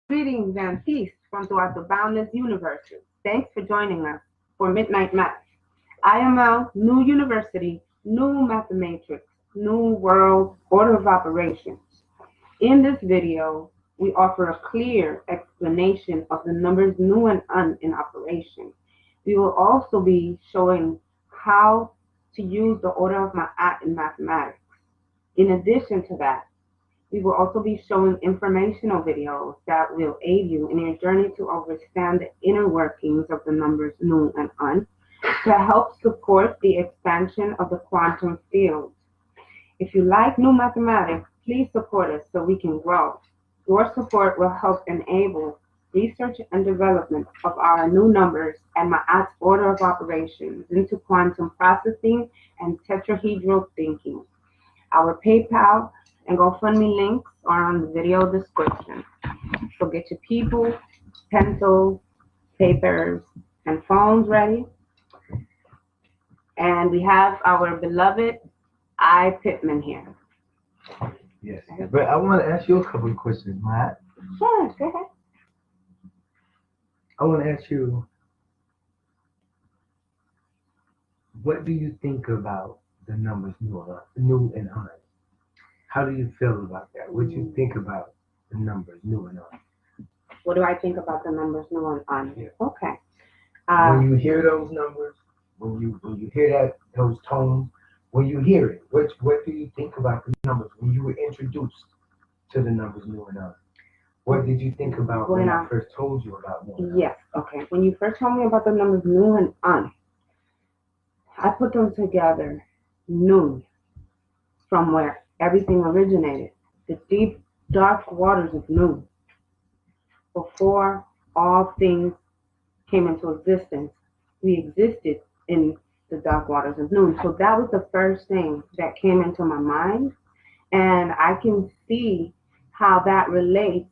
Greetings and peace from throughout the boundless universe. Thanks for joining us for Midnight Math. IML, new university, new mathematrix, new world order of operations. In this video, we offer a clear explanation of the numbers nu and un in operation. We will also be showing how to use the order of ma'at in mathematics. In addition to that, we will also be showing informational videos that will aid you in your journey to understand the inner workings of the numbers nu and un to help support the expansion of the quantum field. If you like new mathematics, please support us so we can grow. Your support will help enable research and development of our new numbers and Ma'at's order of operations into quantum processing and tetrahedral thinking. Our PayPal and GoFundMe links are on the video description. So get your people, pencils, papers, and phones ready. And we have our beloved I. Pittman here. Yes, but I want to ask you a couple of questions, Matt. Sure, go ahead. I want to ask you, what do you think about the numbers nu and un? How do you feel about that? What do you think about the numbers nu and un? What do I think about the numbers nu and un? Yeah. Okay. When you hear those numbers, when you hear those tones, when you hear it, what do you think about the numbers when you were introduced to the numbers nu and un? What did you think about when I first told you about them? Yes, okay. When you first told me about the numbers nu and un, I put them together, nu, from where everything originated, the deep, dark waters of nu. Before all things came into existence, we existed in the dark waters of nu. So that was the first thing that came into my mind, and I can see how that relates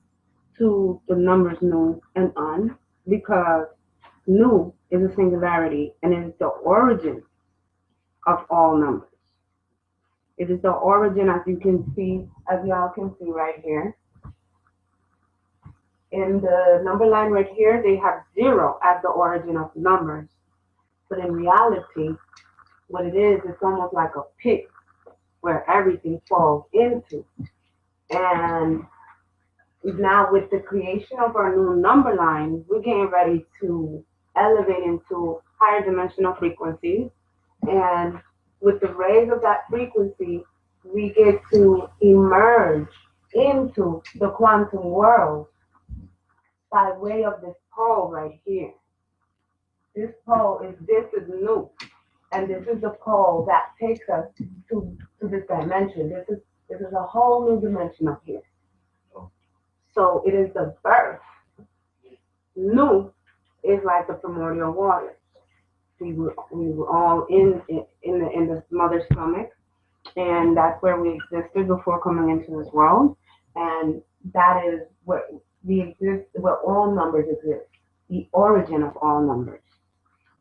to the numbers nu and un, because nu is a singularity and it is the origin of all numbers. It is the origin, as you can see, as y'all can see right here. In the number line right here, they have 0 as the origin of numbers. But in reality, what it is, it's almost like a pit where everything falls into. And now with the creation of our new number line, we're getting ready to elevate into higher dimensional frequencies. And with the rays of that frequency, we get to emerge into the quantum world by way of this pole right here. This pole is nu, and this is the pole that takes us to this dimension. This is a whole new dimension up here. So it is the birth. Nu is like the primordial waters. We were all in the mother's stomach, and that's where we existed before coming into this world. And that is where we exist, where all numbers exist, the origin of all numbers.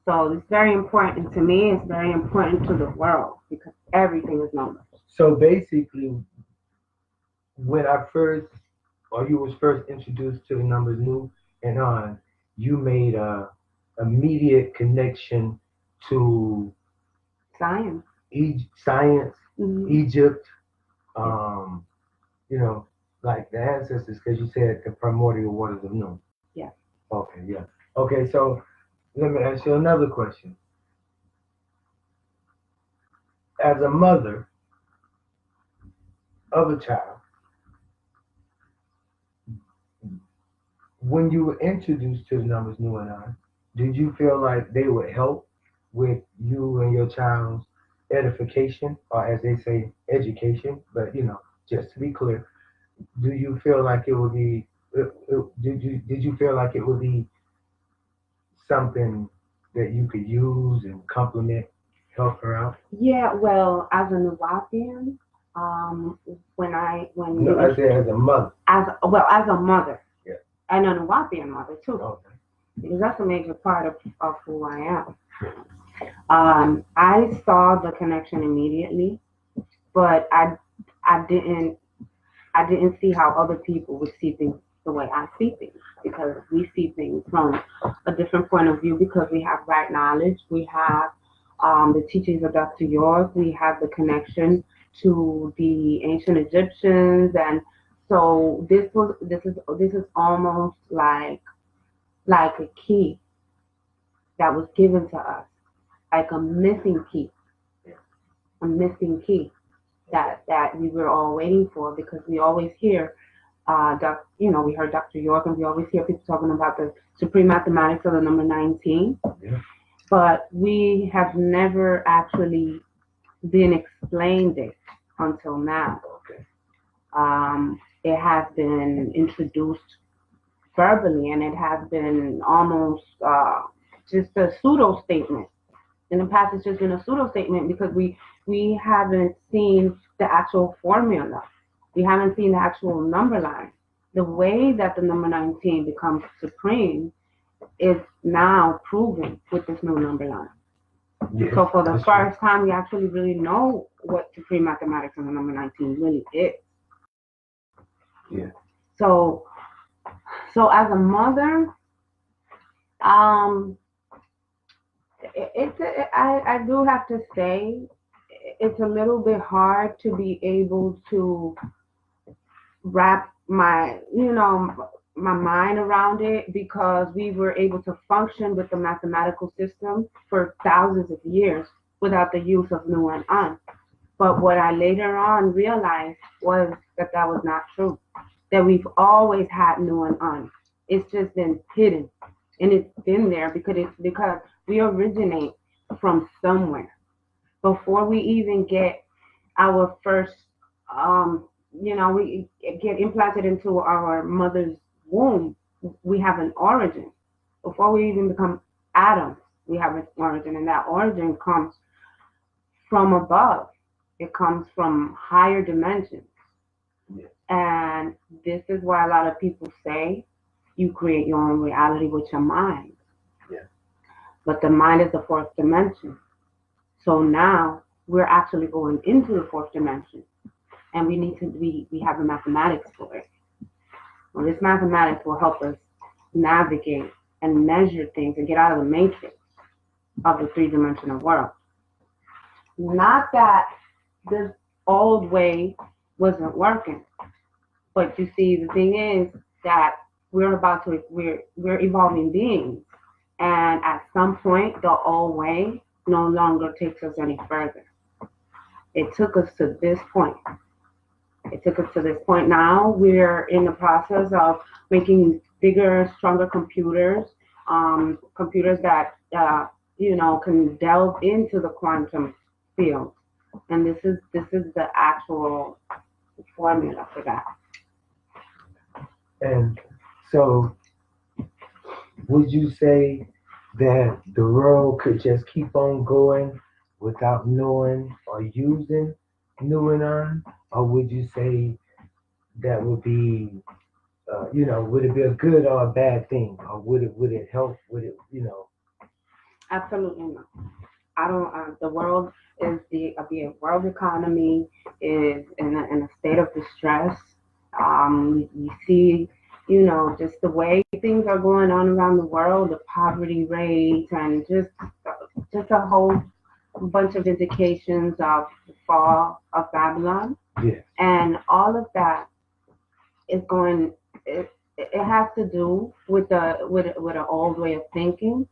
So it's very important to me. It's very important to the world because everything is numbers. So basically, when you was first introduced to the numbers nu and un, you made a immediate connection to Science. Science, Mm-hmm. Egypt, like the ancestors, because you said the primordial waters of nu. Yeah. Okay, yeah. Okay, so let me ask you another question. As a mother of a child, when you were introduced to the numbers nu and un, did you feel like they would help with you and your child's edification, or as they say, education? But just to be clear, do you feel like it would be? Did you feel like it would be something that you could use and complement, help her out? Yeah. Well, as a Nuwapian, I said as a mother. As a mother. Yeah. And a Nuwapian mother too. Okay. Because that's a major part of who I am. I saw the connection immediately, but I didn't see how other people would see things the way I see things, because we see things from a different point of view, because we have right knowledge, we have the teachings of Dr. York, we have the connection to the ancient Egyptians, and so this is almost like a key that was given to us, like a missing key, a missing key that we were all waiting for, because we always hear, we heard Dr. York, and we always hear people talking about the supreme mathematics of the number 19, but we have never actually been explained it until now. It has been introduced verbally, and it has been almost just a pseudo statement. In the past, it's just been a pseudo statement, because we haven't seen the actual formula. We haven't seen the actual number line. The way that the number 19 becomes supreme is now proven with this new number line. Yes, So for the that's first time, we actually really know what supreme mathematics and the number 19 really is. Yeah. So as a mother, I do have to say, it's a little bit hard to be able to wrap my mind around it, because we were able to function with the mathematical system for thousands of years without the use of nu and un. But what I later on realized was that was not true. That we've always had nu and un. It's just been hidden, and it's been there because we originate from somewhere. Before we even get our first, we get implanted into our mother's womb, we have an origin. Before we even become atoms, we have an origin, and that origin comes from above. It comes from higher dimensions. Yeah. And this is why a lot of people say you create your own reality with your mind. Yeah. But the mind is the fourth dimension. So now we're actually going into the fourth dimension, and we have the mathematics for it. Well, this mathematics will help us navigate and measure things and get out of the matrix of the three-dimensional world. Not that this old way wasn't working, but you see, the thing is that we're evolving beings, and at some point, the old way no longer takes us any further. It took us to this point. Now we're in the process of making bigger, stronger computers, computers that can delve into the quantum field, and this is the actual formula for that. And so, would you say that the world could just keep on going without knowing or using nu and un, or would you say that would be, would it be a good or a bad thing, or would it help? Would it, Absolutely not. I don't. The world is the world economy is in a state of distress. We see, just the way things are going on around the world, the poverty rate, and just a whole bunch of indications of the fall of Babylon. Yeah. And all of that is going. It has to do with an old way of thinking,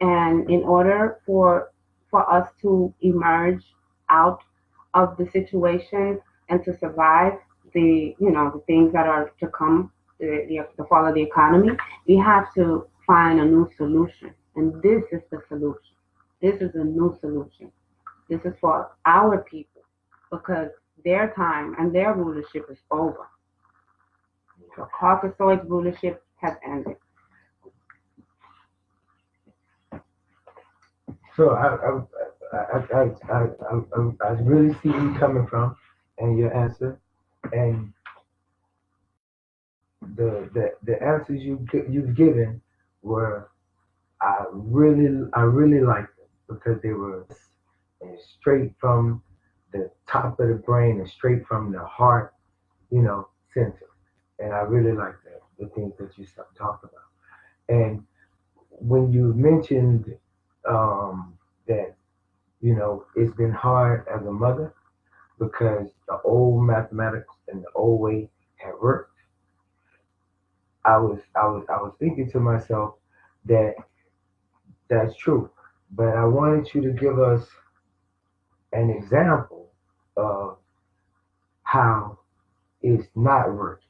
and in order for us to emerge out of the situation and to survive the things that are to come, the fall of the economy, we have to find a new solution, and this is the solution. This is a new solution. This is for our people, because their time and their rulership is over. The Caucasoid rulership has ended. So I really see where you're coming from and your answer, and the answers you've given were I really liked them, because they were straight from the top of the brain and straight from the heart, center, and I really like that. the things that you talked about. And when you mentioned that, it's been hard as a mother because the old mathematics and the old way have worked, I was thinking to myself that that's true. But I wanted you to give us an example of how it's not working.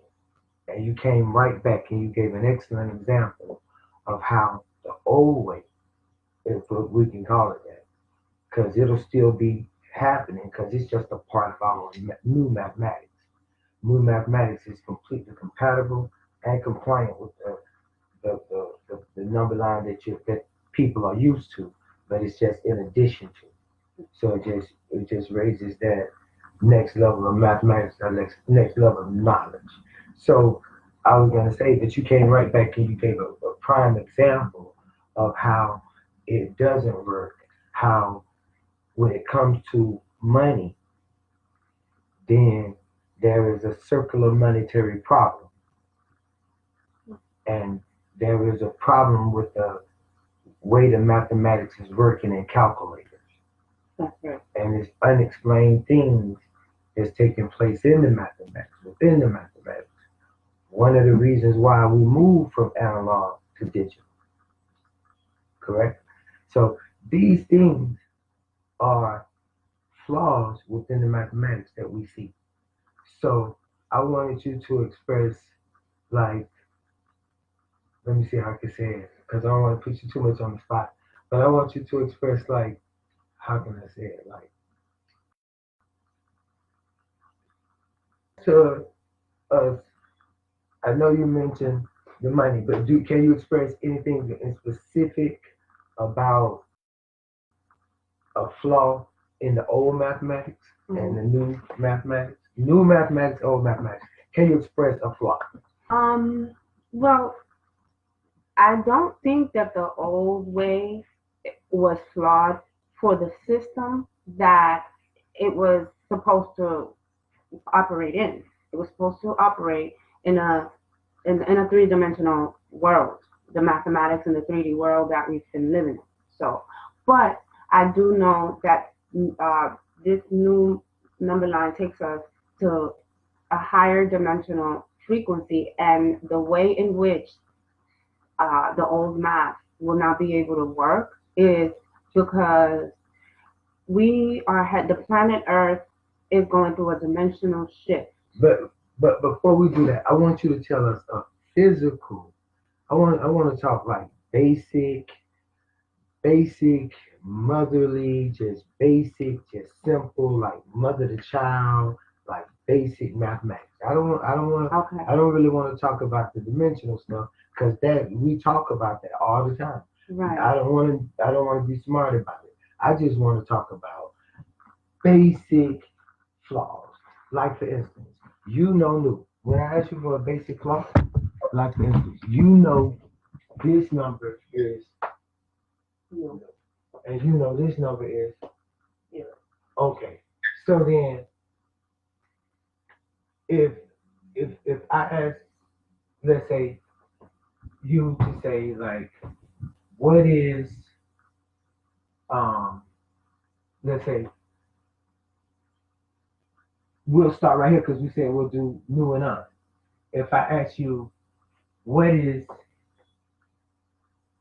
And you came right back and you gave an excellent example of how the old way, if we can call it that, because it'll still be happening because it's just a part of our new mathematics. New mathematics is completely compatible and compliant with the number line that people are used to, but it's just in addition to. So it just raises that next level of mathematics, that next level of knowledge. So I was gonna say that you came right back and you gave a prime example of how it doesn't work, how when it comes to money, then there is a circular monetary problem. And there is a problem with the way the mathematics is working in calculators. That's right. And it's unexplained things that's taking place in the mathematics, within the mathematics. One of the reasons why we move from analog to digital, correct? So these things are flaws within the mathematics that we see. So I wanted you to express, like, let me see how I can say it, because I don't want to put you too much on the spot, but I want you to express, like, how can I say it, like, to us. I know you mentioned the money, but can you express anything in specific about a flaw in the old mathematics and the new mathematics? New mathematics, old mathematics. Can you express a flaw? Well, I don't think that the old way was flawed for the system that it was supposed to operate in. It was supposed to operate in a three-dimensional world, the mathematics in the 3D world that we've been living in. So, but I do know that this new number line takes us to a higher dimensional frequency, and the way in which the old math will not be able to work is because the planet Earth is going through a dimensional shift. But before we do that, I want you to tell us a physical. I want to talk like basic motherly, just basic, just simple, like mother to child, like basic mathematics. Okay. I don't really want to talk about the dimensional stuff because that we talk about that all the time. Right. I don't want to be smart about it. I just want to talk about basic flaws. Like for instance, new. When I ask you for a basic flaw, like for instance, this number is No. and this number is Yeah. okay. So then, if I ask, let's say, you to say like, what is um, let's say, we'll start right here because we said we'll do new and on. If I ask you, what is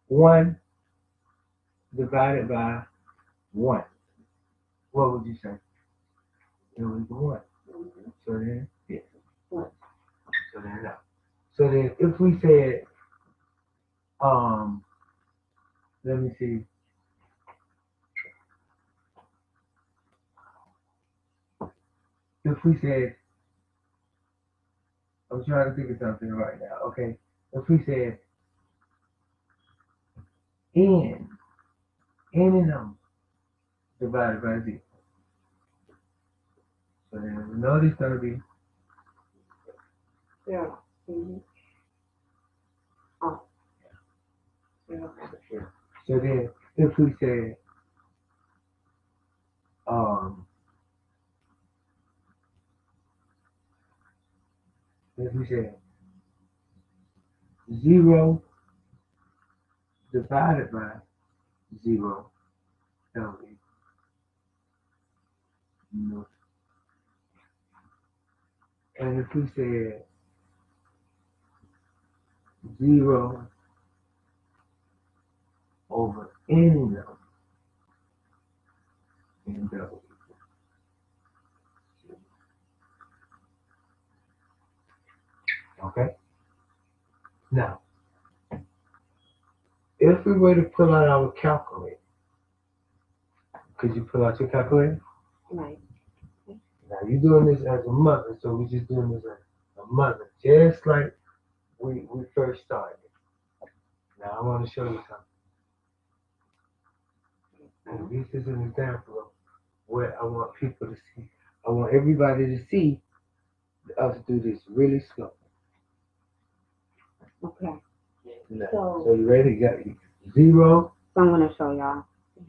1 divided by 1? What would you say? It was the 1. Mm-hmm. So then, yeah. What? So then, no. So then, if we said, let me see. If we said, I'm trying to think of something right now. Okay. If we said n, any number divided by 0. So then we know this is going to be, Yeah. Mm-hmm. Oh. yeah. So then if we said, um, if we said 0 divided by 0 LE. And if we said 0 over any number in W. Okay? Now, if we were to pull out our calculator, could you pull out your calculator? Right. Now, you're doing this as a mother, so we're just doing this as a mother, just like we first started. Now, I want to show you something. And this is an example of what I want people to see. I want everybody to see us do this really slow. Okay. Now, So you ready? You got 0. So I'm going to show y'all.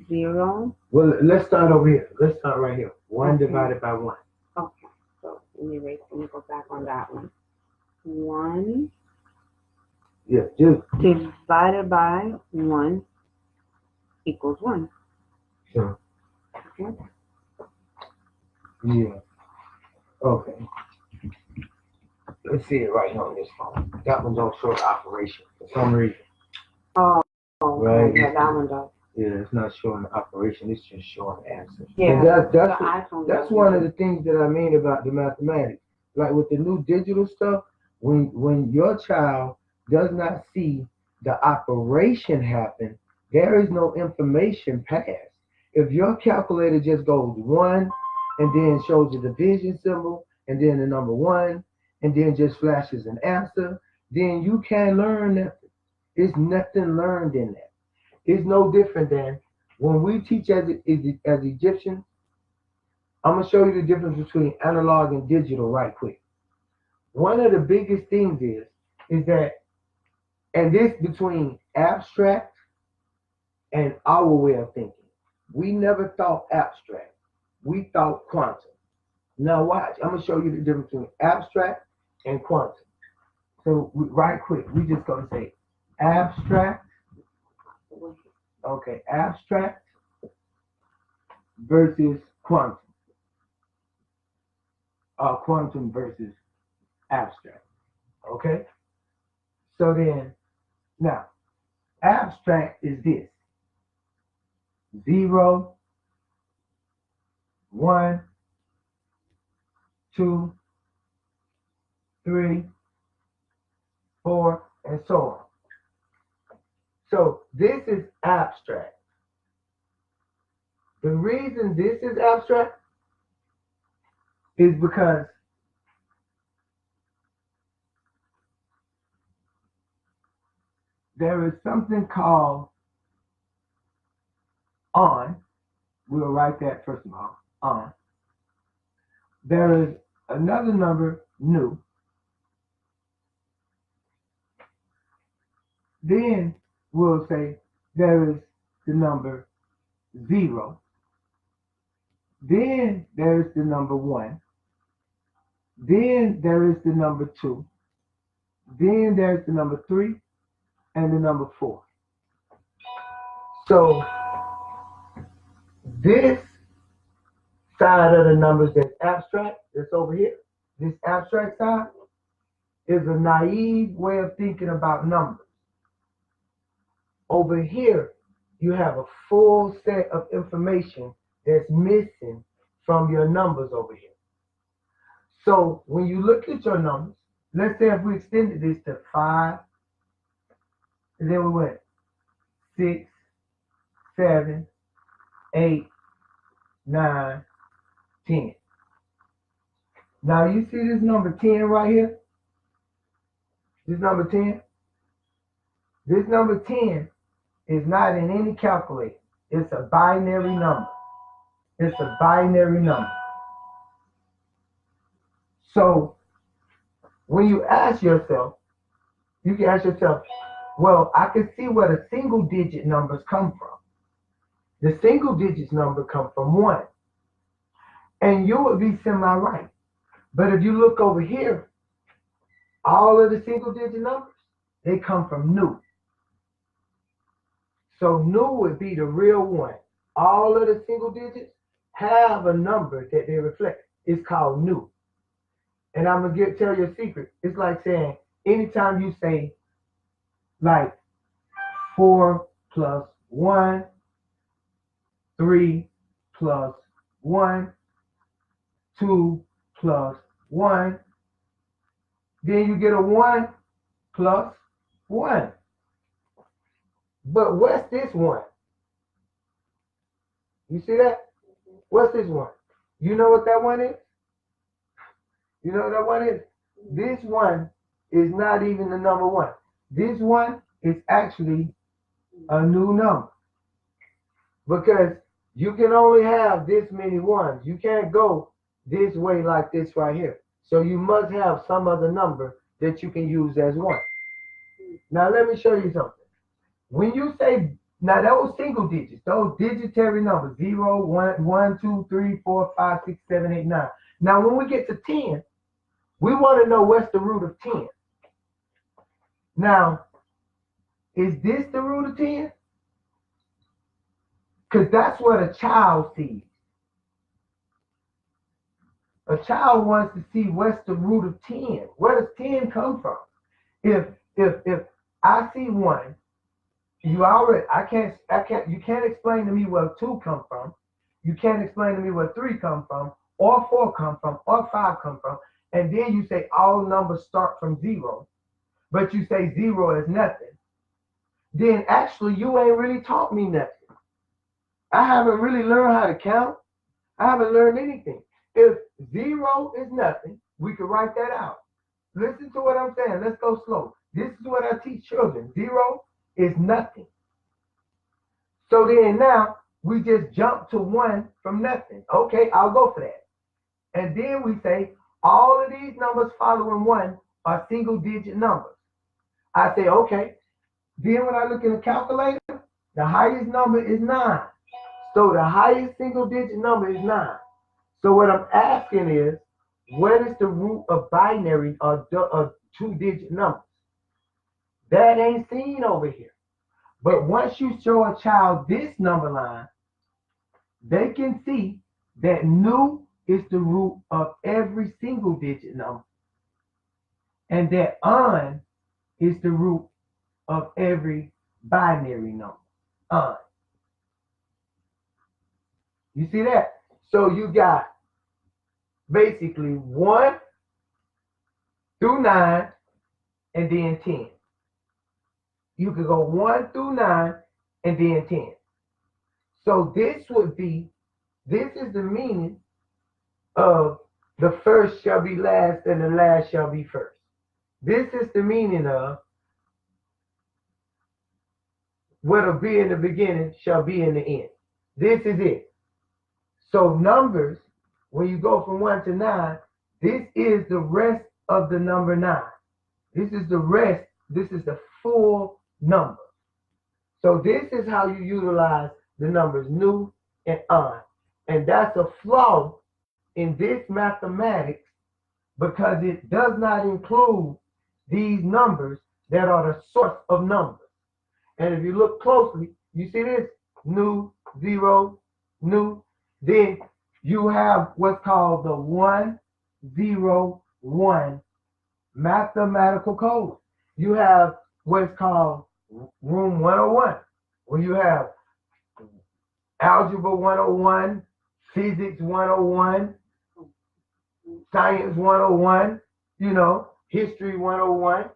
0. Well, let's start over here. Let's start right here. 1 Okay. divided by 1. Okay. So let me go back on that one. 1 Yeah, just. divided by 1 equals 1. Sure. Okay. Yeah. Okay. Let's see it right here on this phone. That one don't show the operation for some reason. Oh, Right. Yeah, that one does. Yeah, it's not showing the operation. It's just showing the answer. Yeah. And that's The one of the things that I mean about the mathematics. Like with the new digital stuff, when your child does not see the operation happen, there is no information passed. If your calculator just goes 1 and then shows the division symbol and then the number 1 and then just flashes an answer, then you can't learn nothing. There's nothing learned in that. It's no different than when we teach as Egyptians. I'm going to show you the difference between analog and digital right quick. One of the biggest things is that, and this between abstract and our way of thinking. We never thought abstract. We thought quantum. Now watch, I'm going to show you the difference between abstract and quantum. So right quick, we just going to say abstract. Okay, abstract versus quantum. Quantum versus abstract. Okay? So then, now, abstract is this. 0, 1, 2, 3, 4, and so on. So this is abstract. The reason this is abstract is because there is something called on. We'll write that first of all, on. There is another number, new. Then we'll say there is the number 0. Then there is the number 1. Then there is the number 2. Then there's the number 3 and the number 4. So this side of the numbers that's abstract, that's over here, this abstract side, is a naive way of thinking about numbers. Over here, you have a full set of information that's missing from your numbers over here. So when you look at your numbers, let's say if we extended this to 5, and then we went 6, 7, 8, 9, 10. Now you see this number 10 right here? This number 10? This number 10 is not in any calculator. It's a binary number. It's a binary number. So when you ask yourself, you can ask yourself, well, I can see where the single digit numbers come from. The single digits number come from 1. And you would be semi-right. But if you look over here, all of the single digit numbers, They come from new. So new would be the real one. All of the single digits have a number that they reflect. It's called new. And I'm gonna tell you a secret. It's like saying anytime you say like 4 plus 1, 3 plus 1, 2 plus 1, then you get a 1 plus 1. But what's this one? You see that? What's this one? You know what that one is? You know what that one is? This one is not even the number one. This one is actually a new number. Because you can only have this many ones. You can't go this way like this right here. So you must have some other number that you can use as one. Now let me show you something. When you say, now those single digits, those digitary numbers, 0, 1, 2, 3, 4, 5, 6, 7, 8, 9. Now when we get to 10, we want to know what's the root of 10. Now, is this the root of 10? Because that's what a child sees. A child wants to see what's the root of 10. Where does 10 come from? If I see 1, you can't explain to me where 2 come from. You can't explain to me where 3 come from, or 4 come from, or 5 come from. And then you say all numbers start from 0, but you say 0 is nothing. Then actually you ain't really taught me nothing. I haven't really learned how to count. I haven't learned anything. If 0 is nothing, we could write that out. Listen to what I'm saying. Let's go slow. This is what I teach children. 0 is nothing. So then now we just jump to 1 from nothing. Okay, I'll go for that. And then we say all of these numbers following 1 are single digit numbers. I say, okay. Then when I look in the calculator, the highest number is 9. So the highest single digit number is 9. So what I'm asking is, what is the root of binary or 2-digit numbers? That ain't seen over here. But once you show a child this number line, they can see that new is the root of every single digit number. And that on is the root of every binary number. On. You see that? So you got basically 1 through 9 and then 10. You could go 1 through 9 and then 10. So this is the meaning of the first shall be last and the last shall be first. This is the meaning of what'll be in the beginning shall be in the end. This is it. So numbers, when you go from 1 to 9, this is the rest of the number 9. This is the rest. This is the full number. So this is how you utilize the numbers new and on. And that's a flaw in this mathematics because it does not include these numbers that are the source of numbers. And if you look closely, you see this new, 0, new. Then you have what's called the 101 mathematical code. You have what's called room 101, where you have algebra 101, physics 101, science 101, history 101.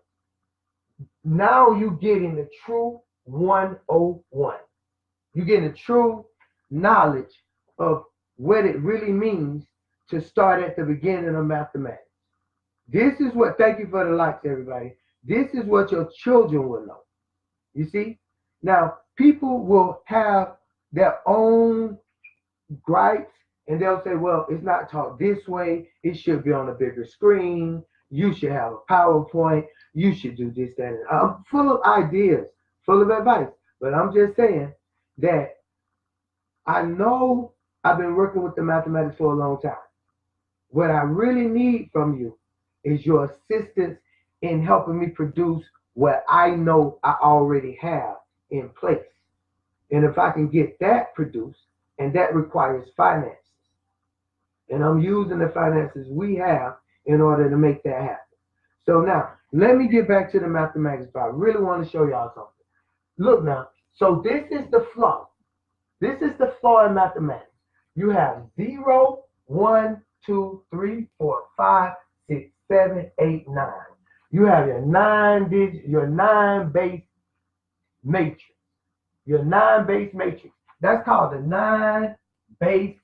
Now you getting the true 101. You're getting the true knowledge of what it really means to start at the beginning of mathematics. This is what, thank you for the likes, everybody. This is what your children will know. You see? Now, people will have their own gripes and they'll say, well, it's not taught this way. It should be on a bigger screen. You should have a PowerPoint. You should do this, that, and I'm full of ideas, full of advice. But I'm just saying that I know I've been working with the mathematics for a long time. What I really need from you is your assistance in helping me produce what I know I already have in place. And if I can get that produced, and that requires finances, and I'm using the finances we have in order to make that happen. So now, let me get back to the mathematics part. I really want to show y'all something. Look now, so this is the flow. This is the flow in mathematics. You have 0, 1, 2, 3, 4, 5, 6, 7, 8, 9. You have your 9-base matrix. Your 9-base matrix. That's called the 9-base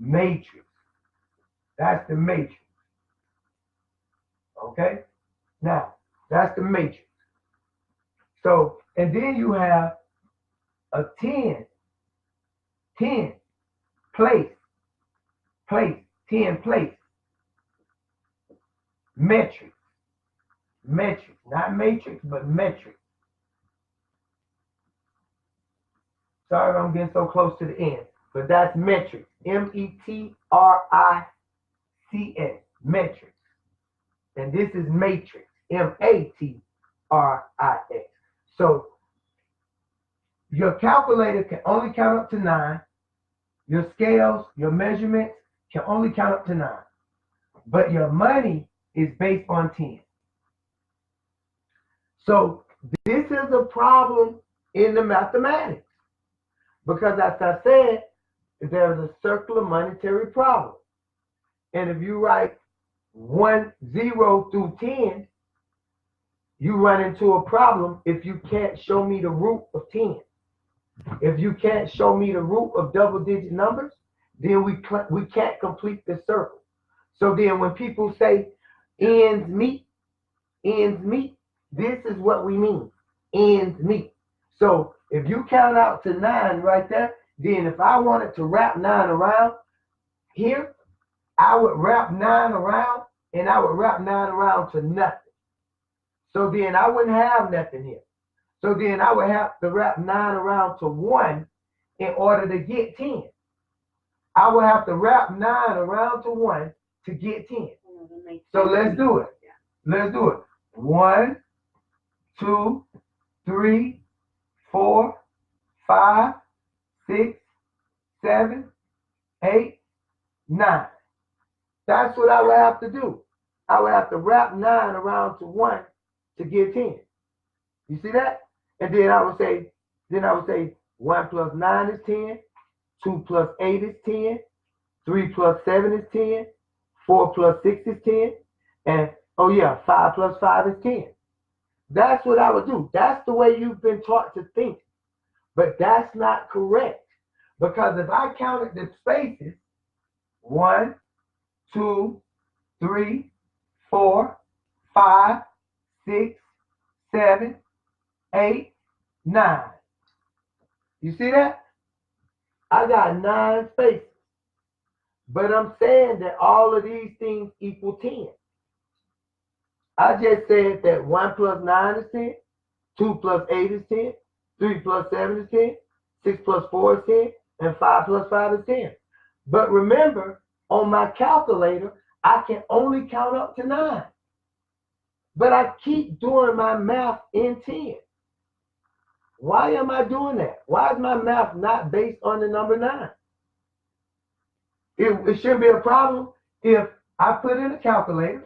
matrix. That's the matrix. Okay? Now, that's the matrix. So, and then you have a 10 place, 10 place. Metric, not matrix, but metric. Sorry if I'm getting so close to the end, but that's metric. metrics, metric. And this is matrix, matrix. So your calculator can only count up to 9. Your scales, your measurements can only count up to 9. But your money is based on 10. So this is a problem in the mathematics. Because as I said, there's a circular monetary problem. And if you write 1, 0 through 10, you run into a problem if you can't show me the root of 10. If you can't show me the root of double-digit numbers, then we can't complete the circle. So then when people say ends meet, this is what we mean, ends meet. So if you count out to 9 right there, then if I wanted to wrap 9 around here, I would wrap 9 around, and I would wrap 9 around to nothing. So then I wouldn't have nothing here. So then I would have to wrap 9 around to 1 in order to get 10. I would have to wrap 9 around to 1 to get 10. So let's do it. Let's do it. 1, 2, 3, 4, 5, 6, 7, 8, 9. That's what I would have to do. I would have to wrap 9 around to 1 to get 10. You see that? And then I would say 1 plus 9 is 10, 2 plus 8 is 10, 3 plus 7 is 10, 4 plus 6 is 10, and 5 plus 5 is 10. That's what I would do. That's the way you've been taught to think. But that's not correct. Because if I counted the spaces, 1, 2, 3, 4, 5, 6, 7, 8, 9. You see that? I got 9 spaces. But I'm saying that all of these things equal 10. I just said that 1 plus 9 is 10, 2 plus 8 is 10, 3 plus 7 is 10, 6 plus 4 is 10, and 5 plus 5 is 10. But remember, on my calculator, I can only count up to 9. But I keep doing my math in 10. Why am I doing that? Why is my math not based on the number 9? It shouldn't be a problem if I put in a calculator.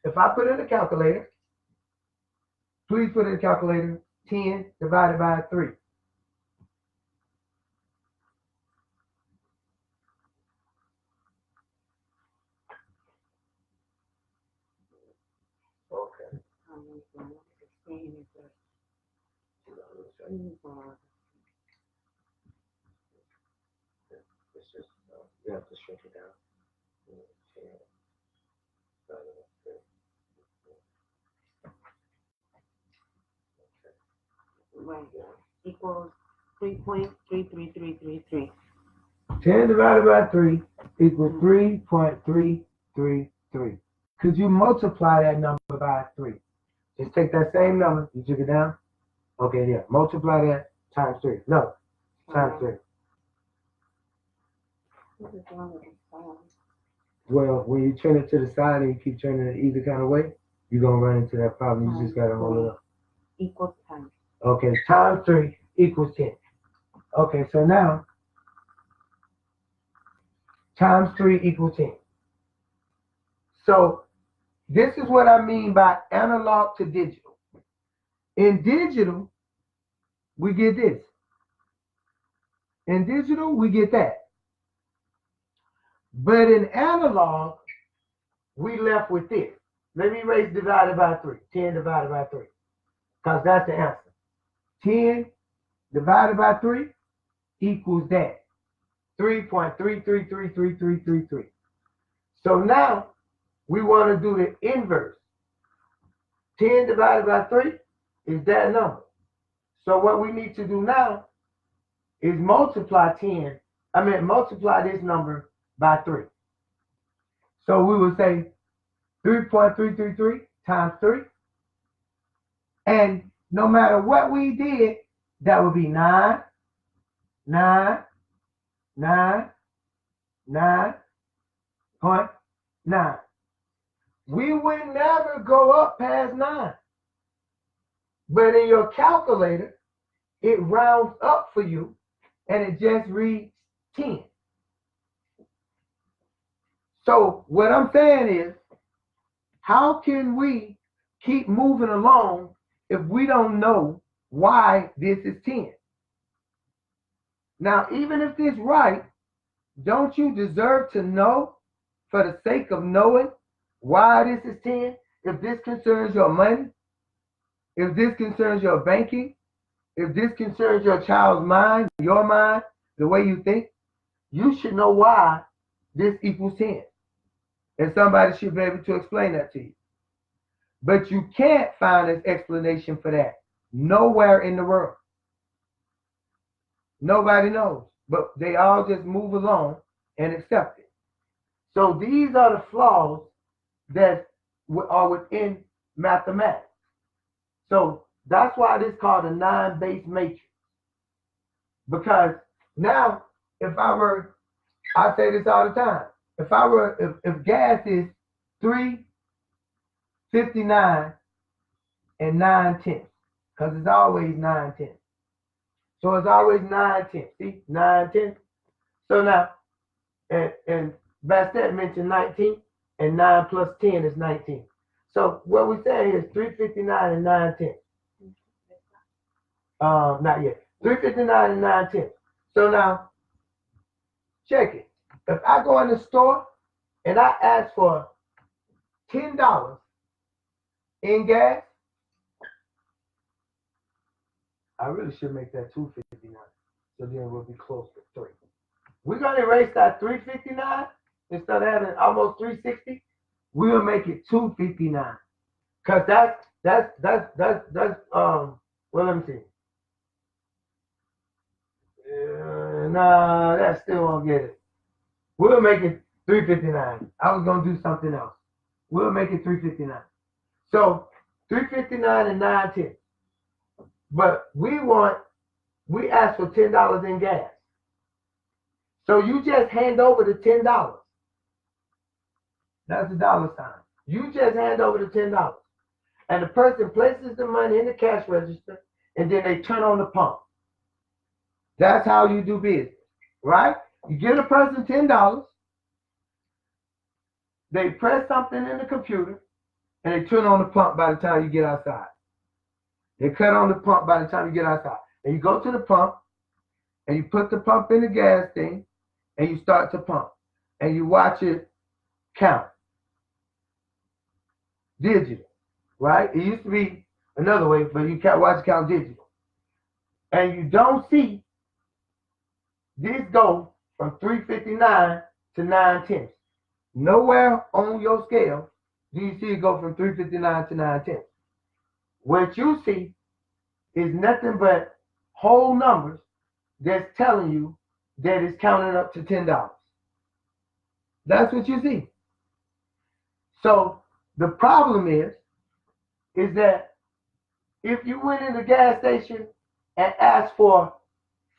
If I put in a calculator, please put in a calculator 10 divided by 3. Okay. It's just, you have to shrink it down. Right. Equals 3.33333. 10 divided by 3 equals 3.333. Could you multiply that number by 3? Just take that same number, you took it down. Okay, yeah. Multiply that times 3. No, times 3. What is wrong with this phone? Well, when you turn it to the side and you keep turning it either kind of way, You're going to run into that problem. You just got to hold it up. Equals 10. Okay, times 3 equals 10. Okay, so now, times 3 equals 10. So, this is what I mean by analog to digital. In digital, we get this. In digital, we get that. But in analog, we left with this. Let me erase divided by 3. 10 divided by 3. Because that's the answer. 10 divided by 3 equals that. 3.333333. So now, we want to do the inverse. 10 divided by 3 is that number. So what we need to do now is multiply this number by 3. So we will say 3.333 times 3. And no matter what we did, that would be 9, 9, 9, 9.9. We would never go up past 9. But in your calculator, it rounds up for you and it just reads 10. So what I'm saying is, how can we keep moving along if we don't know why this is 10? Now, even if this is right, don't you deserve to know for the sake of knowing why this is 10? If this concerns your money, if this concerns your banking, if this concerns your child's mind, your mind, the way you think, you should know why this equals 10. And somebody should be able to explain that to you. But you can't find an explanation for that nowhere in the world. Nobody knows. But they all just move along and accept it. So these are the flaws that are within mathematics. So that's why this is called a 9-base matrix. Because now, I say this all the time. If gas is 3.59 and 9/10, because it's always 9/10. So it's always 9/10. See, 9/10. So now, and Bastet mentioned 19, and 9 plus 10 is 19. So what we say is 3.59 and 9/10. Not yet. 3.59 and 9/10. So now, check it. If I go in the store and I ask for $10 in gas, I really should make that 2.59. So then we'll be close to 3. We're gonna erase that 3.59 instead of having almost 3.60. We'll make it 2.59. Cause that's well, let me see. Nah, that still won't get it. We'll make it 3.59. I was gonna do something else. We'll make it 3.59. So 3.59 and 9/10. But we asked for $10 in gas. So you just hand over the $10. That's the dollar sign. You just hand over the $10. And the person places the money in the cash register and then they turn on the pump. That's how you do business, right? You give a person $10, they press something in the computer, and they turn on the pump by the time you get outside. They cut on the pump by the time you get outside. And you go to the pump, and you put the pump in the gas thing, and you start to pump. And you watch it count. Digital, right? It used to be another way, but you can't watch it count digital. And you don't see this go from 3.59 to 9/10. Nowhere on your scale do you see it go from 3.59 to 9/10. What you see is nothing but whole numbers that's telling you that it's counting up to $10. That's what you see. So the problem is that if you went in the gas station and asked for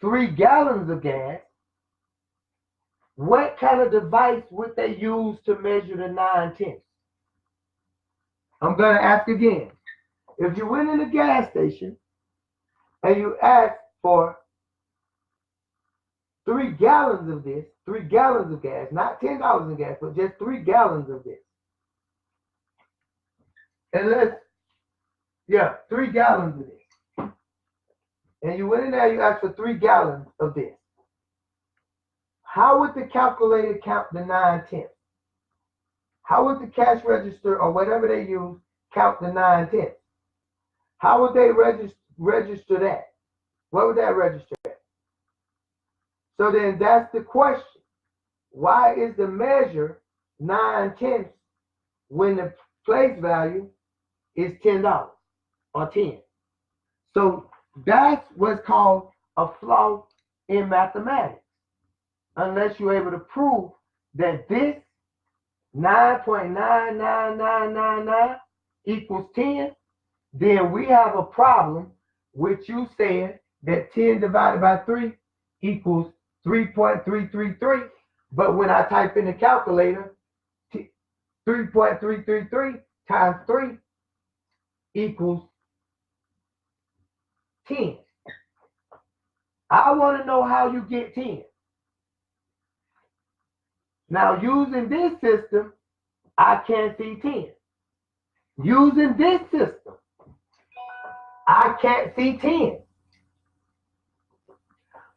3 gallons of gas, what kind of device would they use to measure the 9/10? I'm going to ask again. If you went in a gas station and you asked for 3 gallons of this, 3 gallons of gas, not $10 in gas, but just 3 gallons of this. And 3 gallons of this. And you went in there, you asked for 3 gallons of this. How would the calculator count the 9/10? How would the cash register or whatever they use count the 9/10? How would they register that? What would that register at? So then that's the question. Why is the measure 9/10 when the place value is $10 or 10? So that's what's called a flaw in mathematics. Unless you're able to prove that this 9.99999 equals 10, then we have a problem with you saying that 10 divided by 3 equals 3.333. But when I type in the calculator, 3.333 times 3 equals 10. I want to know how you get 10. Now, using this system, I can't see 10. Using this system, I can't see 10.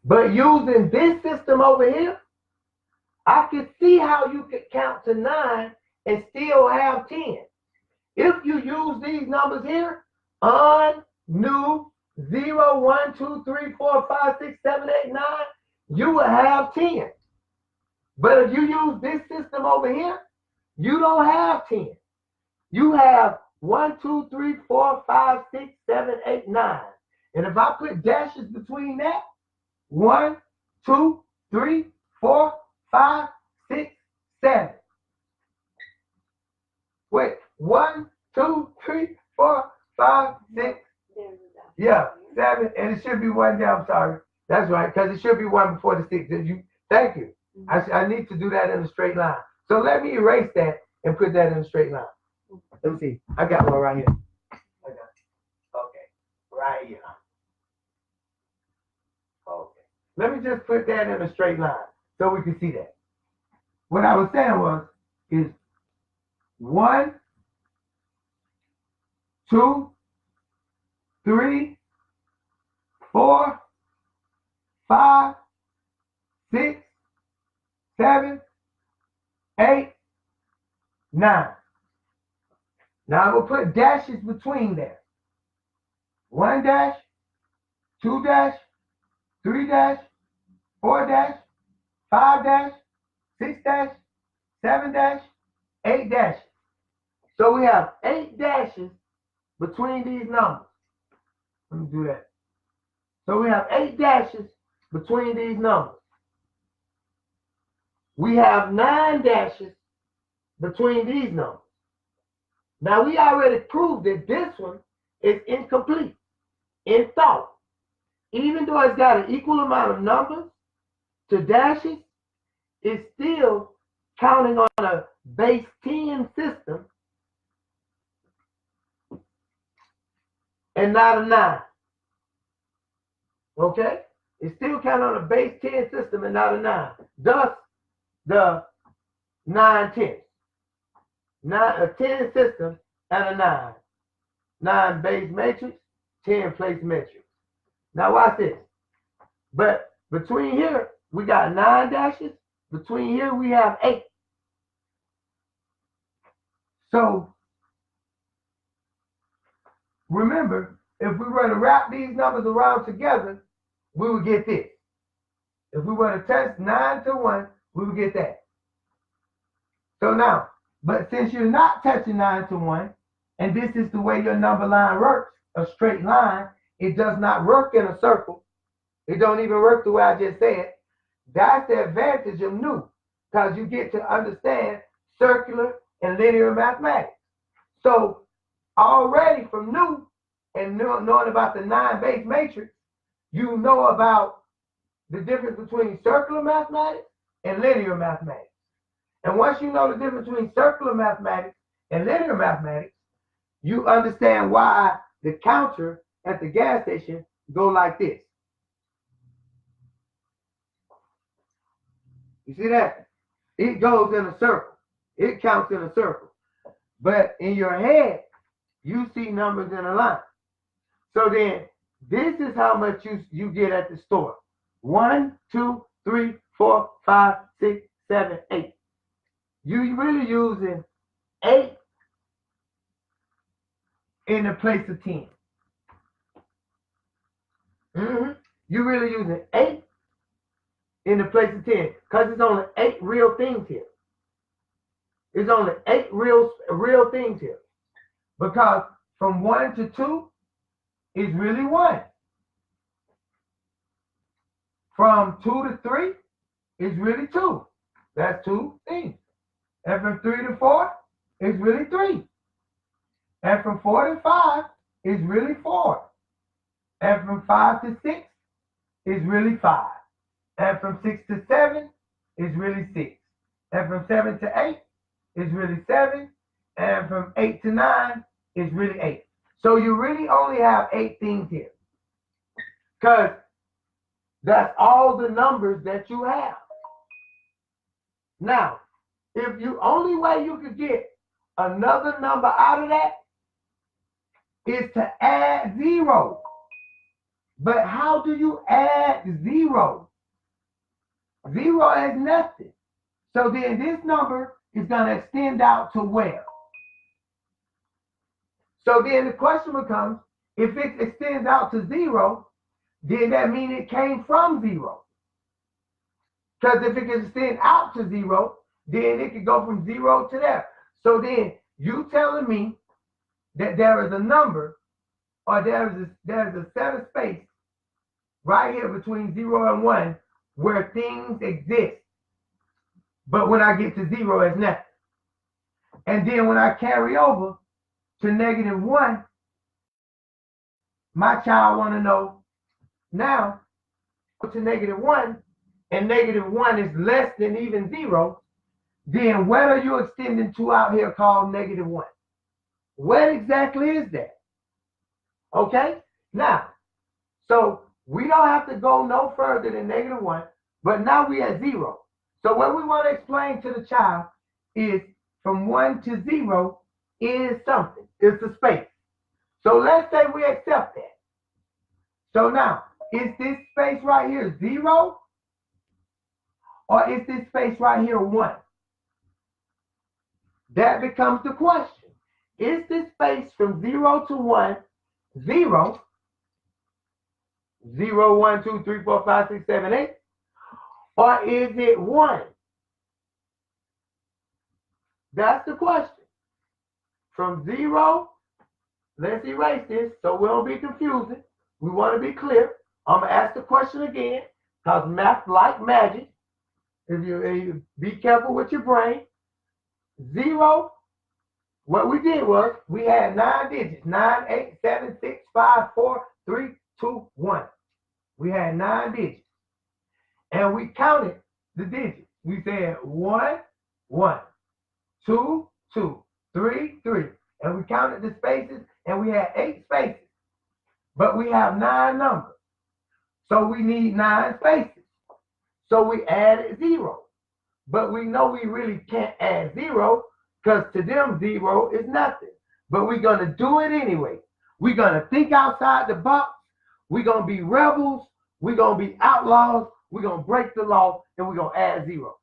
But using this system over here, I can see how you could count to 9 and still have 10. If you use these numbers here, on, new, 0, 1, 2, 3, 4, 5, 6, 7, 8, 9, you will have 10. But if you use this system over here, you don't have 10. You have 1, 2, 3, 4, 5, 6, 7, 8, 9. And if I put dashes between that, 1, 2, 3, 4, 5, 6, 7. Wait, 1, 2, 3, 4, 5, 6. Yeah, 7, and it should be 1 down. I'm sorry. That's right, because it should be 1 before the 6. Thank you. I need to do that in a straight line. So let me erase that and put that in a straight line. Let me see. I got one right here. Okay, right here. Okay. Let me just put that in a straight line so we can see that. What I was saying is 1, 2, 3, 4, 5, 6, 7, 8, 9. Now I'm going to put dashes between there. 1 dash, 2 dash, 3 dash, 4 dash, 5 dash, 6 dash, 7 dash, 8 dashes. So we have 8 dashes between these numbers. Let me do that. So we have 8 dashes between these numbers. We have 9 dashes between these numbers. Now we already proved that this one is incomplete in thought. Even though it's got an equal amount of numbers to dashes, it's still counting on a base 10 system and not a 9. Okay? It's still counting on a base 10 system and not a 9. Thus, the 9/10. A 10 system and a 9. 9 base matrix, 10 place matrix. Now watch this. But between here, we got 9 dashes. Between here, we have 8. So remember, if we were to wrap these numbers around together, we would get this. If we were to test 9 to 1, we would get that. So now, but since you're not touching 9 to 1, and this is the way your number line works, a straight line, it does not work in a circle. It don't even work the way I just said. That's the advantage of new, because you get to understand circular and linear mathematics. So already from new and knowing about the 9 base matrix, you know about the difference between circular mathematics and linear mathematics. And once you know the difference between circular mathematics and linear mathematics, you understand why the counter at the gas station go like this. You see that? It goes in a circle. It counts in a circle. But in your head, you see numbers in a line. So then, this is how much you get at the store. 1, 2, 3, 4, 5, 6, 7, 8. You really using 8 in the place of 10. You really using 8 in the place of 10, because it's only 8 real things here. It's only 8 real things here. Because from 1 to 2 is really 1. From 2 to 3 is really 2. That's 2 things. And from 3 to 4 is really 3. And from 4 to 5 is really 4. And from 5 to 6 is really 5. And from 6 to 7 is really 6. And from 7 to 8 is really 7. And from 8 to 9 is really 8. So you really only have 8 things here. Because that's all the numbers that you have. Now, if you only way you could get another number out of that is to add 0. But how do you add 0? 0 is nothing. So then this number is going to extend out to where? So then the question becomes, if it extends out to 0, then that means it came from 0. Because if it can extend out to 0, then it could go from 0 to there. So then you telling me that there is a number, or there's a set of space right here between 0 and 1 where things exist. But when I get to 0, it's nothing. And then when I carry over to -1, my child want to know now to -1, and -1 is less than even 0, then what are you extending to out here called -1? What exactly is that? Okay? Now, so we don't have to go no further than -1, but now we at 0. So what we want to explain to the child is from 1 to 0 is something. It's a space. So let's say we accept that. So now, is this space right here 0? Or is this space right here 1? That becomes the question. Is this space from 0 to 1 0? 0, 1, 2, 3, 4, 5, 6, 7, 8? Or is it 1? That's the question. From 0, let's erase this so we don't be confusing. We want to be clear. I'm going to ask the question again, because math like magic. If you be careful with your brain. 0, what we did was we had 9 digits. 9, 8, 7, 6, 5, 4, 3, 2, 1. We had 9 digits. And we counted the digits. We said 1, 1, 2, 2, 3, 3. And we counted the spaces, and we had 8 spaces. But we have 9 numbers. So we need 9 spaces. So we added 0. But we know we really can't add 0, because to them 0 is nothing. But we're going to do it anyway. We're going to think outside the box. We're going to be rebels. We're going to be outlaws. We're going to break the law, and we're going to add 0.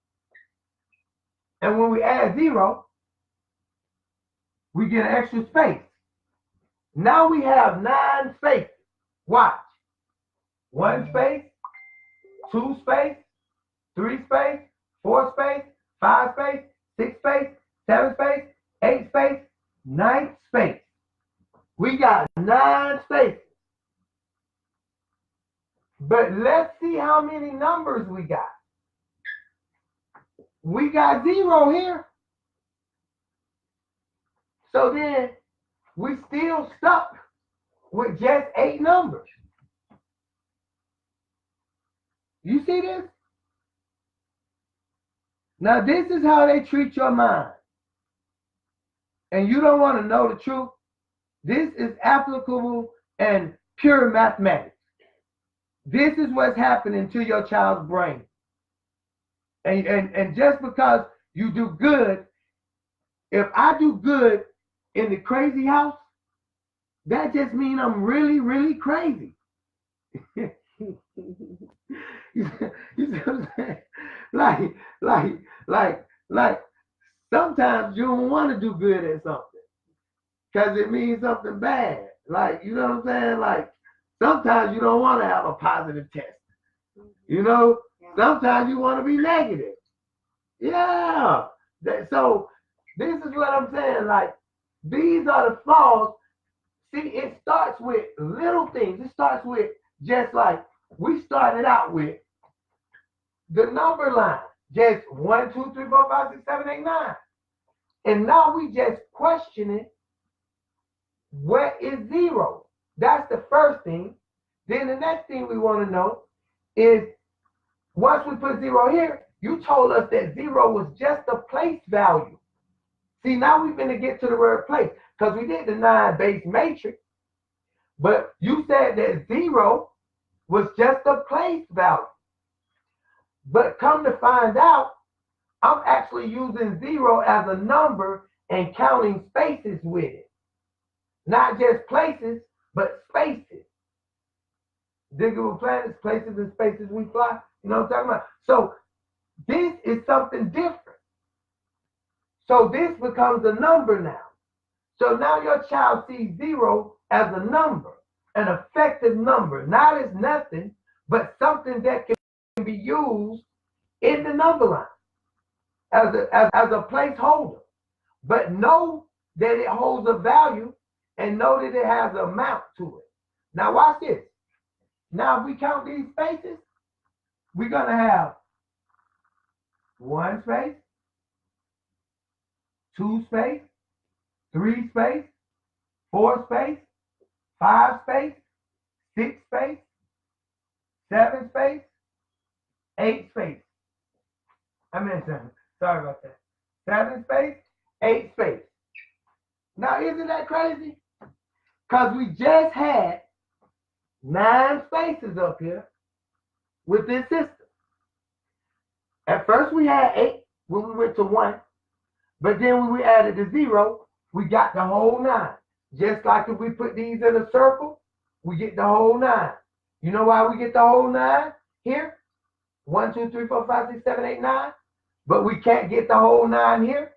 And when we add 0, we get an extra space. Now we have 9 spaces. Watch. 1 space, 2 space, 3 space, 4 space, 5 space, 6 space, 7 space, 8 space, 9 space. We got 9 spaces. But let's see how many numbers we got. We got 0 here. So then we still stuck with just 8 numbers. You see this? Now this is how they treat your mind. And you don't want to know the truth? This is applicable and pure mathematics. This is what's happening to your child's brain. And just because you do good, if I do good in the crazy house, that just means I'm really, really crazy. You see what I'm saying? Like, sometimes you don't want to do good at something because it means something bad. Like, you know what I'm saying? Like, sometimes you don't want to have a positive test. You know, sometimes you want to be negative. Yeah. So this is what I'm saying. Like, these are the flaws. See, it starts with little things. It starts with just like we started out with the number line. Just 1, 2, 3, 4, 5, 6, 7, 8, 9. And now we just questioning what is 0. That's the first thing. Then the next thing we want to know is once we put 0 here, you told us that 0 was just a place value. See, now we're going to get to the word place because we did the 9 base matrix, but you said that 0 was just a place value. But come to find out, I'm actually using 0 as a number and counting spaces with it. Not just places, but spaces. Diggable planets, places and spaces we fly. You know what I'm talking about? So this is something different. So this becomes a number now. So now your child sees 0 as a number, an effective number, not as nothing, but something that can be used in the number line as a placeholder. But know that it holds a value and know that it has an amount to it. Now watch this. Now if we count these spaces, we're going to have 1 space, 2 space, 3 space, 4 space, 5 space, 6 space, 7 space, 8 space. I meant 7. Sorry about that. 7 space, 8 space. Now isn't that crazy? Because we just had 9 spaces up here with this system. At first we had 8 when we went to 1, but then when we added the 0, we got the whole 9. Just like if we put these in a circle, we get the whole 9. You know why we get the whole 9 here? 1, 2, 3, 4, 5, 6, 7, 8, 9. But we can't get the whole 9 here.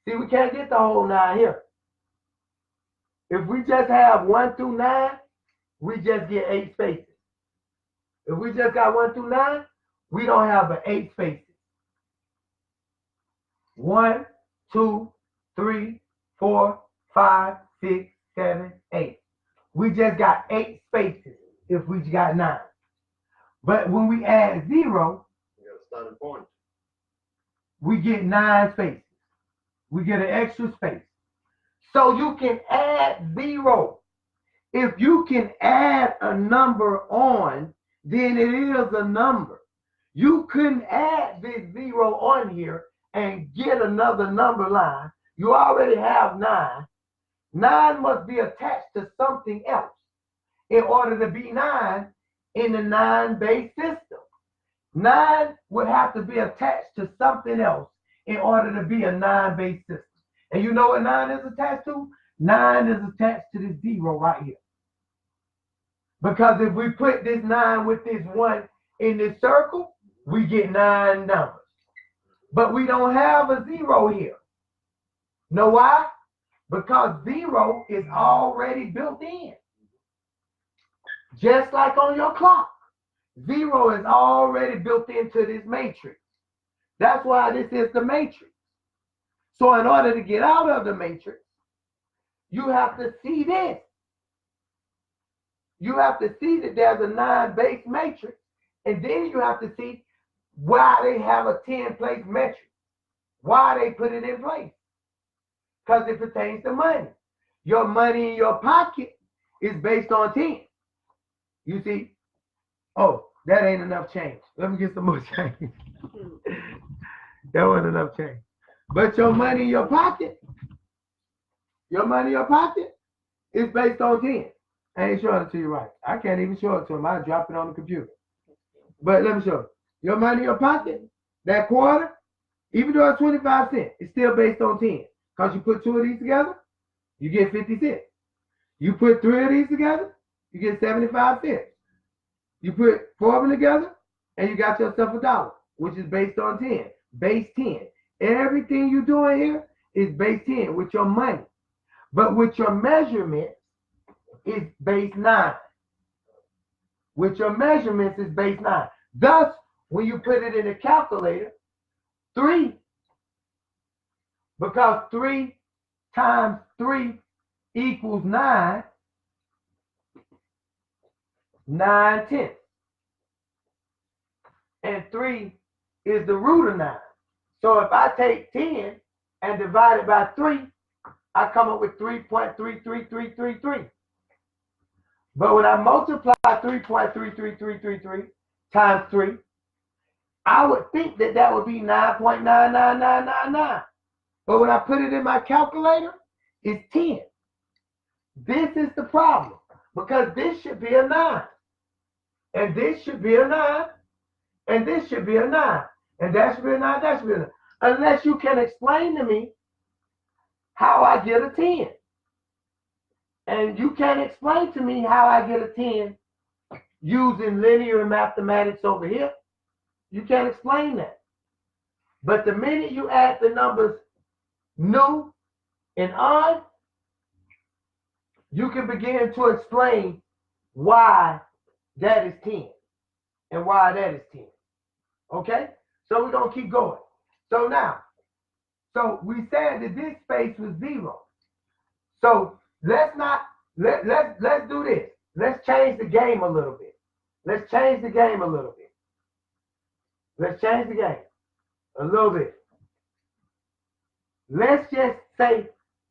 See, we can't get the whole 9 here. If we just have 1 through 9, we just get 8 spaces. If we just got 1 through 9, we don't have but 8 spaces. 1, 2, 3, 4, 5, 6, 7, 8. We just got 8 spaces if we got 9. But when we add 0, you got a starting point. We get 9 spaces. We get an extra space. So you can add 0. If you can add a number on, then it is a number. You couldn't add this 0 on here and get another number line. You already have 9. 9 must be attached to something else in order to be 9 in the 9 base system. 9 would have to be attached to something else in order to be a 9 base system. And you know what 9 is attached to? 9 is attached to this 0 right here. Because if we put this 9 with this 1 in this circle, we get 9 numbers. But we don't have a 0 here. Know why? Because 0 is already built in. Just like on your clock. 0 is already built into this matrix. That's why this is the matrix. So in order to get out of the matrix, you have to see this. You have to see that there's a 9 base matrix, and then you have to see why they have a 10 place metric. Why they put it in place. Because it pertains to money. Your money in your pocket is based on 10. You see? Oh, that ain't enough change. Let me get some more change. That wasn't enough change. But your money in your pocket, It's based on 10. I ain't showing it to you right. I can't even show it to him. I drop it on the computer. But let me show you. Your money in your pocket, that quarter, even though it's 25 cents, it's still based on 10. Because you put 2 of these together, you get 50 cents. You put 3 of these together, you get 75 cents. You put 4 of them together, and you got yourself $1, which is based on 10. Base 10. Everything you're doing here is base 10 with your money. But with your measurements, it's base 9. With your measurements, it's base 9. Thus, when you put it in a calculator, 3, because 3 times 3 equals 9, 9/10. And 3 is the root of 9. So if I take 10 and divide it by 3, I come up with 3.33333. But when I multiply 3.33333 times 3, I would think that that would be 9.99999. But when I put it in my calculator, it's 10. This is the problem, because this should be a 9. And this should be a 9. And this should be a 9. And that should be a 9, that should be a 9. Unless you can explain to me how I get a 10. And you can't explain to me how I get a 10 using linear mathematics over here. You can't explain that. But the minute you add the numbers new and on, you can begin to explain why that is 10 and why that is 10. Okay? So we're going to keep going. So now, so we said that this space was 0. So let's do this. Let's change the game a little bit. Let's change the game a little bit. Let's change the game a little bit. Let's just say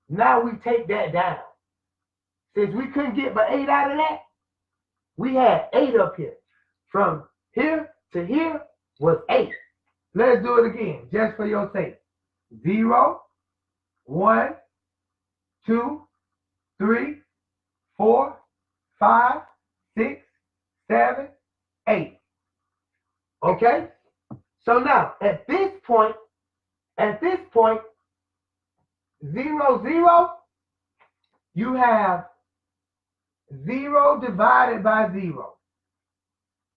now we take that down. Since we couldn't get but 8 out of that, we had 8 up here. From here to here was 8. Let's do it again, just for your sake. 0, 1, 2, 3, 4, 5, 6, 7, 8. Okay? So now, at this point, 0, 0, you have 0 divided by 0.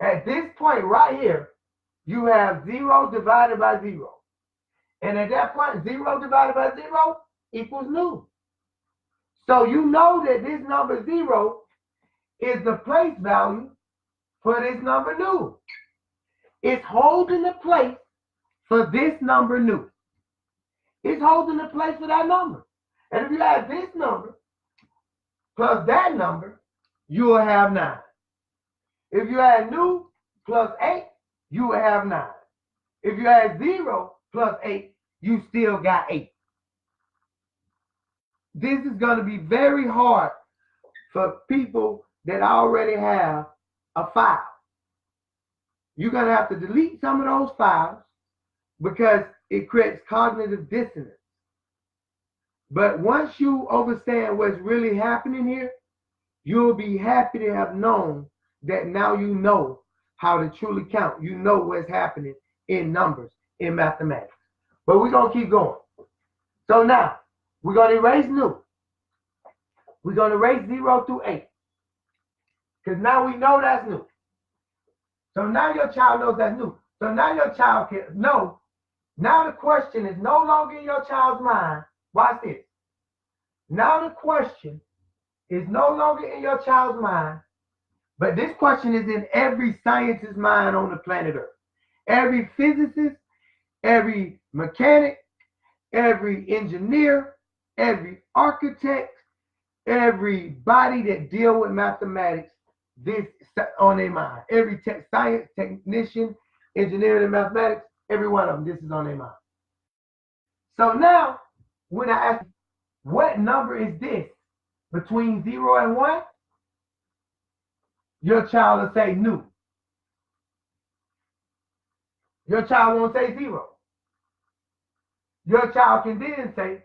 At this point right here, you have 0 divided by 0. And at that point, 0 divided by 0 equals new. So you know that this number 0 is the place value for this number new. It's holding the place for this number new. It's holding the place for that number. And if you add this number plus that number, you will have 9. If you add new plus 8, you will have 9. If you add 0 plus 8, you still got 8. This is going to be very hard for people that already have a file. You're going to have to delete some of those files because it creates cognitive dissonance. But once you understand what's really happening here, you'll be happy to have known that now you know how to truly count. You know what's happening in numbers, in mathematics. But we're going to keep going. So now, we're going to erase new. We're going to erase 0 through 8. Because now we know that's new. So now your child knows that's new. So now your child can know. Now the question is no longer in your child's mind. Watch this. Now the question is no longer in your child's mind, but this question is in every scientist's mind on the planet Earth. Every physicist, every mechanic, every engineer, every architect, everybody that deal with mathematics, this on their mind. Every science technician, engineer in mathematics, every one of them, this is on their mind. So now, when I ask, what number is this between 0 and 1? Your child will say new. Your child won't say 0. Your child can then say,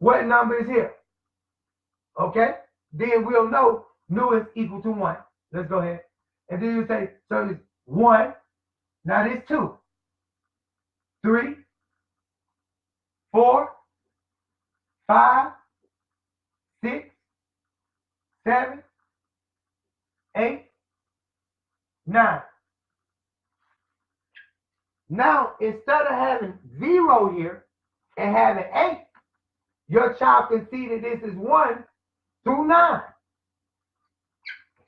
what number is here? Okay? then we'll know newest equal to 1. Let's go ahead. And then you say, so it's 1, now this 2, 3, 4, 5, 6, 7, 8, 9. Now, instead of having 0 here and having 8, your child can see that this is 1 through 9.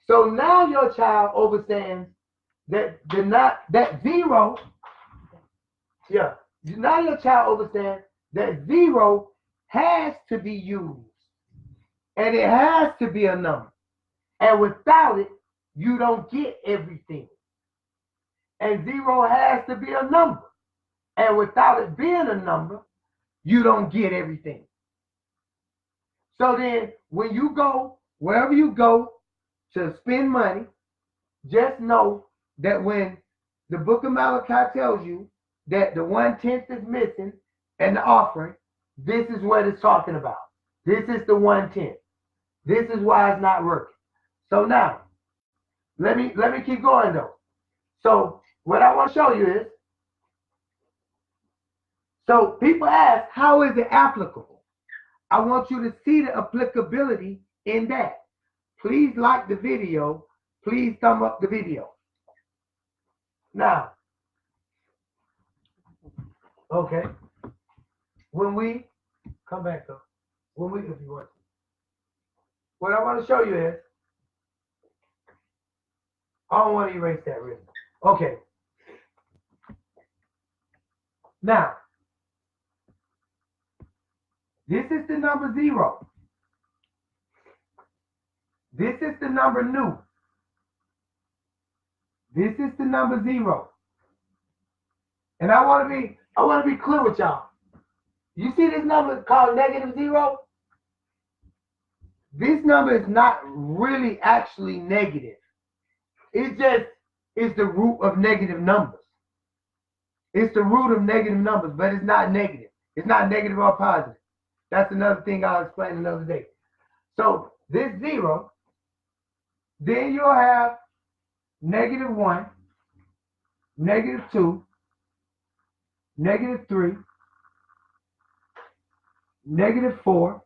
So now your child understands that that 0, yeah. Now your child understands that 0 has to be used. And it has to be a number. And without it, you don't get everything. And 0 has to be a number. And without it being a number, you don't get everything. So then, when you go, wherever you go to spend money, just know that when the book of Malachi tells you that the 1/10 is missing and the offering, this is what it's talking about. This is the 1/10. This is why it's not working. So now, let me keep going though. So what I want to show you is, so people ask, how is it applicable? I want you to see the applicability in that. Please like the video. Please thumb up the video. Now, okay, when we come back though, when we, if you want to, what I want to show you is, I don't want to erase that really. Okay. Now, this is the number 0. This is the number new. This is the number 0. And I want to be clear with y'all. You see this number called -0? This number is not really actually negative. It just is the root of negative numbers. It's the root of negative numbers, but it's not negative. It's not negative or positive. That's another thing I'll explain another day. So this 0, then you'll have -1, -2, -3, -4,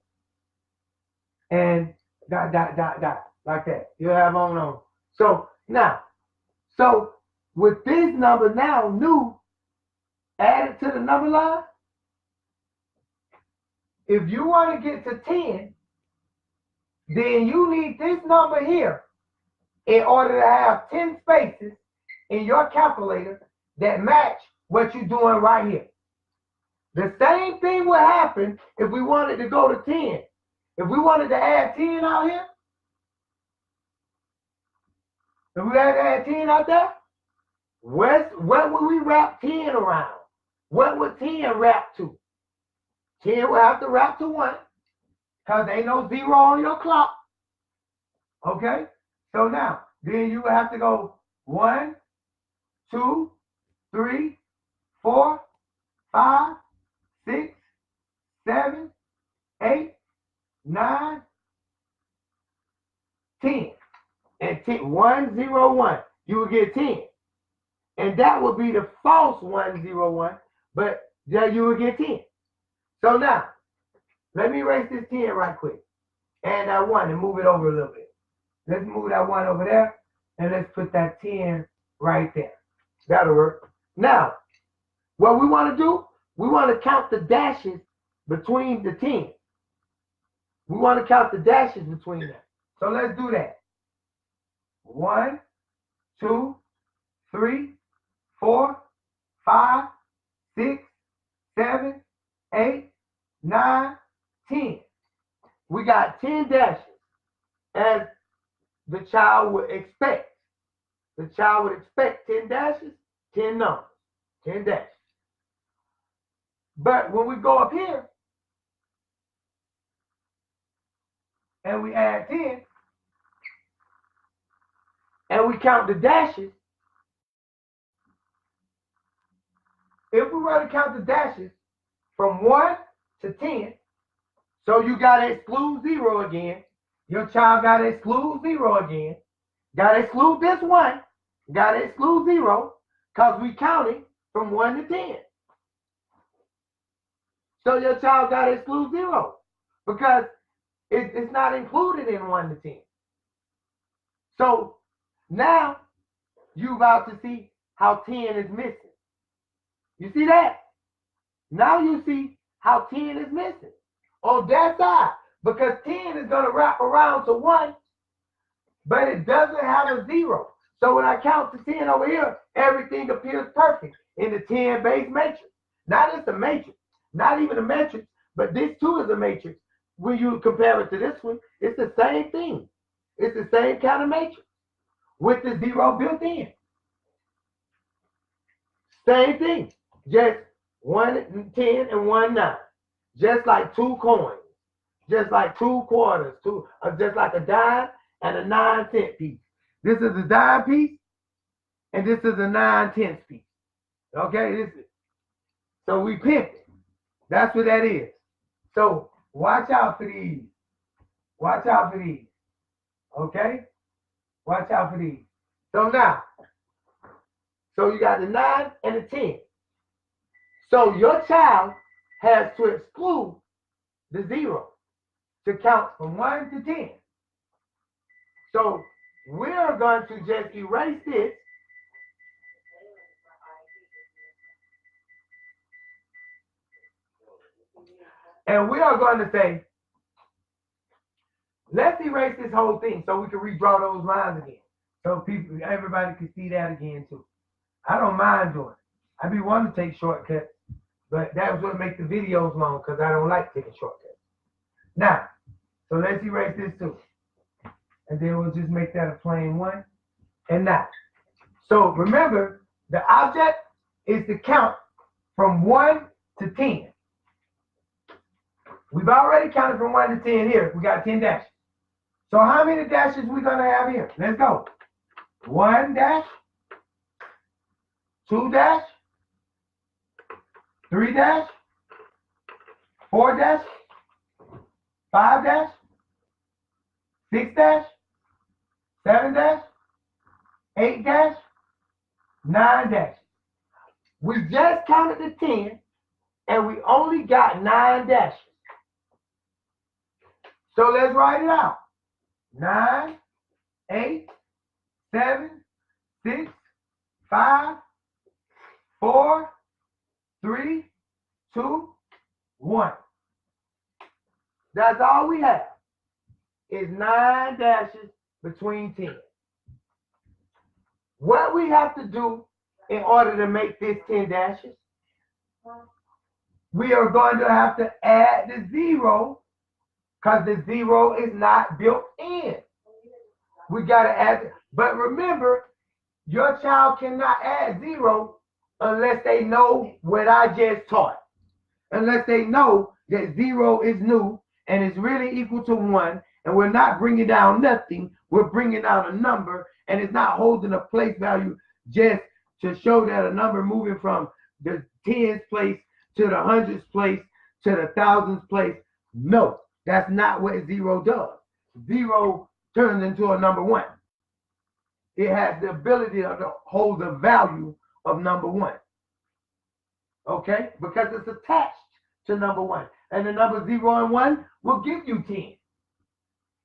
and dot, like that. You'll have on. So now, so with this number now, new, added to the number line, if you want to get to 10, then you need this number here in order to have 10 spaces in your calculator that match what you're doing right here. The same thing would happen if we wanted to go to 10. If we wanted to add 10 out here, if we had to add 10 out there, what would we wrap 10 around? What would 10 wrap to? 10 will have to wrap to 1 because there ain't no 0 on your clock. Okay? So now, then you will have to go 1, 2, 3, 4, 5, 6, 7, 8, 9, 10. And 10, 1, 0, 1. You will get 10. And that would be the false 1, 0, 1. But there you will get 10. So now, let me erase this 10 right quick. And that 1 and move it over a little bit. Let's move that 1 over there. And let's put that 10 right there. That'll work. Now, what we want to do, we want to count the dashes between the 10. We want to count the dashes between them. So let's do that. 1, 2, 3, 4, 5, 6, 7, 8, 9, 10. We got 10 dashes, as the child would expect. The child would expect 10 dashes, 10 numbers, 10 dashes. But when we go up here and we add 10 and we count the dashes, if we were to count the dashes from 1 to 10, so you got to exclude 0 again, Your child got to exclude 0 again. Got to exclude this 1. Got to exclude 0 because we counting from 1 to 10. So your child got to exclude 0 because it's not included in 1 to 10. So now you about to see how 10 is missing. You see that? Now you see how 10 is missing on that side because 10 is going to wrap around to 1, but it doesn't have a 0. So when I count to 10 over here, everything appears perfect in the 10 base matrix. Not just a matrix, not even a matrix, but this too is a matrix. When you compare it to this one, it's the same thing. It's the same kind of matrix with the 0 built in. Same thing, just 1 10 and 1 9, just like 2 coins, just like 2 quarters, just like a dime and a 9-cent piece. This is a dime piece, and this is a 9-10 piece. Okay, so we pimp it. That's what that is. So watch out for these. Watch out for these. Okay, watch out for these. So now, so you got the 9 and the 10. So your child has to exclude the 0 to count from 1 to 10. So we're going to just erase this. And we are going to say, let's erase this whole thing so we can redraw those lines again. So everybody can see that again too. I don't mind doing it. I be wanting to take shortcuts, but that was what makes the videos long because I don't like taking shortcuts. Now, so let's erase this too. And then we'll just make that a plain 1. And now, so remember, the object is to count from 1 to 10. We've already counted from 1 to 10 here. We got 10 dashes. So how many dashes we going to have here? Let's go. 1 dash, 2 dash, 3 dash, 4 dash, 5 dash, 6 dash, 7 dash, 8 dash, 9 dash. We just counted the 10 and we only got 9 dashes. So let's write it out. 9, 8, 7, 6, 5, 4, 3, 2, 1. That's all we have is 9 dashes between 10. What we have to do in order to make this 10 dashes, we are going to have to add the 0 because the 0 is not built in. We got to add it. But remember, your child cannot add 0 unless they know what I just taught. Unless they know that 0 is new and is really equal to 1, and we're not bringing down nothing, we're bringing down a number, and it's not holding a place value just to show that a number moving from the tens place to the hundreds place to the thousands place. No, that's not what 0 does. 0 turns into a number 1. It has the ability to hold the value of number 1. Okay? Because it's attached to number 1. And the number 0 and 1 will give you 10.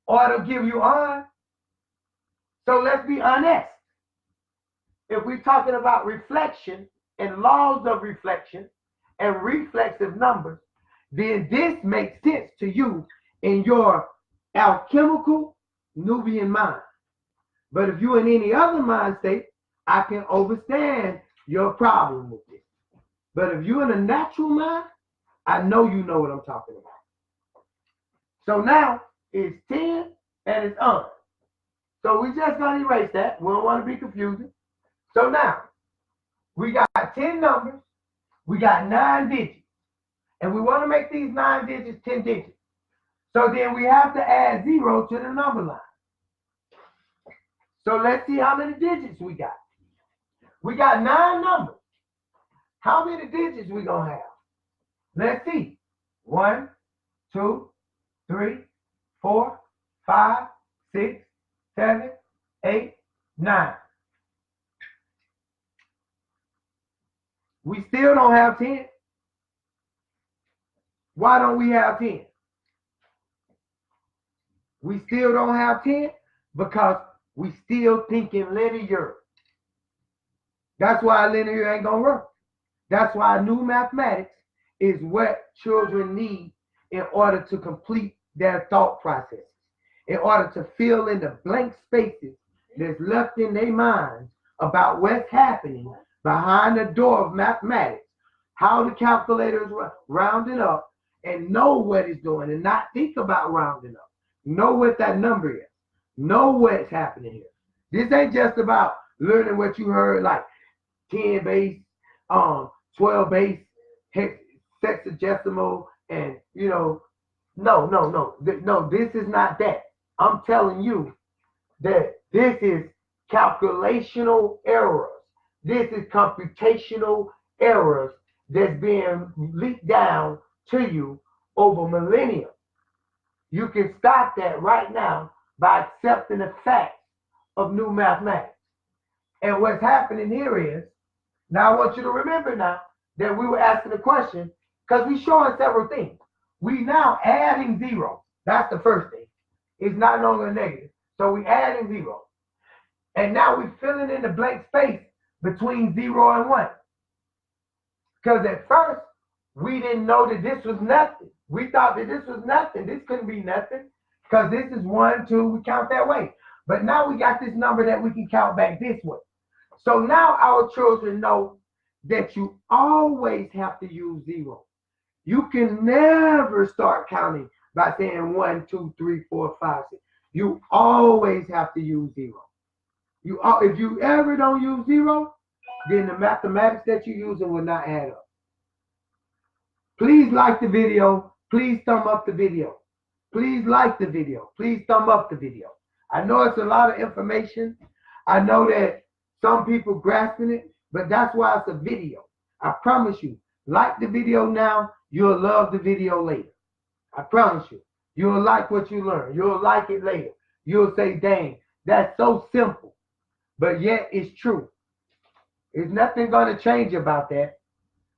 Or it'll give you on. So let's be honest. If we're talking about reflection and laws of reflection and reflexive numbers, then this makes sense to you in your alchemical Nubian mind. But if you're in any other mind state, I can understand your problem with this. But if you're in a natural mind, I know you know what I'm talking about. So now it's 10 and it's on. So we just gonna erase that. We don't want to be confusing. So now we got 10 numbers, we got 9 digits, and we want to make these 9 digits 10 digits. So then we have to add 0 to the number line. So let's see how many digits we got. We got 9 numbers. How many digits we gonna have? Let's see. 1, 2, 3, 4, 5, 6, 7, 8, 9. We still don't have 10. Why don't we have 10? We still don't have 10 because we still thinking linear. That's why linear ain't gonna work. That's why new mathematics is what children need in order to complete their thought processes, in order to fill in the blank spaces that's left in their minds about what's happening behind the door of mathematics, how the calculator is rounding up, and know what it's doing and not think about rounding up. Know what that number is. Know what's happening here. This ain't just about learning what you heard like 10 base, 12 base, sexagesimal, and no, this is not that. I'm telling you that this is calculational errors. This is computational errors that's being leaked down to you over millennia. You can stop that right now by accepting the facts of new mathematics. And what's happening here is, now I want you to remember now that we were asking the question, because we're showing several things. We now adding zero. That's the first thing. It's not longer negative. So we adding zero. And now we're filling in the blank space between 0 and 1. Because at first, we didn't know that this was nothing. We thought that this was nothing. This couldn't be nothing. Because this is 1, 2, we count that way. But now we got this number that we can count back this way. So now our children know that you always have to use 0. You can never start counting by saying 1, 2, 3, 4, 5, 6. You always have to use 0. If you ever don't use 0, then the mathematics that you're using will not add up. Please like the video. Please thumb up the video. Please like the video. Please thumb up the video. I know it's a lot of information. I know that some people grasping it, but that's why it's a video. I promise you, like the video now, you'll love the video later. I promise you. You'll like what you learn. You'll like it later. You'll say, dang, that's so simple, but yet it's true. There's nothing going to change about that.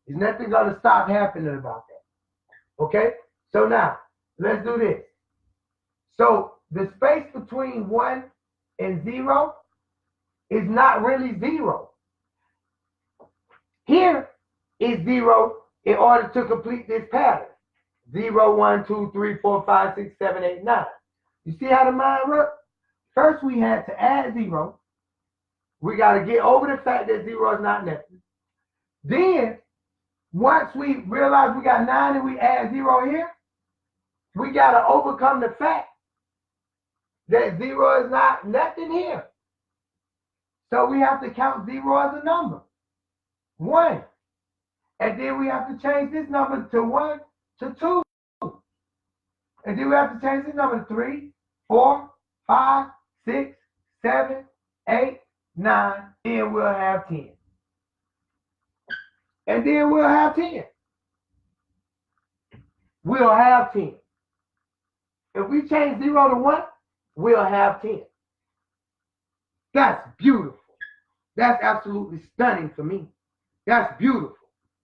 There's nothing going to stop happening about that. Okay? So now, let's do this. So the space between 1 and 0 is not really 0. Here is 0 in order to complete this pattern. 0, 1, 2, 3, 4, 5, 6, 7, 8, 9. You see how the mind works? First, we had to add 0. We got to get over the fact that 0 is not nothing. Then, once we realize we got 9 and we add 0 here, we got to overcome the fact that 0 is not nothing here. So we have to count 0 as a number. 1. And then we have to change this number to 1 to 2. And then we have to change this number to 3, 4, 5, 6, 7, 8, 9. Then we'll have 10. And then we'll have 10. We'll have 10. If we change 0 to 1, we'll have 10. That's beautiful. That's absolutely stunning for me. That's beautiful.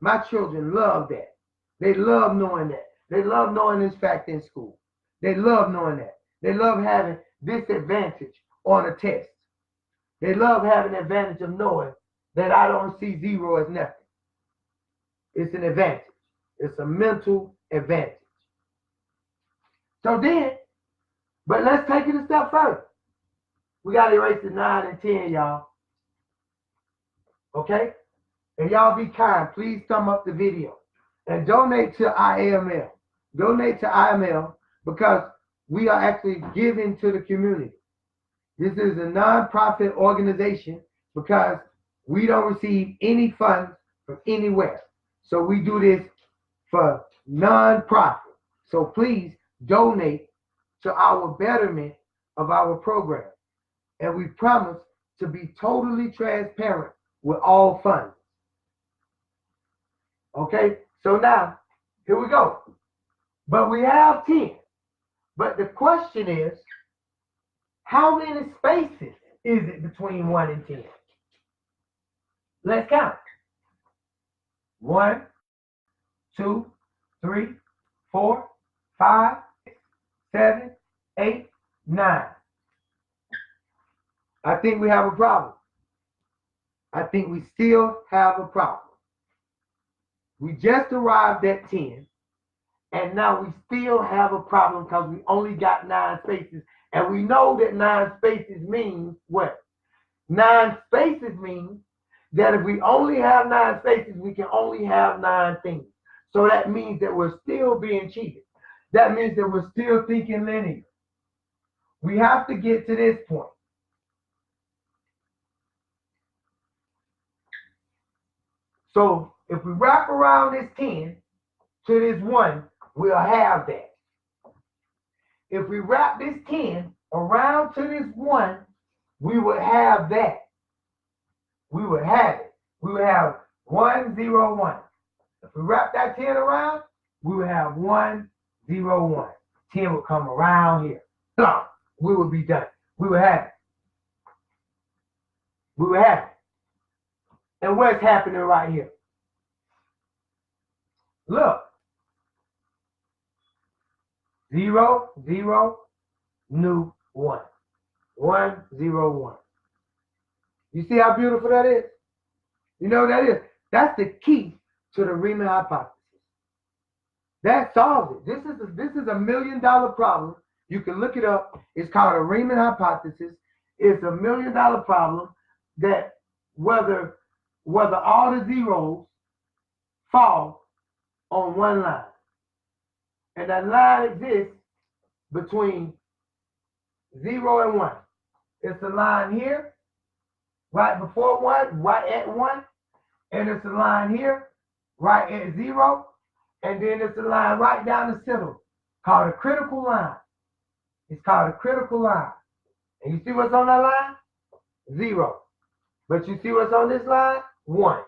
My children love that. They love knowing that. They love knowing this fact in school. They love knowing that. They love having this advantage on a test. They love having the advantage of knowing that I don't see 0 as nothing. It's an advantage. It's a mental advantage. So then, but let's take it a step further. We got to erase the 9 and 10, y'all. Okay? And y'all be kind. Please thumb up the video. And donate to IAML. Donate to IAML because we are actually giving to the community. This is a non-profit organization because we don't receive any funds from anywhere. So we do this for non-profit. So please donate to our betterment of our program. And we promise to be totally transparent with all funds. Okay, so now, here we go. But we have 10. But the question is, How many spaces is it between 1 and 10? Let's count. 1, 2, 3, 4, 5, 6, 7, 8, 9. I think we have a problem. I think we still have a problem. We just arrived at 10, and now we still have a problem because we only got 9 spaces. And we know that 9 spaces means what? 9 spaces means that if we only have 9 spaces, we can only have 9 things. So that means that we're still being cheated. That means that we're still thinking linear. We have to get to this point. So if we wrap around this 10 to this 1, we'll have that. If we wrap this 10 around to this 1, we would have that. We would have it. We would have 1, 0, 1. If we wrap that 10 around, we would have 1, 0, 1. 10 would come around here. We would be done. We would have it. We would have it. And what's happening right here? Look. 0, 0, new 1. 1, 0, 1. You see how beautiful that is? You know what that is? That's the key to the Riemann hypothesis. That solves it. This is $1 million problem. You can look it up. It's called a Riemann hypothesis. It's $1 million problem that whether all the zeros fall on one line. And that line exists between 0 and 1. It's a line here, right before 1, right at 1. And it's a line here, right at 0. And then it's a line right down the center called a critical line. It's called a critical line. And you see what's on that line? 0. But you see what's on this line? 1.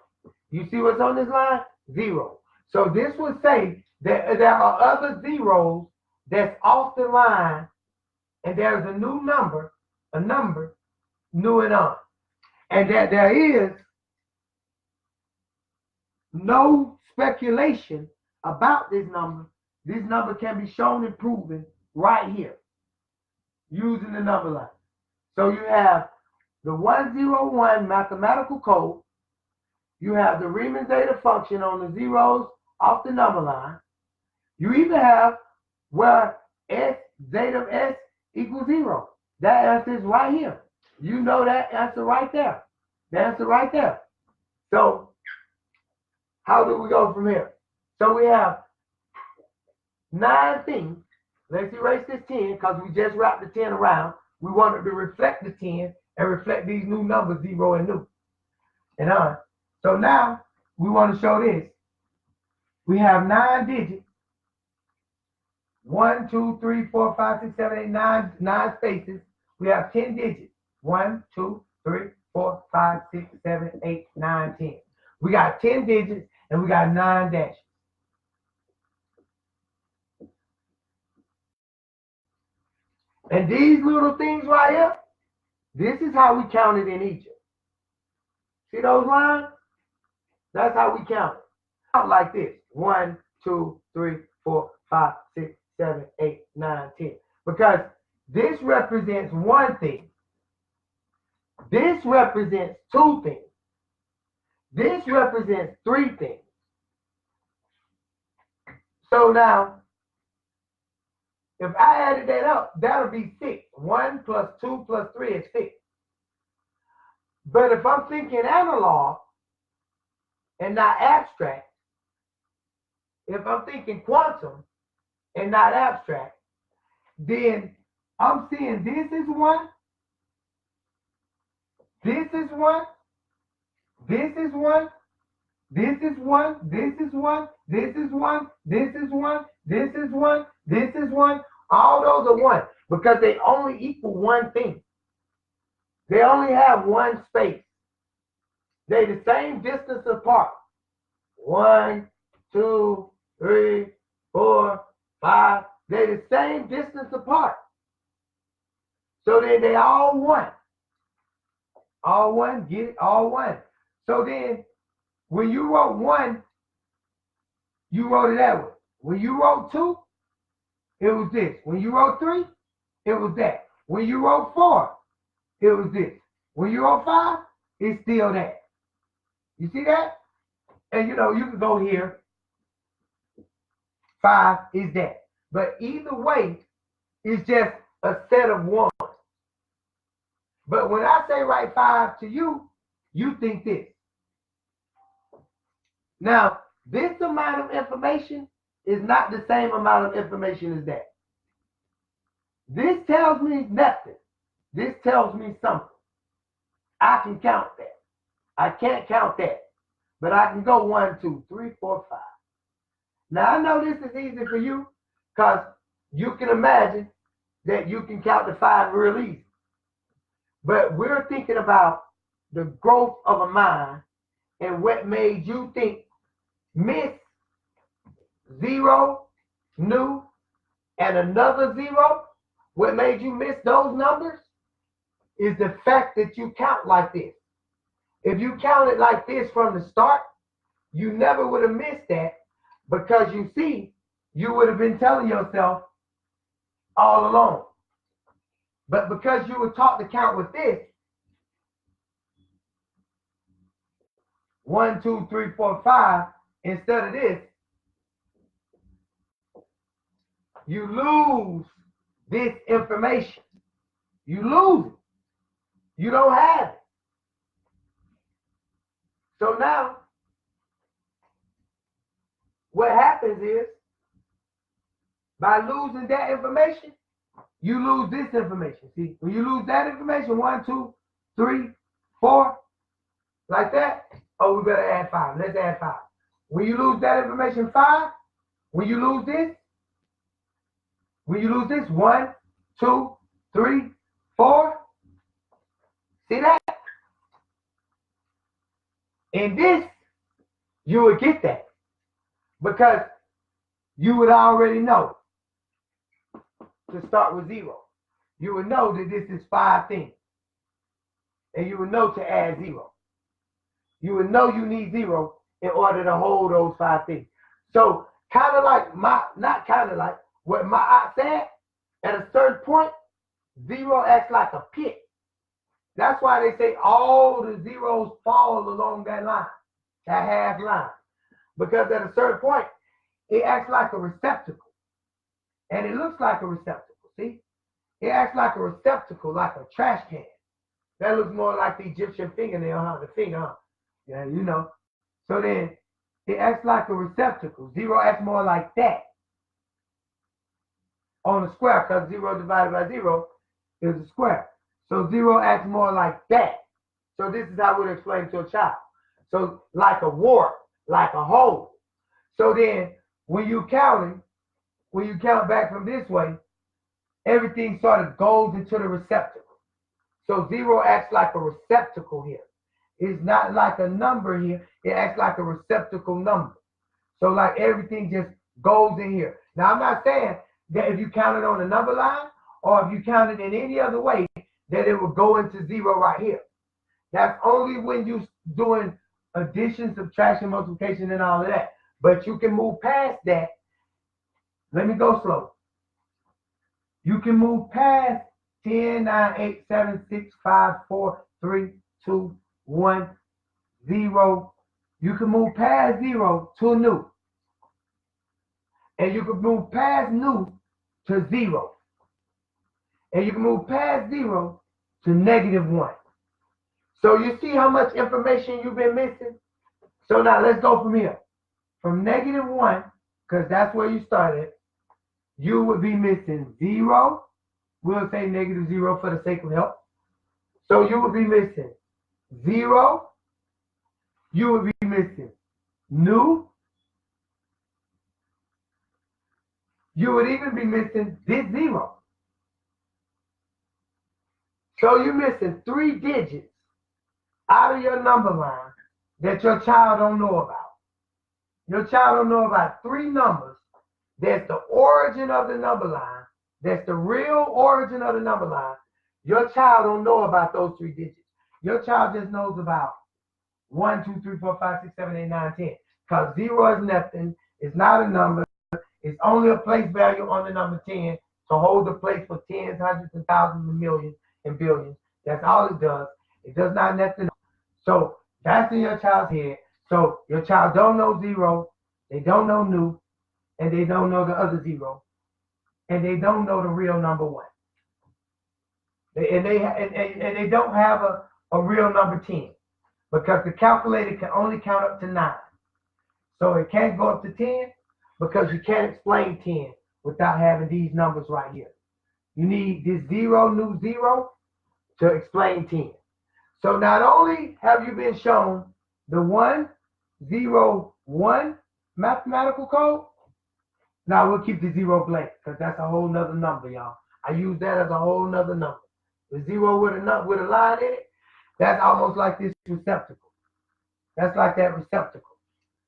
You see what's on this line? 0. So this would say that there are other zeros that's off the line, and there's a new number, new and on. And that there is no speculation about this number. This number can be shown and proven right here using the number line. So you have the 101 mathematical code. You have the Riemann zeta function on the zeros off the number line. You even have where S, zeta of S equals 0. That answer is right here. You know that answer right there. The answer right there. So how do we go from here? So we have 9 things. Let's erase this 10 because we just wrapped the 10 around. We wanted to reflect the 10 and reflect these new numbers, 0 and new. And on. So now we want to show this. We have 9 digits. 1, 2, 3, 4, 5, 6, 7, 8, 9, 9 spaces. We have 10 digits. 1, 2, 3, 4, 5, 6, 7, 8, 9, 10. We got 10 digits and we got 9 dashes. And these little things right here, this is how we counted in Egypt. See those lines? That's how we count it. Count like this. 1, 2, 3, 4, 5, 6, 7, 8, 9, 10. Because this represents one thing. This represents 2 things. This represents 3 things. So now, if I added that up, that'll be 6. 1 plus 2 plus 3 is 6. But if I'm thinking analog and not abstract, if I'm thinking quantum and not abstract, then I'm seeing this is 1, this is 1, this is 1, this is 1, this is 1, this is 1, this is 1, this is 1, this is 1. All those are 1 because they only equal one thing. They only have one space. They're the same distance apart. 1, 2, 3, 4, 5. They're the same distance apart. So then they all one. All one, get it? All one. So then when you wrote 1, you wrote it that way. When you wrote 2, it was this. When you wrote 3, it was that. When you wrote 4, it was this. When you wrote 5, it's still that. You see that? And you know, you can go here. 5 is that. But either way, it's just a set of 1. But when I say write 5 to you, you think this. Now, this amount of information is not the same amount of information as that. This tells me nothing. This tells me something. I can count that. I can't count that. But I can go 1, 2, 3, 4, 5. Now, I know this is easy for you because you can imagine that you can count to 5 real easy. But we're thinking about the growth of a mind and what made you think miss 0, new, and another 0. What made you miss those numbers is the fact that you count like this. If you counted like this from the start, you never would have missed that because you see, you would have been telling yourself all along. But because you were taught to count with this, 1, 2, 3, 4, 5, instead of this, you lose this information. You lose it. You don't have it. So now, what happens is, by losing that information, you lose this information. See, when you lose that information, 1, 2, 3, 4, like that, oh, we better add 5. Let's add 5. When you lose that information, 5, when you lose this, 1, 2, 3, 4, see that? In this, you would get that because you would already know to start with 0. You would know that this is 5 things. And you would know to add 0. You would know you need 0 in order to hold those 5 things. So kind of like not kind of like what my aunt said, at a certain point, 0 acts like a pit. That's why they say all the zeros fall along that line, that half line. Because at a certain point, it acts like a receptacle. And it looks like a receptacle, see? It acts like a receptacle, like a trash can. That looks more like the Egyptian fingernail, huh? The finger, huh? Yeah, you know. So then, it acts like a receptacle. 0 acts more like that on a square, because 0 divided by 0 is a square. So 0 acts more like that. So this is how we'd explain to a child. So like a wart, like a hole. So then, when you count back from this way, everything sort of goes into the receptacle. So 0 acts like a receptacle here. It's not like a number here. It acts like a receptacle number. So like everything just goes in here. Now I'm not saying that if you count it on a number line or if you count it in any other way, that it will go into 0 right here. That's only when you're doing addition, subtraction, multiplication, and all of that. But you can move past that. Let me go slow. You can move past 10, 9, 8, 7, 6, 5, 4, 3, 2, 1, 0. You can move past 0 to new. And you can move past new to 0. And you can move past 0 to -1. So you see how much information you've been missing? So now let's go from here. From -1, because that's where you started, you would be missing 0. We'll say -0 for the sake of help. So you would be missing 0. You would be missing new. You would even be missing this 0. So you're missing 3 digits out of your number line that your child don't know about. Your child don't know about 3 numbers. That's the origin of the number line. That's the real origin of the number line. Your child don't know about those 3 digits. Your child just knows about 1, 2, 3, 4, 5, 6, 7, 8, 9, 10. Because 0 is nothing. It's not a number. It's only a place value on the number 10 to hold the place for tens, hundreds, and thousands, and millions, and billions. That's all it does. It does not nothing. So that's in your child's head. So your child don't know 0. They don't know nu, and they don't know the other 0, and they don't know the real number 1. And they don't have a real number 10, because the calculator can only count up to 9. So it can't go up to 10 because you can't explain 10 without having these numbers right here. You need this 0, nu 0 to explain 10. So not only have you been shown the 1, 0, 1 mathematical code, now we'll keep the 0 blank because that's a whole nother number, y'all. I use that as a whole nother number. The 0 with a line in it, that's almost like this receptacle. That's like that receptacle.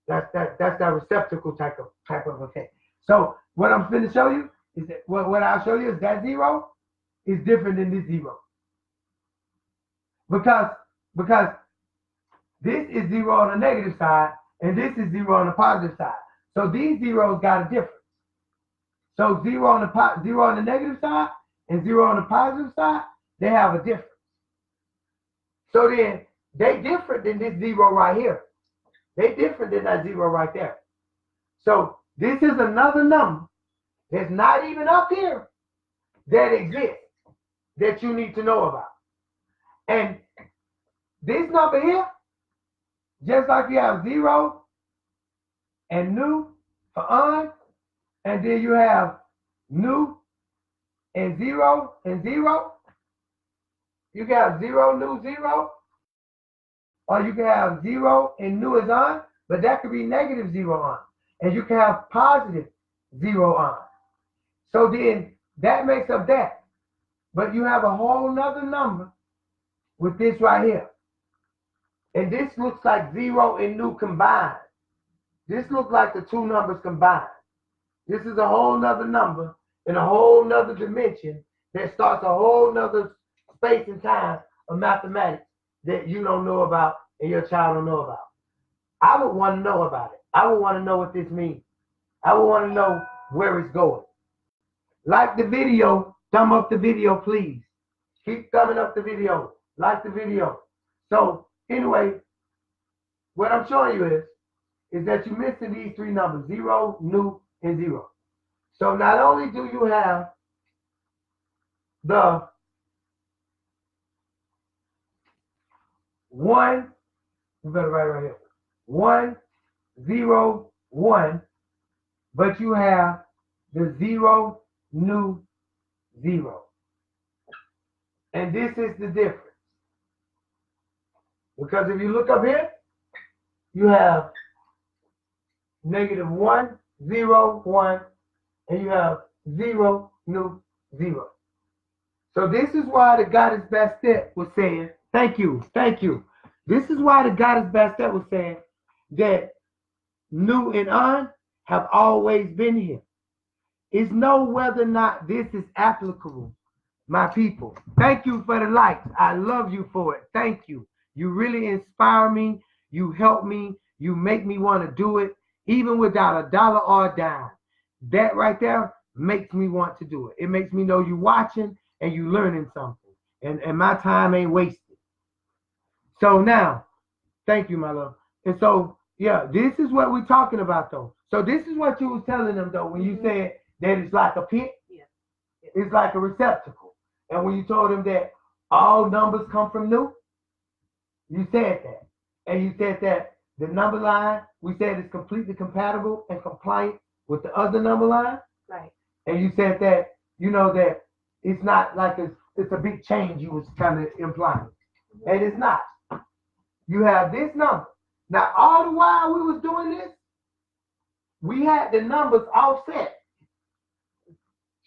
That's that receptacle type of a thing. So what I'm going to show you is that what I'll show you is that 0 is different than this 0. Because this is 0 on the negative side and this is 0 on the positive side. So these zeros got a difference. So 0 on the negative side and 0 on the positive side, they have a difference. So then they different than this 0 right here. They different than that 0 right there. So this is another number that's not even up here that exists that you need to know about. And this number here, just like you have 0 and nu for on, and then you have nu and 0 and 0. You can have 0, nu, 0. Or you can have 0 and nu is on, but that could be negative 0 on. And you can have positive 0 on. So then that makes up that. But you have a whole nother number with this right here. And this looks like 0 and nu combined. This looks like the 2 numbers combined. This is a whole nother number in a whole nother dimension that starts a whole nother space and time of mathematics that you don't know about and your child don't know about. I would want to know about it. I would want to know what this means. I would want to know where it's going. Like the video, thumb up the video, please. Keep thumbing up the video. Like the video. So anyway, what I'm showing you is that you're missing these 3 numbers, 0, nu, and 0. So not only do you have the 1, we better write right here, 1, 0, 1, but you have the 0, nu, 0. And this is the difference. Because if you look up here, you have negative 1, 0, 1, and you have 0, nu, 0. So this is why the goddess Bastet was saying, thank you. This is why the goddess Bastet was saying that nu and on have always been here. It's no whether or not this is applicable, my people. Thank you for the likes. I love you for it. Thank you. You really inspire me. You help me. You make me want to do it, even without a dollar or a dime. That right there makes me want to do it. It makes me know you watching and you learning something. And my time ain't wasted. So now, thank you, my love. And so, yeah, this is what we're talking about, though. So this is what you was telling them, though, when you said that it's like a pit. Yeah. It's like a receptacle. And when you told them that all numbers come from nu, you said that. And you said that the number line, we said is completely compatible and compliant with the other number line. Right. And you said that, you know, that it's not like it's a big change you was kind of implying. And it's not. You have this number. Now, all the while we was doing this, we had the numbers offset.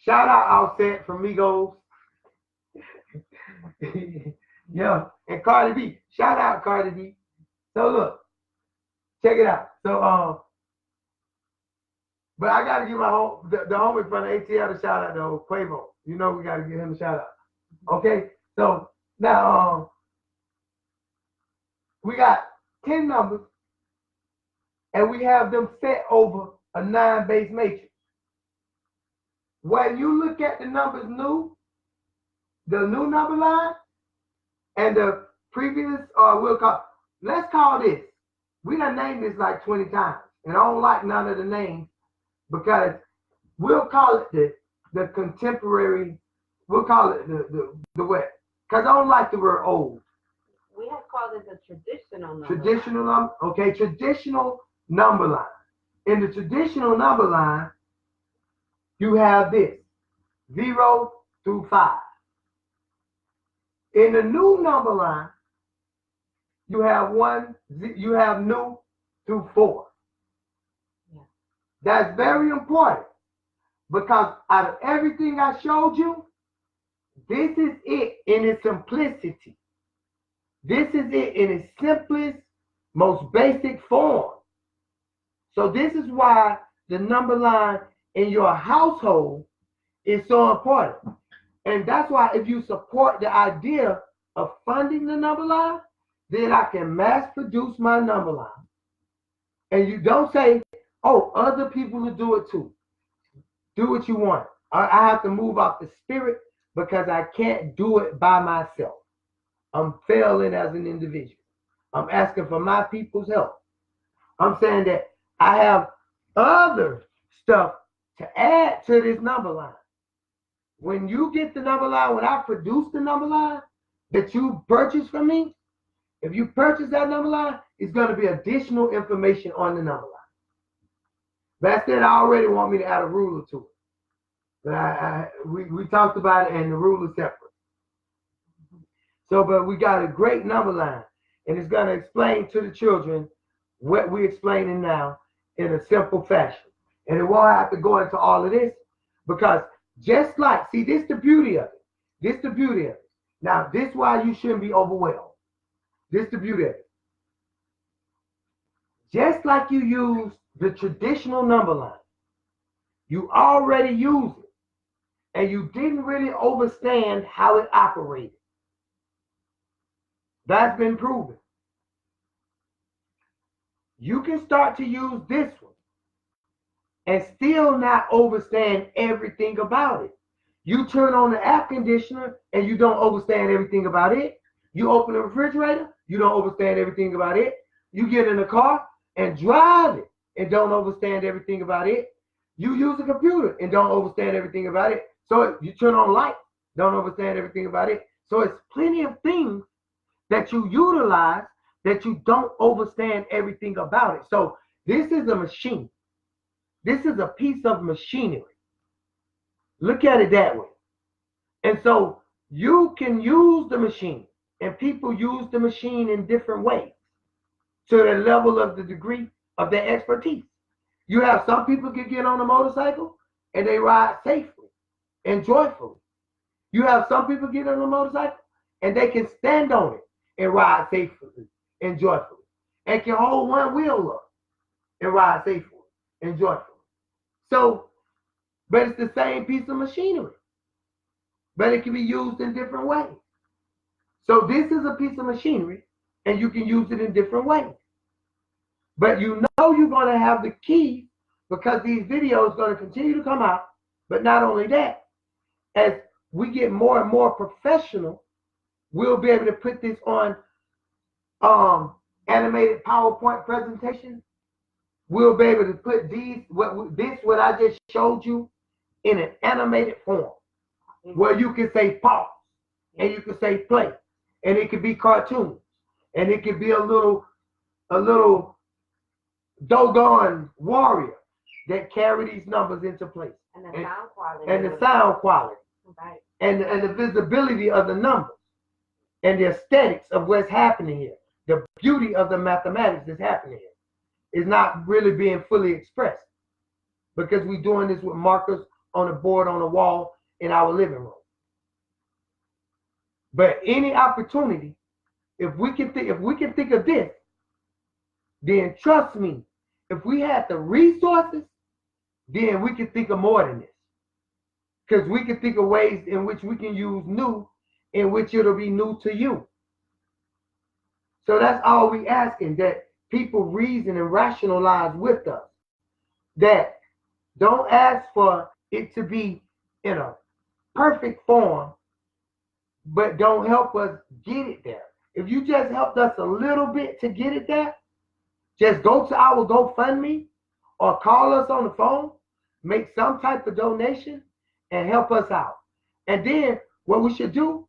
Shout out Offset from Migos. Yeah, and Cardi B. Shout out Cardi B. So look, check it out. So but I gotta give my the homie from the ATL a shout out though, Quavo. You know we gotta give him a shout out. Okay, So now we got 10 numbers, and we have them set over a 9-base matrix. When you look at the numbers new, the new number line, and the previous, let's call this, we done named this like 20 times, and I don't like none of the names, because we'll call it the contemporary, we'll call it the what, because I don't like the word old. We have called it the traditional number. Traditional number, okay, traditional number line. In the traditional number line, you have this, 0 through 5. In the new number line, you have new through 4. Yeah. That's very important, because out of everything I showed you, this is it in its simplicity. This is it in its simplest, most basic form. So this is why the number line in your household is so important. And that's why if you support the idea of funding the number line, then I can mass produce my number line. And you don't say, oh, other people will do it too. Do what you want. I have to move off the spirit, because I can't do it by myself. I'm failing as an individual. I'm asking for my people's help. I'm saying that I have other stuff to add to this number line. When you get the number line, when I produce the number line that you purchase from me, if you purchase that number line, it's going to be additional information on the number line. BASTET already want me to add a ruler to it. But we talked about it, and the ruler separate. So, but we got a great number line, and it's going to explain to the children what we're explaining now in a simple fashion. And it won't have to go into all of this, because just like, see, this the beauty of it. This the beauty of it. Now, this is why you shouldn't be overwhelmed. This the beauty of it. Just like you use the traditional number line, you already use it, and you didn't really understand how it operated. That's been proven. You can start to use this one and still not understand everything about it. You turn on the air conditioner and you don't understand everything about it. You open the refrigerator, you don't understand everything about it. You get in a car and drive it and don't understand everything about it. You use a computer and don't understand everything about it. So you turn on lights, don't understand everything about it. So it's plenty of things that you utilize that you don't understand everything about it. So this is a machine. This is a piece of machinery. Look at it that way. And so you can use the machine, and people use the machine in different ways to the level of the degree of their expertise. You have some people can get on a motorcycle and they ride safely and joyfully. You have some people get on a motorcycle and they can stand on it and ride safely and joyfully, and can hold one wheel up and ride safely and joyfully. So, but it's the same piece of machinery, but it can be used in different ways. So this is a piece of machinery, and you can use it in different ways. But you know you're going to have the key, because these videos are going to continue to come out. But not only that, as we get more and more professional, we'll be able to put this on animated PowerPoint presentation. We'll be able to put what I just showed you in an animated form, where you can say pause, and you can say play, and it could be cartoons, and it could be a little doggone warrior that carry these numbers into place. And the sound quality. And the sound quality. Right. And the visibility of the numbers. And the aesthetics of what's happening here. The beauty of the mathematics that's happening here is not really being fully expressed, because we're doing this with markers on a board on the wall in our living room. But any opportunity, if we can think of this, then trust me, if we had the resources, then we can think of more than this. Because we can think of ways in which we can use new in which it'll be new to you. So that's all we asking, that people reason and rationalize with us. That don't ask for it to be in a perfect form, but don't help us get it there. If you just helped us a little bit to get it there, just go to our GoFundMe or call us on the phone, make some type of donation, and help us out. And then what we should do,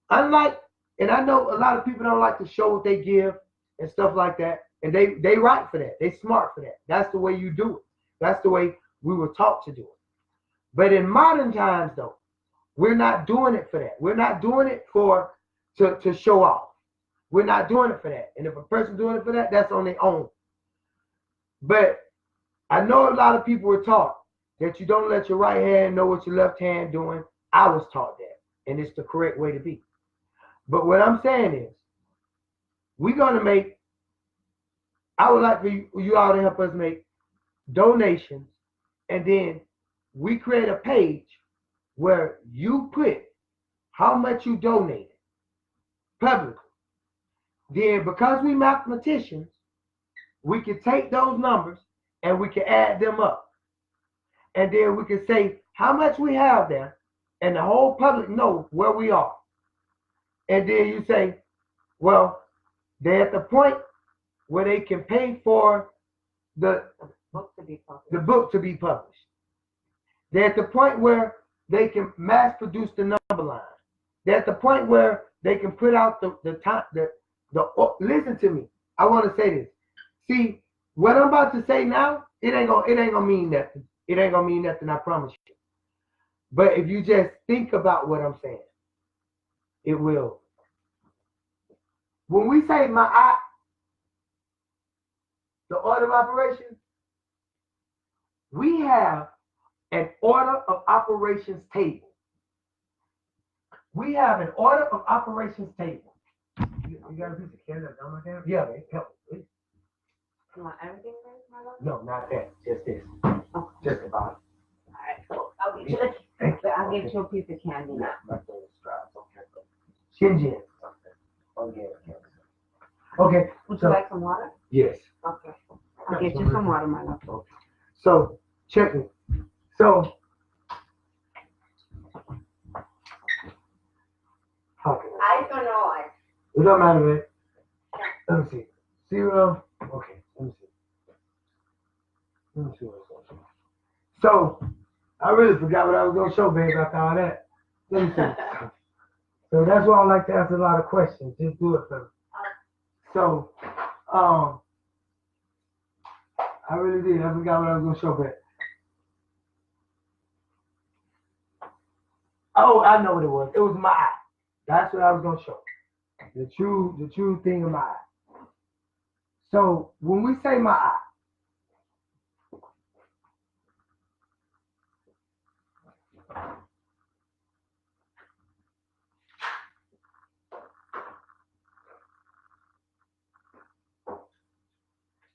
unlike, and I know a lot of people don't like to show what they give and stuff like that, and they right for that. They smart for that. That's the way you do it. That's the way we were taught to do it. But in modern times, though, we're not doing it for that. We're not doing it to show off. We're not doing it for that. And if a person's doing it for that, that's on their own. But I know a lot of people were taught that you don't let your right hand know what your left hand doing. I was taught that, and it's the correct way to be. But what I'm saying is, we're going to make, I would like for you all to help us make donations, and then we create a page where you put how much you donated publicly. Then because we mathematicians, we can take those numbers and we can add them up. And then we can say how much we have there, and the whole public knows where we are. And then you say, well, they're at the point where they can pay for the book to be published. They're at the point where they can mass produce the number line. They're at the point where they can put out the listen to me. I want to say this. See, what I'm about to say now, it ain't gonna mean nothing. It ain't gonna mean nothing, I promise you. But if you just think about what I'm saying, it will. When we say the order of operations, we have an order of operations table. We have an order of operations table. You got a piece of candy that don't like that? Yeah, man, help me, please. You want everything, my love? No, not that. Just this. Okay. Just the bottom. All right, cool. I'll get you a piece of candy now. Shinjin. Okay. Would you like some water? Yes. Okay. I'll get you some water, my love. Okay. So, check it. So, I don't know. it don't matter, man. Let me see. 0. Okay. Let me see. Let me see what's going on. So, I really forgot what I was gonna show, babe, after all that. Let me see. So that's why I like to ask a lot of questions. Just do it for me. So, I really did. I forgot what I was gonna show, but oh, I know what it was. It was my eye. That's what I was gonna show. The true thing of my eye. So when we say my eye,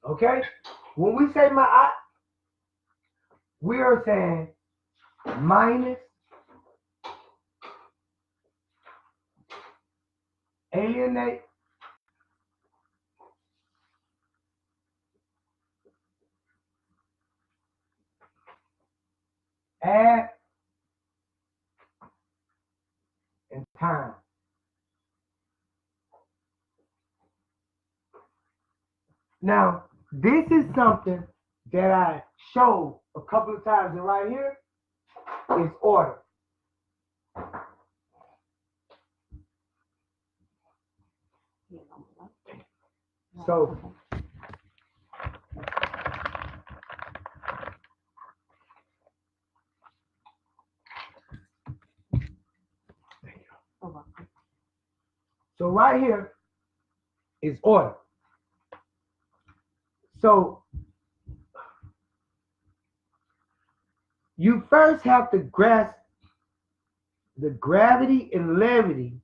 okay? When we say my eye, we are saying minus alienate add and time. Now, this is something that I showed a couple of times, and right here is order. So, so right here is order. So you first have to grasp the gravity and levity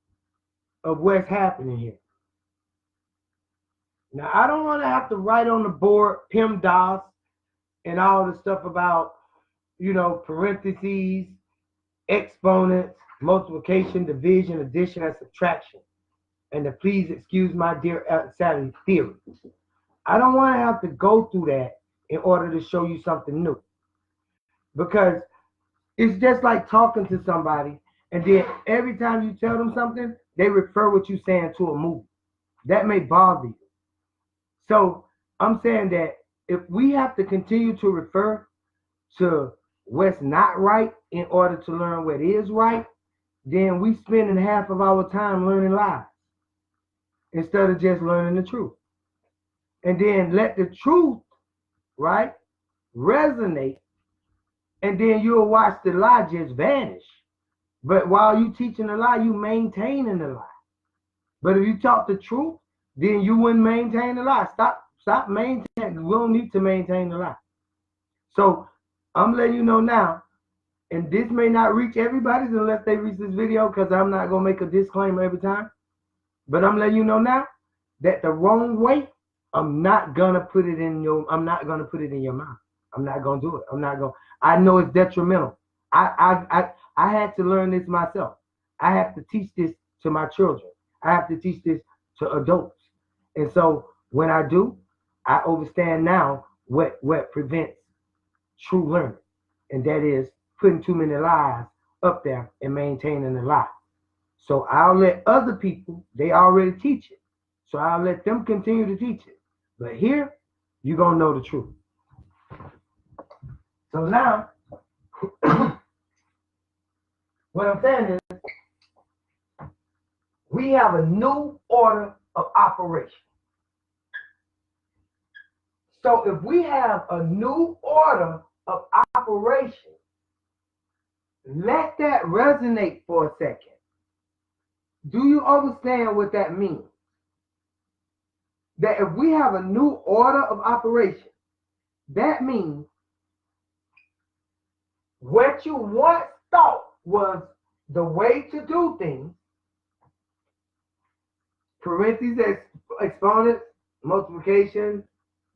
of what's happening here. Now, I don't want to have to write on the board PEMDAS and all the stuff about, parentheses, exponents, multiplication, division, addition, and subtraction. And to please excuse my dear Sally theory. I don't want to have to go through that in order to show you something new. Because it's just like talking to somebody, and then every time you tell them something, they refer what you're saying to a movie. That may bother you. So I'm saying that if we have to continue to refer to what's not right in order to learn what is right, then we spending half of our time learning lies instead of just learning the truth. And then let the truth, right, resonate, and then you'll watch the lie just vanish. But while you teaching the lie, you maintaining the lie. But if you taught the truth, then you wouldn't maintain the lie. Stop maintaining. We don't need to maintain the lie. So I'm letting you know now, and this may not reach everybody unless they reach this video, because I'm not gonna make a disclaimer every time. But I'm letting you know now that the wrong way, I'm not gonna put it in your mouth. I'm not gonna do it. I know it's detrimental. I had to learn this myself. I have to teach this to my children. I have to teach this to adults. And so when I do, I understand now what prevents true learning. And that is putting too many lies up there and maintaining the lie. So I'll let other people, they already teach it. So I'll let them continue to teach it. But here, you're going to know the truth. So now, what I'm saying is, we have a new order of operation. So if we have a new order of operation, let that resonate for a second. Do you understand what that means? That if we have a new order of operation, that means what you once thought was the way to do things, parentheses, exponents, multiplication,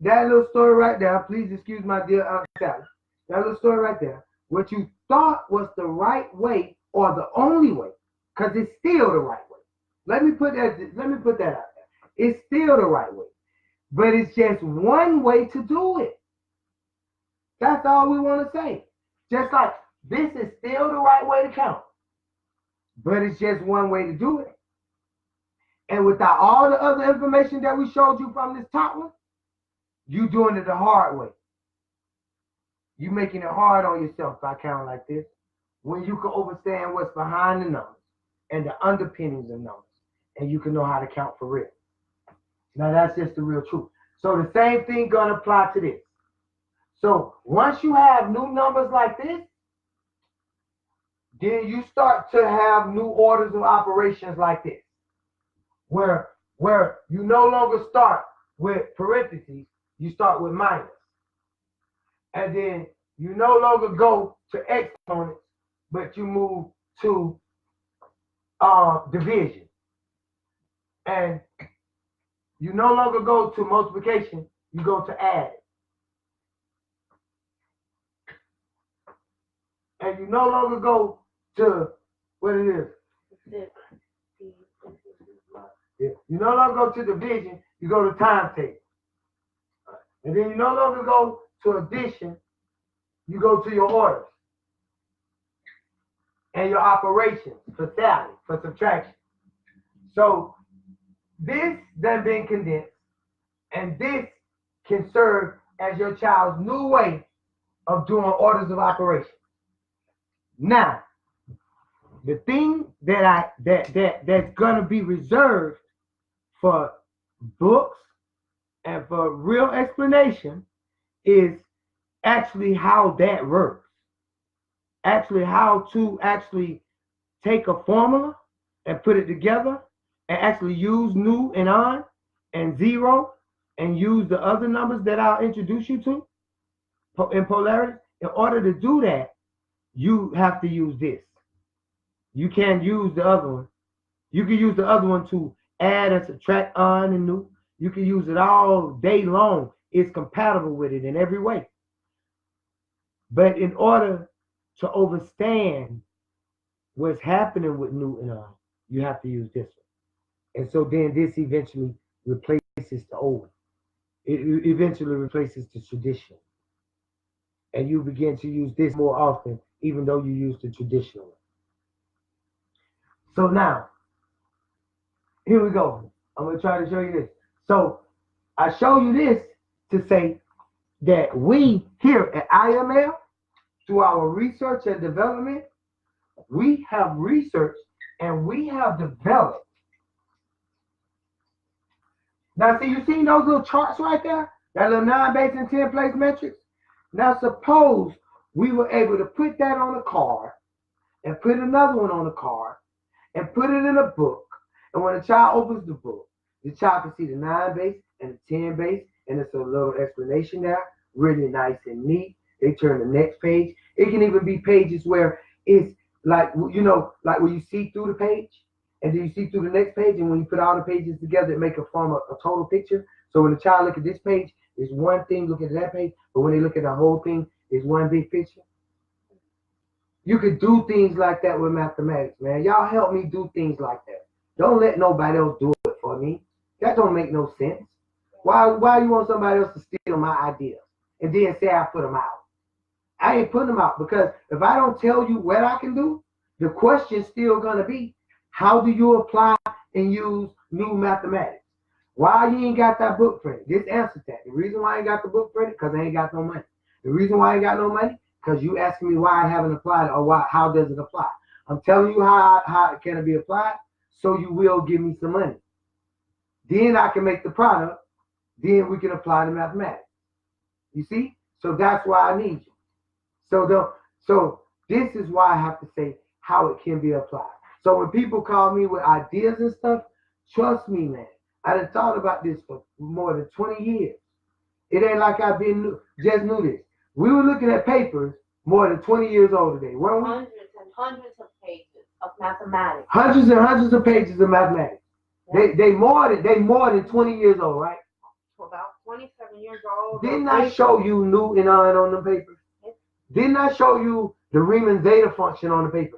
that little story right there, please excuse my dear Aunt Sally, that little story right there, what you thought was the right way or the only way, because it's still the right way. Let me put that out there. It's still the right way. But it's just one way to do it. That's all we want to say. Just like this is still the right way to count. But it's just one way to do it. And without all the other information that we showed you from this top one, you doing it the hard way. You making it hard on yourself by counting like this, when you can understand what's behind the numbers and the underpinnings of numbers, and you can know how to count for real. Now that's just the real truth. So the same thing gonna apply to this. So once you have new numbers like this, then you start to have new orders of operations like this, where you no longer start with parentheses, you start with minus. And then you no longer go to exponents, but you move to division. And you no longer go to multiplication, you go to add. And you no longer go to what it is. Yeah. You no longer go to division, you go to timetable. And then you no longer go to addition, you go to your orders and your operations for tally, for subtraction. So this then being condensed, and this can serve as your child's new way of doing orders of operation. Now, the thing that's gonna be reserved for books and for real explanation is actually how that works. Actually, how to actually take a formula and put it together and actually use new and on and zero and use the other numbers that I'll introduce you to in polarity. In order to do that, you have to use this. You can't use the other one. You can use the other one to add and subtract on and new. You can use it all day long. It's compatible with it in every way. But in order to understand what's happening with new and you have to use this one. And so then this eventually replaces the old one. It eventually replaces the traditional. And you begin to use this more often, even though you use the traditional one. So now, here we go. I'm going to try to show you this. So I show you this to say that we here at IAML, through our research and development, we have researched and we have developed. Now, see, you seen those little charts right there? That little 9 base and 10 place metrics? Now, suppose we were able to put that on a card and put another one on a card and put it in a book. And when a child opens the book, the child can see the 9 base and the 10 base, and it's a little explanation there, really nice and neat. They turn the next page. It can even be pages where it's like, you know, like when you see through the page, and then you see through the next page, and when you put all the pages together, it make a form of a total picture. So when the child look at this page, it's one thing looking at that page, but when they look at the whole thing, it's one big picture. You could do things like that with mathematics, man. Y'all help me do things like that. Don't let nobody else do it for me. That don't make no sense. Why you want somebody else to steal my ideas and then say I put them out? I ain't putting them out, because if I don't tell you what I can do, the question's still gonna be, how do you apply and use new mathematics? Why you ain't got that book printed? This answers that. The reason why I ain't got the book printed, because I ain't got no money. The reason why I ain't got no money, because you asking me why I haven't applied, or how does it apply? I'm telling you how it can be applied, so you will give me some money. Then I can make the product, then we can apply the mathematics. You see? So that's why I need you. So this is why I have to say how it can be applied. So when people call me with ideas and stuff, trust me, man. I done thought about this for more than 20 years. It ain't like I've been just knew this. We were looking at papers more than 20 years old today, weren't we? Hundreds and hundreds of pages of mathematics. Hundreds and hundreds of pages of mathematics. Yeah. They more than 20 years old, right? About 27 years old. Didn't I show you Newton on the paper? Yes. Didn't I show you the Riemann zeta function on the paper?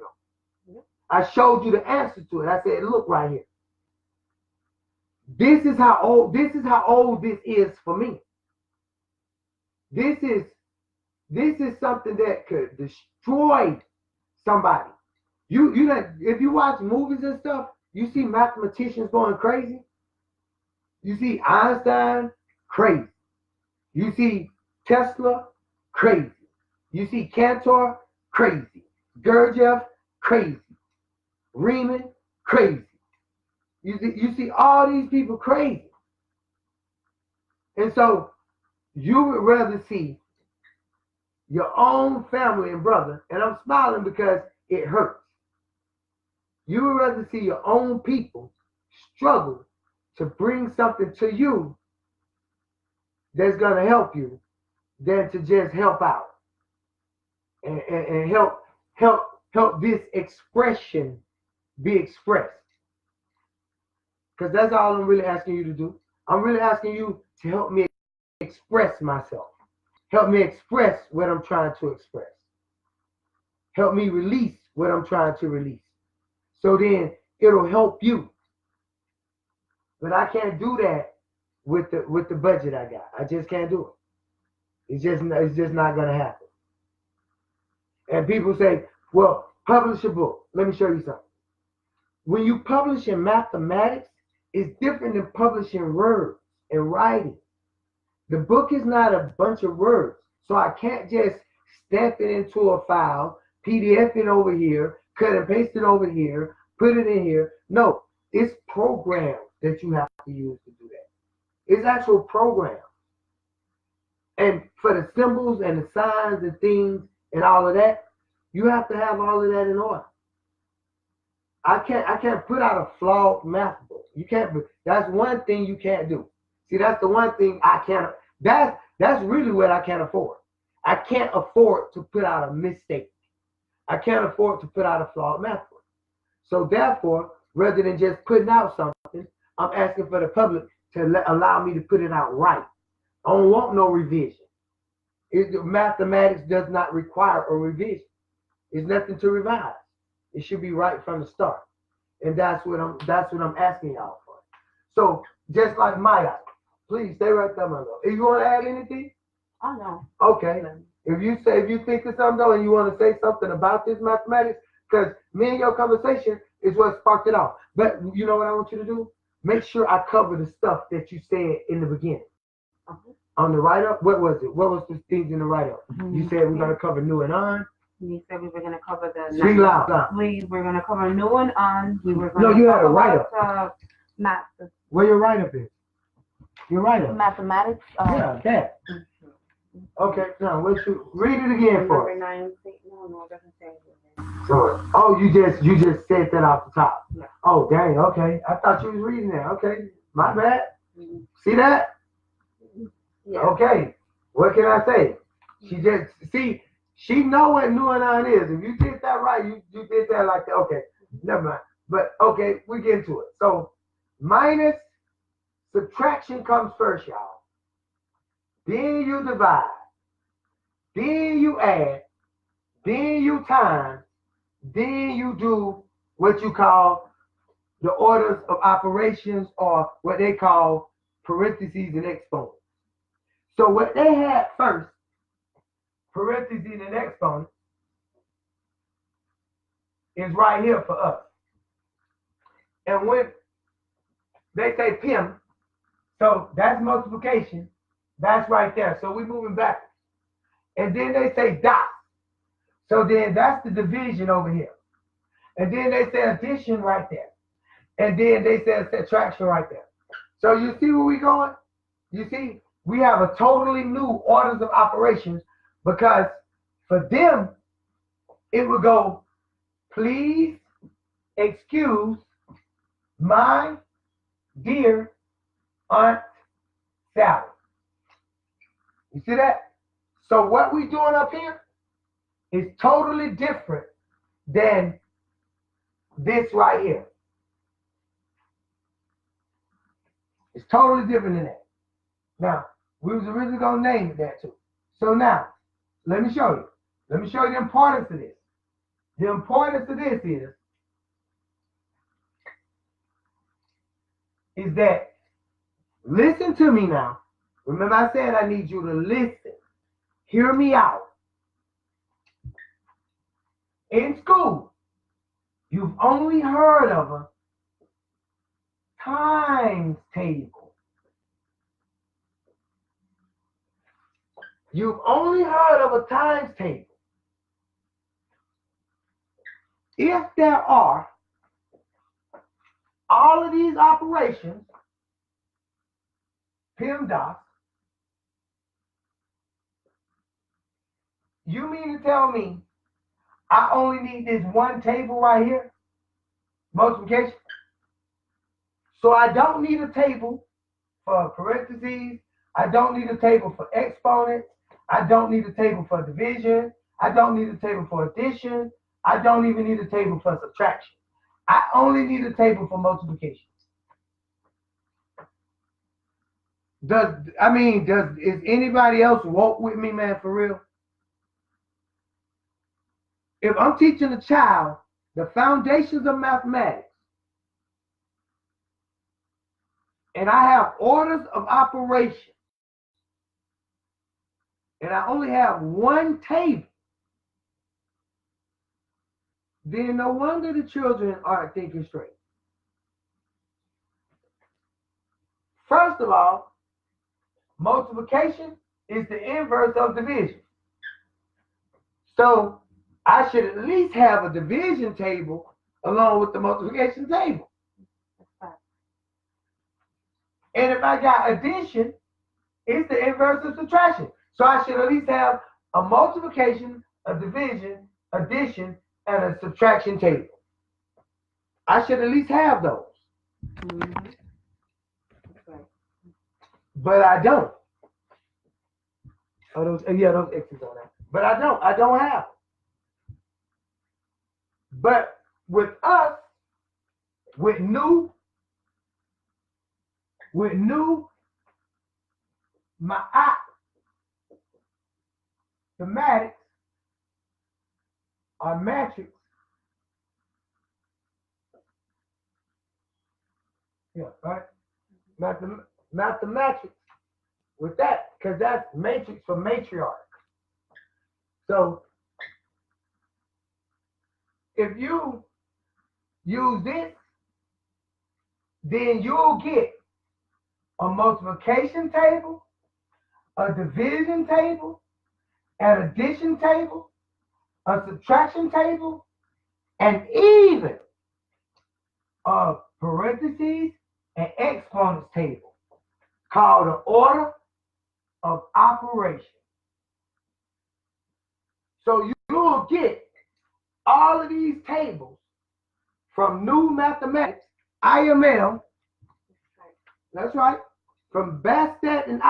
Yes. I showed you the answer to it. I said, look right here. This is how old this is for me. This is something that could destroy somebody. If you watch movies and stuff, you see mathematicians going crazy. You see Einstein, crazy. You see Tesla, crazy. You see Cantor, crazy. Gurdjieff, crazy. Riemann, crazy. You see all these people crazy. And so you would rather see your own family and brother, and I'm smiling because it hurts. You would rather see your own people struggle to bring something to you that's going to help you than to just help out and help this expression be expressed. Because that's all I'm really asking you to do. I'm really asking you to help me express myself. Help me express what I'm trying to express. Help me release what I'm trying to release. So then it'll help you. But I can't do that with the budget I got. I just can't do it. It's just not gonna happen. And people say, well, publish a book. Let me show you something. When you publish in mathematics, it's different than publishing words and writing. The book is not a bunch of words. So I can't just stamp it into a file, PDF it over here, cut and paste it over here, put it in here. No, it's programs that you have to use to do that. It's actual programs. And for the symbols and the signs and things and all of that, you have to have all of that in order. I can't put out a flawed math book. You can't. That's one thing you can't do. See, that's the one thing I can't. That's really what I can't afford. I can't afford to put out a mistake. I can't afford to put out a flawed math book. So therefore, rather than just putting out something, I'm asking for the public to allow me to put it out right. I don't want no revision. Mathematics does not require a revision. It's nothing to revise. It should be right from the start. And that's what I'm asking y'all for. So just like Maya, please stay right there, my love. If you want to add anything? Oh no. Okay. If you think of something though and you want to say something about this mathematics, because me and your conversation is what sparked it off. But you know what I want you to do? Make sure I cover the stuff that you said in the beginning. On the write-up, what was it? What was the things in the write-up? You said we're going to cover new and on. You said we were going to cover the... Speak loud. We were going to cover new and on. We were going No, to you had a talk write-up. about math. Where your write-up is? Your write-up. Mathematics. Yeah, that. Okay, now let's read it again for us. Number 9. No, it doesn't say it. So, oh, you just said that off the top. Yeah. Oh, dang. Okay, I thought you was reading that. Okay, my bad. See that? Yeah. Okay. What can I say? She know what new and on is. If you did that right, you did that like that. Okay, never mind. But okay, we get into it. So minus subtraction comes first, y'all. Then you divide. Then you add. Then you times. Then you do what you call the orders of operations, or what they call parentheses and exponents. So what they had first, parentheses and exponents, is right here for us. And when they say PIM, so that's multiplication, that's right there. So we're moving backwards. And then they say dot. So then that's the division over here. And then they say addition right there. And then they say subtraction right there. So you see where we're going? You see, we have a totally new orders of operations, because for them, it would go, please excuse my dear Aunt Sally. You see that? So what we're doing up here is totally different than this right here. It's totally different than that. Now, we was originally going to name it that too. So now, let me show you. Let me show you the importance of this. The importance of this is that, listen to me now. Remember I said I need you to listen. Hear me out. In school, you've only heard of a times table. You've only heard of a times table. If there are all of these operations, PIMDOS, you mean to tell me I only need this one table right here, multiplication? So I don't need a table for parentheses. I don't need a table for exponents. I don't need a table for division. I don't need a table for addition. I don't even need a table for subtraction. I only need a table for multiplication. Is anybody else woke with me, man, for real? If I'm teaching a child the foundations of mathematics, and I have orders of operation, and I only have one table, then no wonder the children aren't thinking straight. First of all, multiplication is the inverse of division. So I should at least have a division table along with the multiplication table. And if I got addition, it's the inverse of subtraction. So I should at least have a multiplication, a division, addition, and a subtraction table. I should at least have those. Mm-hmm. But I don't. Those X's on that. But I don't have them. But with us, with new mathematics, our matrix, Yeah, right? Mathematics with that, because that's matrix for matriarch. So if you use this, then you'll get a multiplication table, a division table, an addition table, a subtraction table, and even a parentheses and exponents table called the order of operation. So you'll get all of these tables from New Mathematics, IAML, that's right, from BASTET and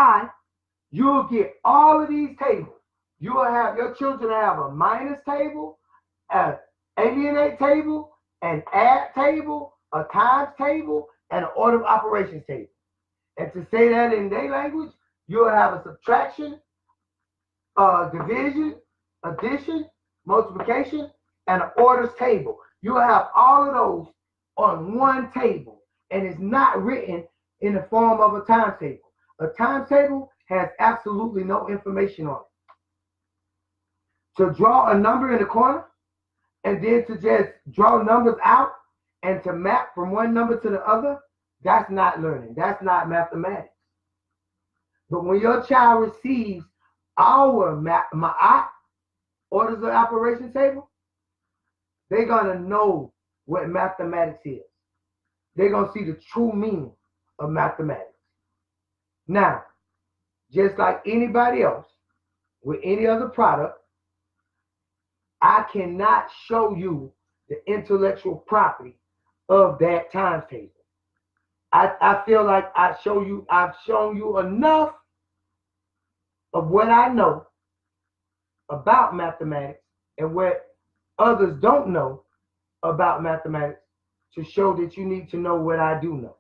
you'll get all of these tables. You will have, your children have a minus table, an alienate table, an add table, a times table, and an order of operations table. And to say that in their language, you'll have a subtraction, division, addition, multiplication, and an orders table. You'll have all of those on one table, and it's not written in the form of a times table. A times table has absolutely no information on it. To draw a number in the corner, and then to just draw numbers out and to map from one number to the other, that's not learning. That's not mathematics. But when your child receives our orders of operation table, they're going to know what mathematics is. They're going to see the true meaning of mathematics. Now, just like anybody else with any other product, I cannot show you the intellectual property of that times table. I feel like I've shown you enough of what I know about mathematics and what others don't know about mathematics to show that you need to know what I do know.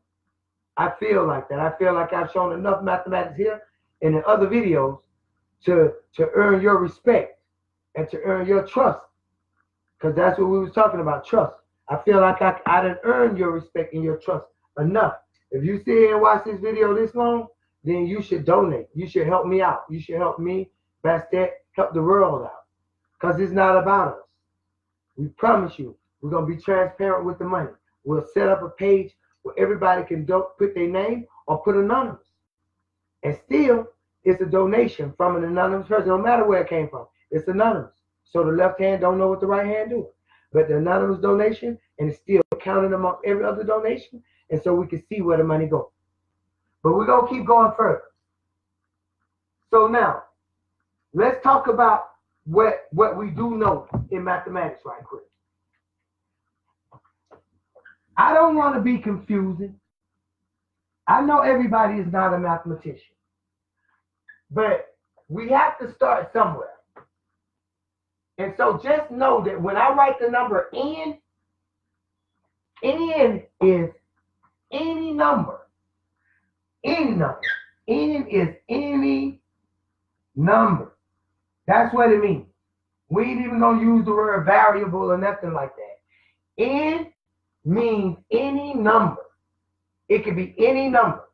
I feel like that. I feel like I've shown enough mathematics here and in other videos to earn your respect and to earn your trust, because that's what we was talking about, trust. I feel like I done earned your respect and your trust enough. If you sit here and watch this video this long, then you should donate. You should help me out. You should help me, BASTET, help the world out, because it's not about us. We promise you, we're going to be transparent with the money. We'll set up a page where everybody can put their name or put anonymous. And still, it's a donation from an anonymous person. No matter where it came from, it's anonymous. So the left hand don't know what the right hand doing. But the anonymous donation, and it's still counted among every other donation, and so we can see where the money goes. But we're going to keep going further. So now, let's talk about what we do know in mathematics right quick. I don't want to be confusing. I know everybody is not a mathematician, but we have to start somewhere. And so just know that when I write the number n, n is any number. Any number. N is any number. That's what it means. We ain't even gonna use the word variable or nothing like that. N means any number. It could be any number.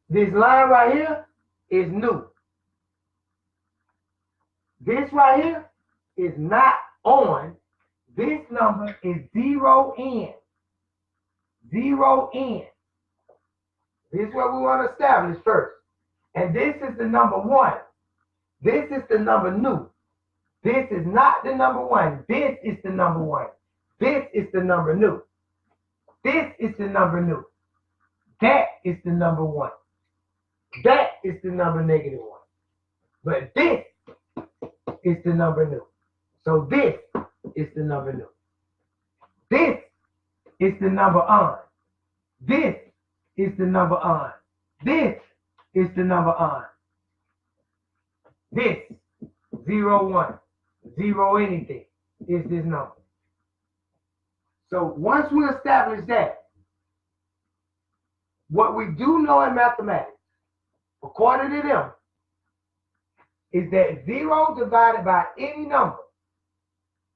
This line right here is new. This right here is not on. This number is 0n. 0n. This is what we want to establish first. And this is the number 1. This is the number new. This is not the number 1. This is the number 1. This is the number new. This is the number new. That is the number 1. That is the number -1. But this is the number new. So this is the number new. This is the number on. This is the number on. This is the number on. This 0, 1, 0 anything is this number. So once we establish that, what we do know in mathematics, according to them, is that 0 divided by any number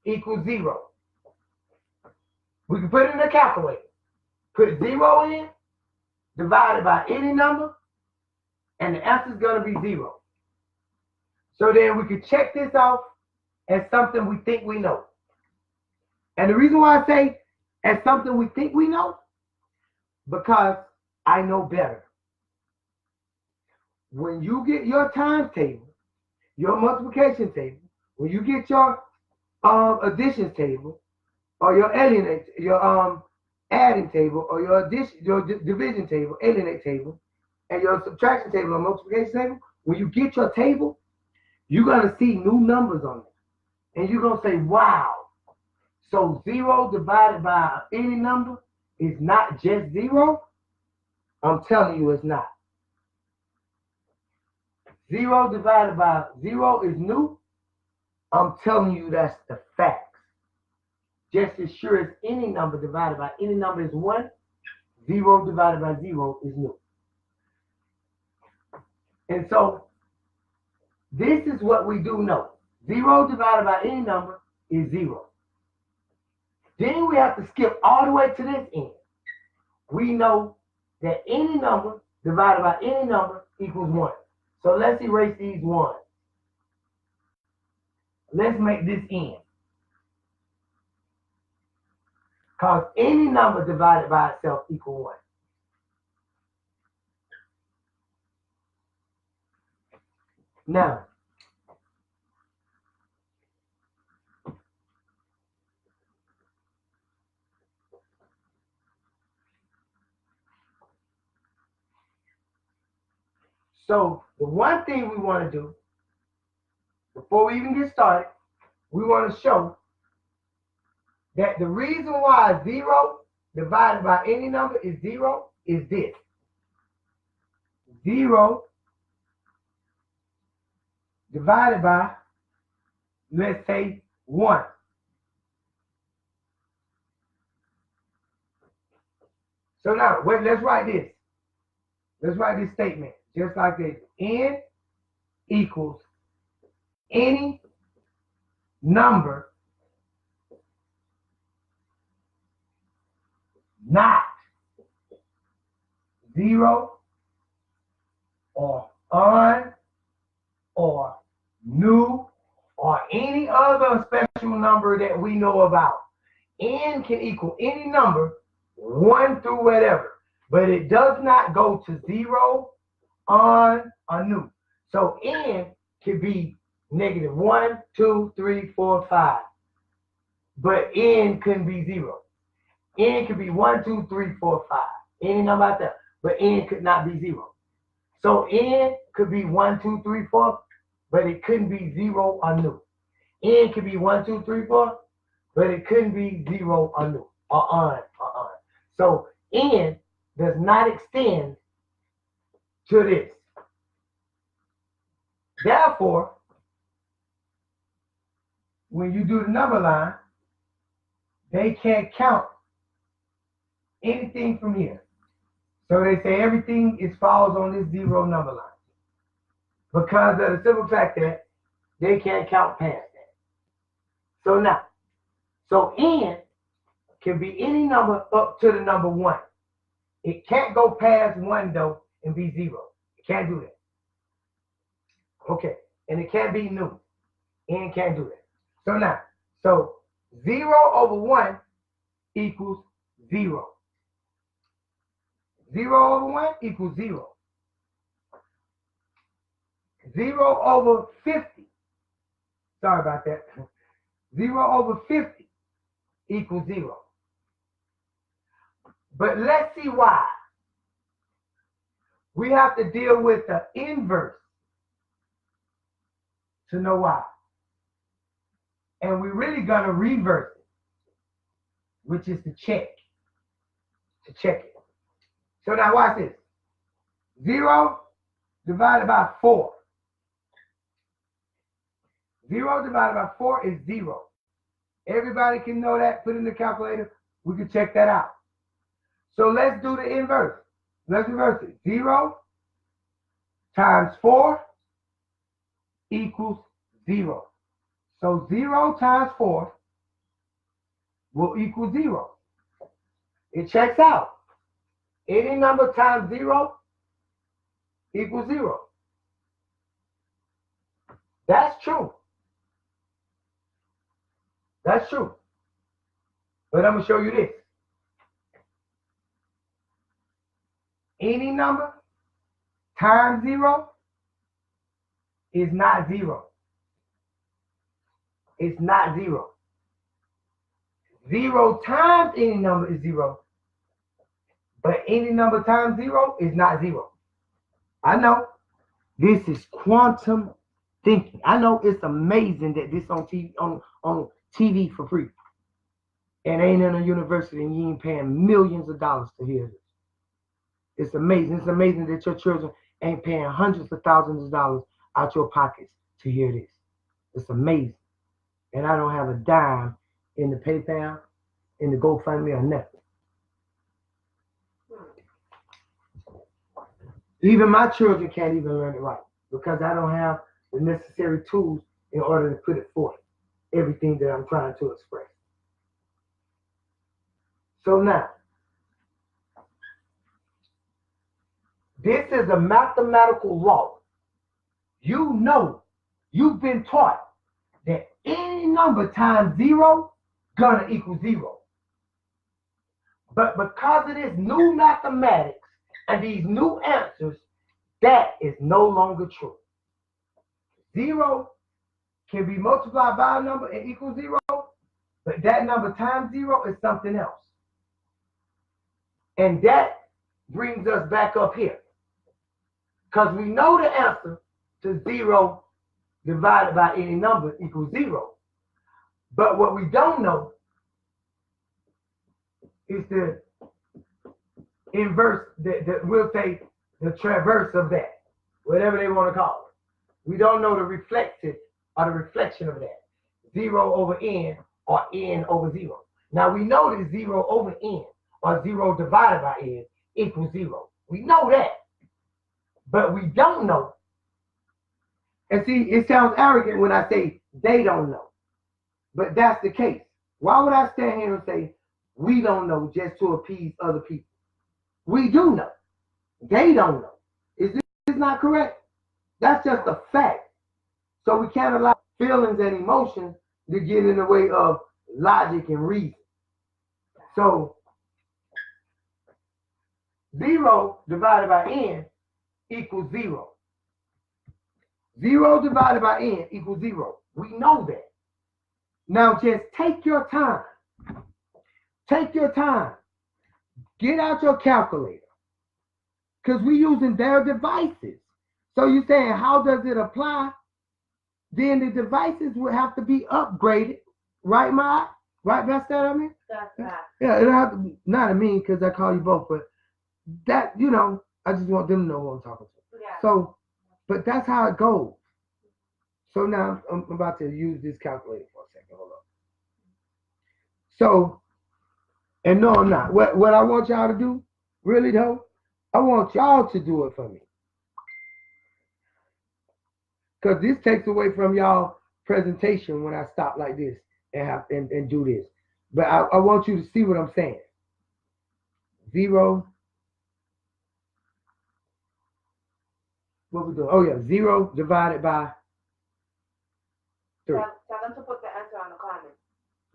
equals 0. We can put it in the calculator. Put 0 in, divide it by any number, and the answer is going to be 0. So then we can check this off as something we think we know. And the reason why I say as something we think we know, because I know better. When you get your times table, your multiplication table, when you get your additions table, or your adding table, or your division table, alienate table, and your subtraction table or multiplication table, when you get your table, you're gonna see new numbers on it, and you're gonna say, "Wow!" So 0 divided by any number is not just 0. I'm telling you, it's not. 0 divided by 0 is new. I'm telling you, that's the facts. Just as sure as any number divided by any number is 1, 0 divided by 0 is new. And so, this is what we do know. 0 divided by any number is 0. Then we have to skip all the way to this end. We know that any number divided by any number equals 1. So let's erase these 1s. Let's make this n. Because any number divided by itself equals 1. Now, so the one thing we want to do, before we even get started, we want to show that the reason why 0 divided by any number is 0 is this. 0 divided by, let's say, 1. So now, let's write this. Let's write this statement just like this. N equals any number not 0 or un or new or any other special number that we know about. N can equal any number 1 through whatever, but it does not go to 0, on, or new. So n can be negative 1, 2, 3, 4, 5, but n couldn't be 0. N could be 1, 2, 3, 4, 5. Any number out there, but n could not be 0. So n could be 1, 2, 3, 4, but it couldn't be 0 or new. N could be 1, 2, 3, 4, but it couldn't be 0 or new or on or on. So n does not extend to this. Therefore, when you do the number line, they can't count anything from here. So they say everything falls on this 0 number line. Because of the simple fact that they can't count past that. So now, so n can be any number up to the number 1. It can't go past 1 though and be 0. It can't do that. Okay, and it can't be new. N can't do that. So now, so 0 over 1 equals 0. 0 over 1 equals 0. 0 over 50. Sorry about that. 0 over 50 equals 0. But let's see why. We have to deal with the inverse to know why. And we're really going to reverse it, which is to check it. So now watch this. 0 divided by 4. 0 divided by 4 is 0. Everybody can know that. Put it in the calculator. We can check that out. So let's do the inverse. Let's reverse it. 0 times 4 equals 0. So 0 times 4 will equal 0. It checks out. Any number times 0 equals 0. That's true. That's true. But I'm going to show you this. Any number times 0 is not 0. It's not 0. 0 times any number is 0. But any number times 0 is not 0. I know. This is quantum thinking. I know it's amazing that this on TV for free. And ain't in a university and you ain't paying millions of dollars to hear this. It's amazing. It's amazing that your children ain't paying hundreds of thousands of dollars out your pockets to hear this. It's amazing. And I don't have a dime in the PayPal, in the GoFundMe, or nothing. Even my children can't even learn it right because I don't have the necessary tools in order to put it forth, everything that I'm trying to express. So now, this is a mathematical law. You know, you've been taught that any number times 0 gonna equal 0. But because of this new mathematics and these new answers, that is no longer true. 0 can be multiplied by a number and equal 0, but that number times 0 is something else. And that brings us back up here. Because we know the answer to 0 divided by any number equals 0. But what we don't know is the inverse, we'll say the transverse of that, whatever they want to call it. We don't know the reflective or the reflection of that. 0 over n or n over 0. Now we know that 0 over n or 0 divided by n equals 0. We know that. But we don't know. And see, it sounds arrogant when I say they don't know. But that's the case. Why would I stand here and say we don't know just to appease other people? We do know. They don't know. Is this not correct? That's just a fact. So we can't allow feelings and emotions to get in the way of logic and reason. So 0 divided by n equals 0. 0 divided by n equals 0. We know that. Now just take your time. Take your time. Get out your calculator. Because we're using their devices. So you're saying, how does it apply? Then the devices would have to be upgraded. Right, Ma? Right, that's that I mean? That's that. Yeah, it'll have to be, not I mean, because I call you both, but that, you know, I just want them to know who I'm talking to. Yeah. So, but that's how it goes. So now I'm about to use this calculator for a second. Hold on. So, and no, I'm not. What I want y'all to do, really though, I want y'all to do it for me. Because this takes away from y'all presentation when I stop like this and do this. But I want you to see what I'm saying. 0. What we doing? Oh yeah, 0 divided by 3. Tell them to put the answer on the comment.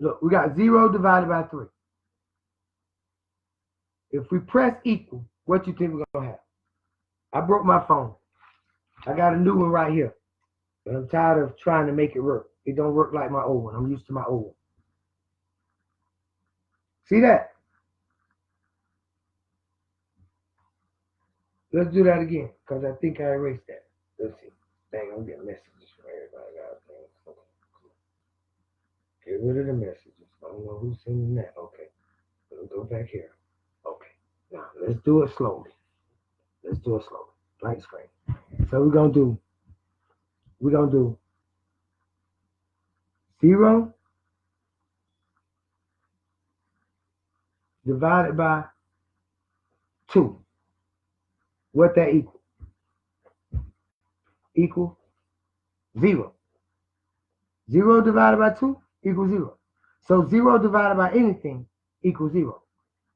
Look, we got 0 divided by 3. If we press equal, what you think we're gonna have? I broke my phone. I got a new one right here. But I'm tired of trying to make it work. It don't work like my old one. I'm used to my old one. See that? Let's do that again, because I think I erased that. Let's see. Dang, I'm getting messages from everybody. Okay. Get rid of the messages. I don't know who's sending that. Okay. Let's go back here. Okay. Now, let's do it slowly. Let's do it slowly. Blank screen. So we're going to do 0 divided by 2. What that equal? Equal 0. 0 divided by 2 equals 0. So 0 divided by anything equals 0.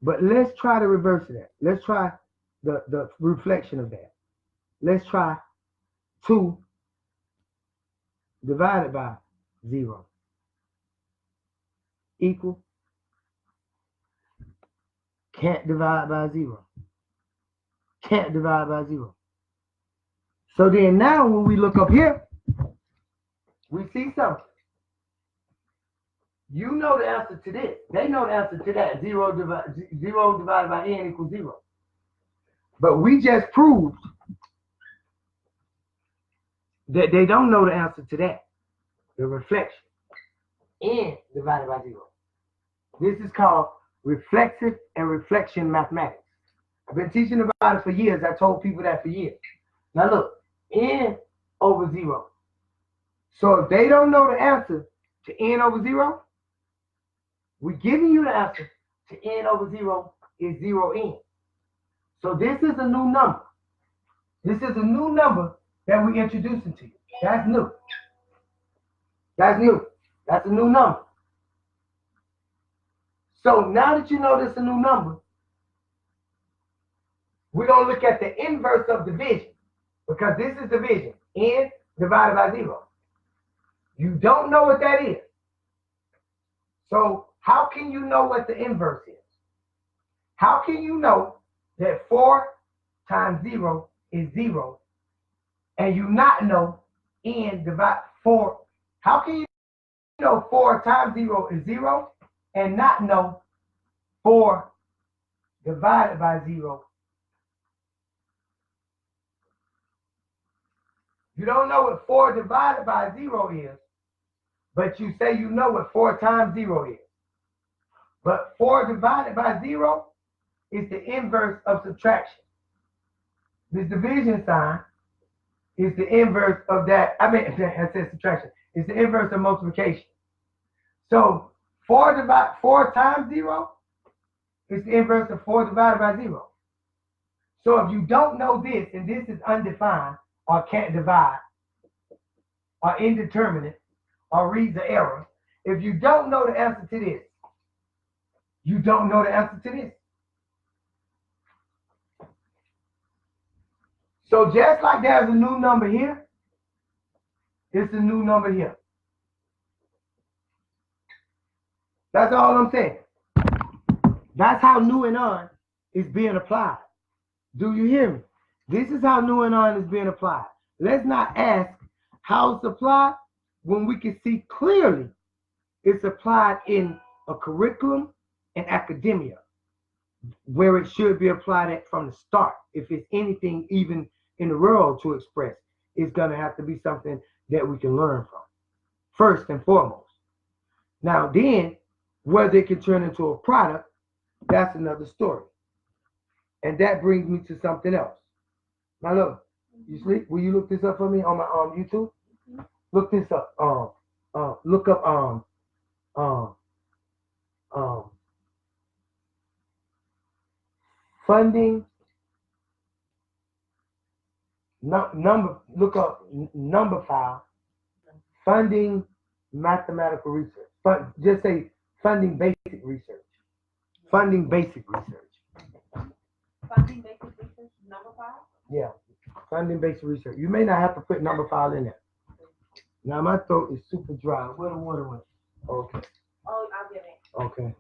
But let's try the reverse of that. Let's try the reflection of that. Let's try 2 divided by 0 equal. Can't divide by 0. Can't divide by 0. So then now when we look up here, we see something. You know the answer to this. They know the answer to that. 0 divided by n equals 0. But we just proved that they don't know the answer to that. The reflection. N divided by 0. This is called reflexive and reflection mathematics. I've been teaching about it for years. I told people that for years. Now look, n over 0. So if they don't know the answer to n over 0, we're giving you the answer to n over 0 is 0n. So this is a new number. This is a new number that we're introducing to you. That's new. That's new. That's a new number. So now that you know this is a new number, we're going to look at the inverse of division, because this is division. N divided by 0. You don't know what that is. So how can you know what the inverse is? How can you know that 4 times 0 is 0 and you not know n divided 4? How can you know 4 times 0 is 0 and not know 4 divided by 0? You don't know what 4 divided by 0 is, but you say you know what 4 times 0 is. But 4 divided by 0 is the inverse of subtraction. This division sign is the inverse of that. I said subtraction. It's the inverse of multiplication. So 4 times 0 is the inverse of 4 divided by 0. So if you don't know this, and this is undefined, or can't divide, or indeterminate, or reads the error, if you don't know the answer to this, you don't know the answer to this. So just like there's a new number here, it's a new number here. That's all I'm saying. That's how new and on is being applied. Do you hear me? This is how new and on is being applied. Let's not ask how it's applied when we can see clearly it's applied in a curriculum and academia, where it should be applied at from the start. If it's anything even in the world to express, it's going to have to be something that we can learn from, first and foremost. Now then, whether it can turn into a product, that's another story. And that brings me to something else. Now look, you sleep? Will you look this up for me on my YouTube? Look this up. Look up funding number. Look up number file. Funding mathematical research. Just say funding basic research. Funding basic research. Funding basic research number file? Yeah, funding basic research. You may not have to put number file in there. Now my throat is super dry. Where the water went? Okay. Oh, I'll get it. Okay.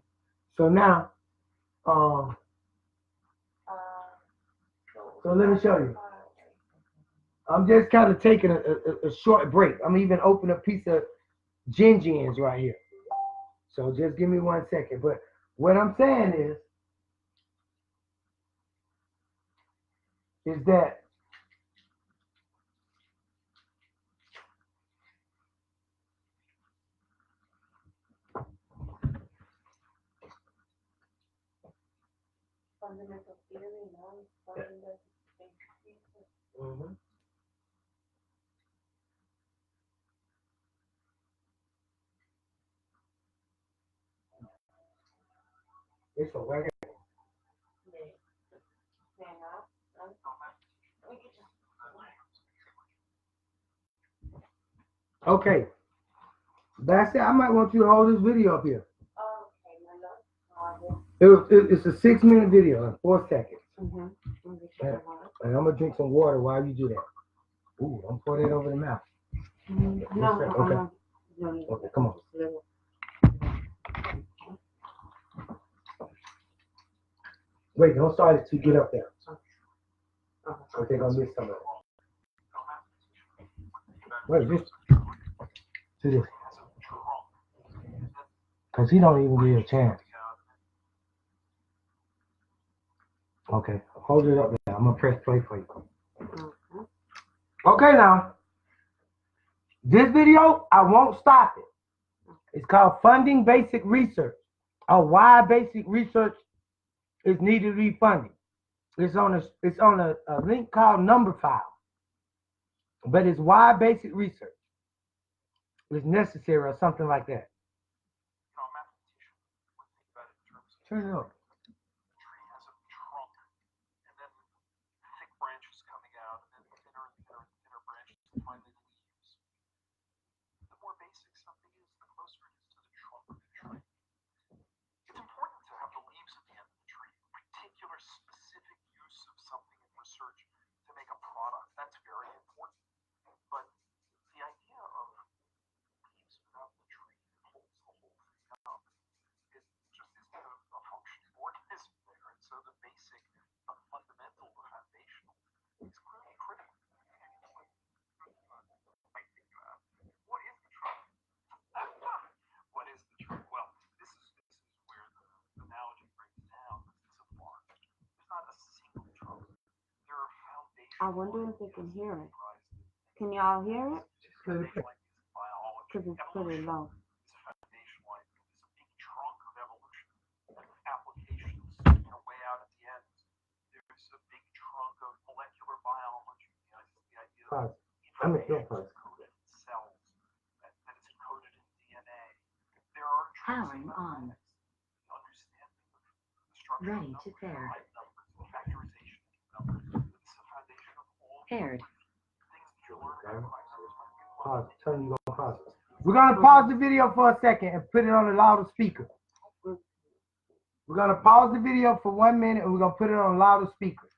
So now, so let me show you. I'm just kind of taking a short break. I'm even opening a piece of gins right here. So just give me 1 second. But what I'm saying is that Fundamental theory, non-fundamental mm-hmm. It's a wagon. Okay. That's it. I might want you to hold this video up here. Okay, my love. It's a 6-minute video in 4 seconds. Mm-hmm. And I'm gonna drink some water while you do that. Ooh, don't pour that over the mouth. No, Okay. Okay, come on. Wait, don't start it till you get up there. I think I'll miss some of it. Wait, just do this. Because he don't even give you a chance. Okay, hold it up there. I'm going to press play for you. Okay, now. This video, I won't stop it. It's called Funding Basic Research, or why basic research is needed to be funded. It's on a link called Number File. But it's why basic research is necessary or something like that. Turn it up. I wonder if they can hear it. Can y'all hear it? Because it's pretty low. Pause. I mean, don't pause. Powering on. Ready to pair. Paired. Pause. Tell me you're going to pause. We're going to pause the video for a second and put it on the louder speaker. We're going to pause the video for 1 minute and we're going to put it on a louder speaker.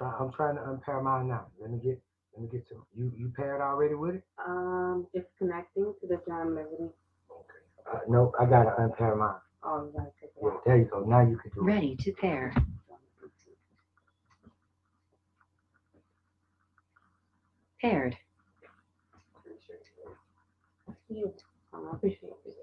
I'm trying to unpair mine now. Let me get to it. You paired already with it? It's connecting to the jam liberty. Okay. No, I gotta unpair mine. Oh, you gotta take it Yeah, out. there you go. Now you can do it. Ready to pair. Paired. You. I appreciate it.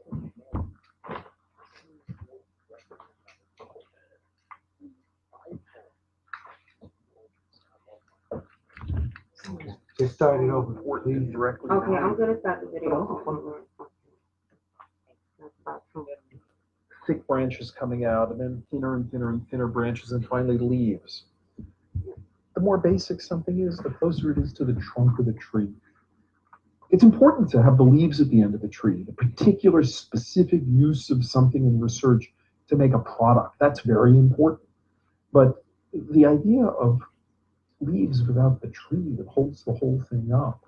Okay. Just start it over. Please. Directly. Okay, I'm gonna start the video. That's about 2. Thick branches coming out, and then thinner and thinner and thinner branches, and finally leaves. The more basic something is, the closer it is to the trunk of the tree. It's important to have the leaves at the end of the tree, the particular specific use of something in research to make a product. That's very important. But the idea of leaves without the tree that holds the whole thing up,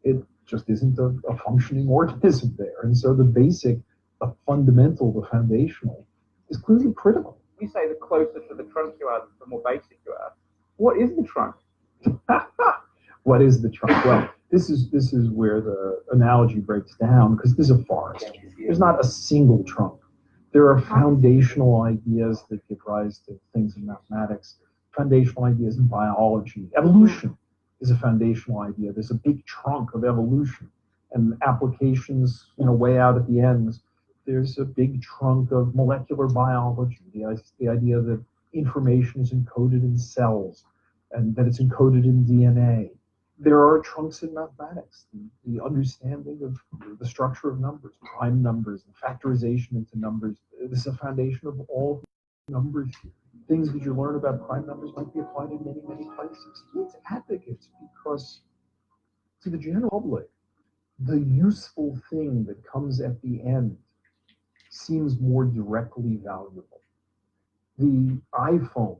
it just isn't a functioning organism there. And so the basic, the fundamental, the foundational is clearly critical. You say the closer to the trunk you are, the more basic you are. What is the trunk? What is the trunk? Well, this is where the analogy breaks down, because this is a forest. There's not a single trunk. There are foundational ideas that give rise to things in mathematics, foundational ideas in biology. Evolution is a foundational idea. There's a big trunk of evolution, and applications, way out at the ends. There's a big trunk of molecular biology, the idea that information is encoded in cells and that it's encoded in DNA. There are trunks in mathematics, the understanding of the structure of numbers, prime numbers, and factorization into numbers. This is a foundation of all numbers here. Things that you learn about prime numbers might be applied in many, many places. It's advocates because, to the general public, the useful thing that comes at the end seems more directly valuable. The iPhone,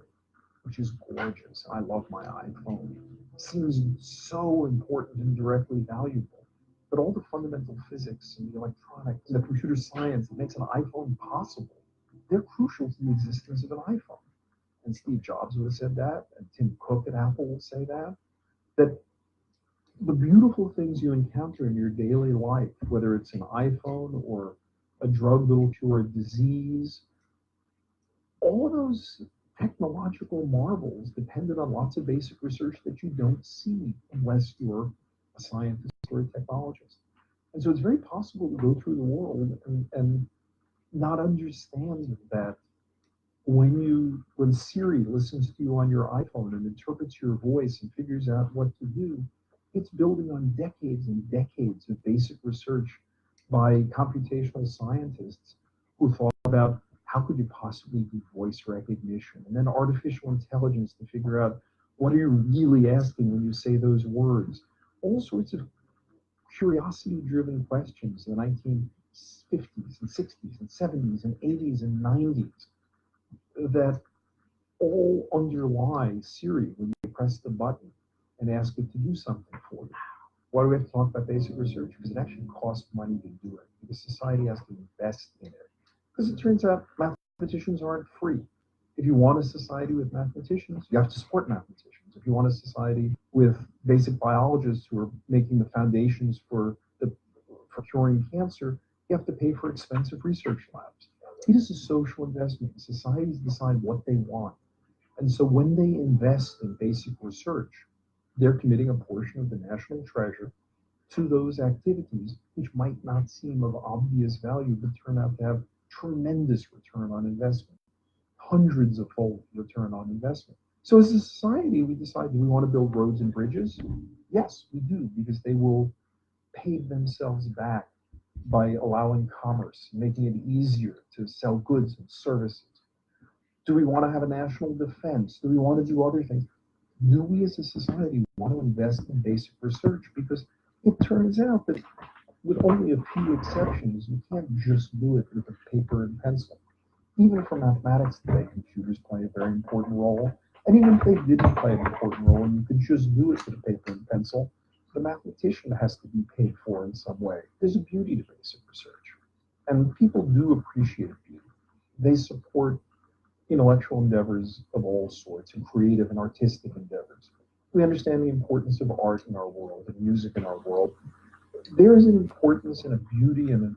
which is gorgeous, I love my iPhone, seems so important and directly valuable. but all the fundamental physics and the electronics and the computer science that makes an iPhone possible, they're crucial to the existence of an iPhone. And Steve Jobs would have said that, and Tim Cook at Apple will say that the beautiful things you encounter in your daily life, whether it's an iPhone or a drug that'll cure a disease, all of those technological marvels depended on lots of basic research that you don't see unless you're a scientist or a technologist. And so it's very possible to go through the world and not understand that when Siri listens to you on your iPhone and interprets your voice and figures out what to do, it's building on decades and decades of basic research by computational scientists who thought about how could you possibly do voice recognition, and then artificial intelligence to figure out what are you really asking when you say those words. All sorts of curiosity-driven questions in the 1950s and 60s and 70s and 80s and 90s that all underlie Siri when you press the button and ask it to do something for you. Why do we have to talk about basic research? Because it actually costs money to do it. Because society has to invest in it. Because it turns out mathematicians aren't free. If you want a society with mathematicians, you have to support mathematicians. If you want a society with basic biologists who are making the foundations for curing cancer, you have to pay for expensive research labs. It is a social investment. Societies decide what they want. And so when they invest in basic research, they're committing a portion of the national treasure to those activities which might not seem of obvious value, but turn out to have tremendous return on investment, hundreds of fold return on investment. So as a society, we decide, do we want to build roads and bridges? Yes, we do, because they will pave themselves back by allowing commerce, making it easier to sell goods and services. Do we want to have a national defense? Do we want to do other things? Do we as a society want to invest in basic research? Because it turns out that with only a few exceptions, you can't just do it with a paper and pencil. Even for mathematics today, computers play a very important role. And even if they didn't play an important role and you could just do it with a paper and pencil, the mathematician has to be paid for in some way. There's a beauty to basic research. And people do appreciate beauty. They support intellectual endeavors of all sorts and creative and artistic endeavors. We understand the importance of art in our world and music in our world. There is an importance and a beauty and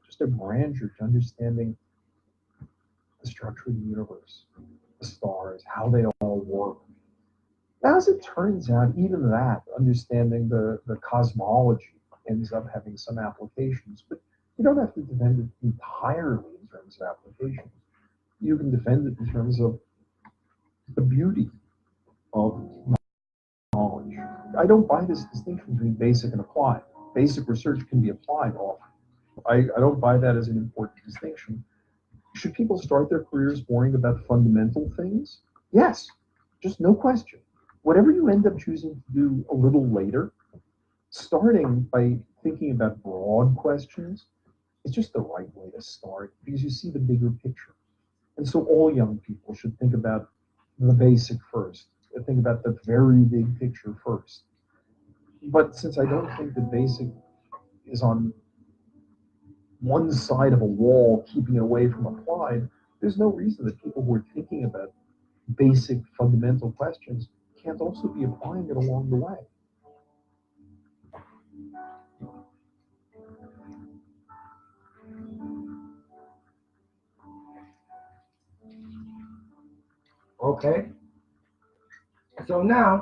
just a grandeur to understanding the structure of the universe, the stars, how they all work. As it turns out, even that, understanding the cosmology ends up having some applications, but you don't have to defend it entirely in terms of applications. You can defend it in terms of the beauty of knowledge. I don't buy this distinction between basic and applied. Basic research can be applied often. I don't buy that as an important distinction. Should people start their careers worrying about fundamental things? Yes, just no question. Whatever you end up choosing to do a little later, starting by thinking about broad questions is just the right way to start because you see the bigger picture. And so all young people should think about the basic first, think about the very big picture first. But since I don't think the basic is on one side of a wall, keeping it away from applied, there's no reason that people who are thinking about basic fundamental questions can't also be applying it along the way. Okay. So now,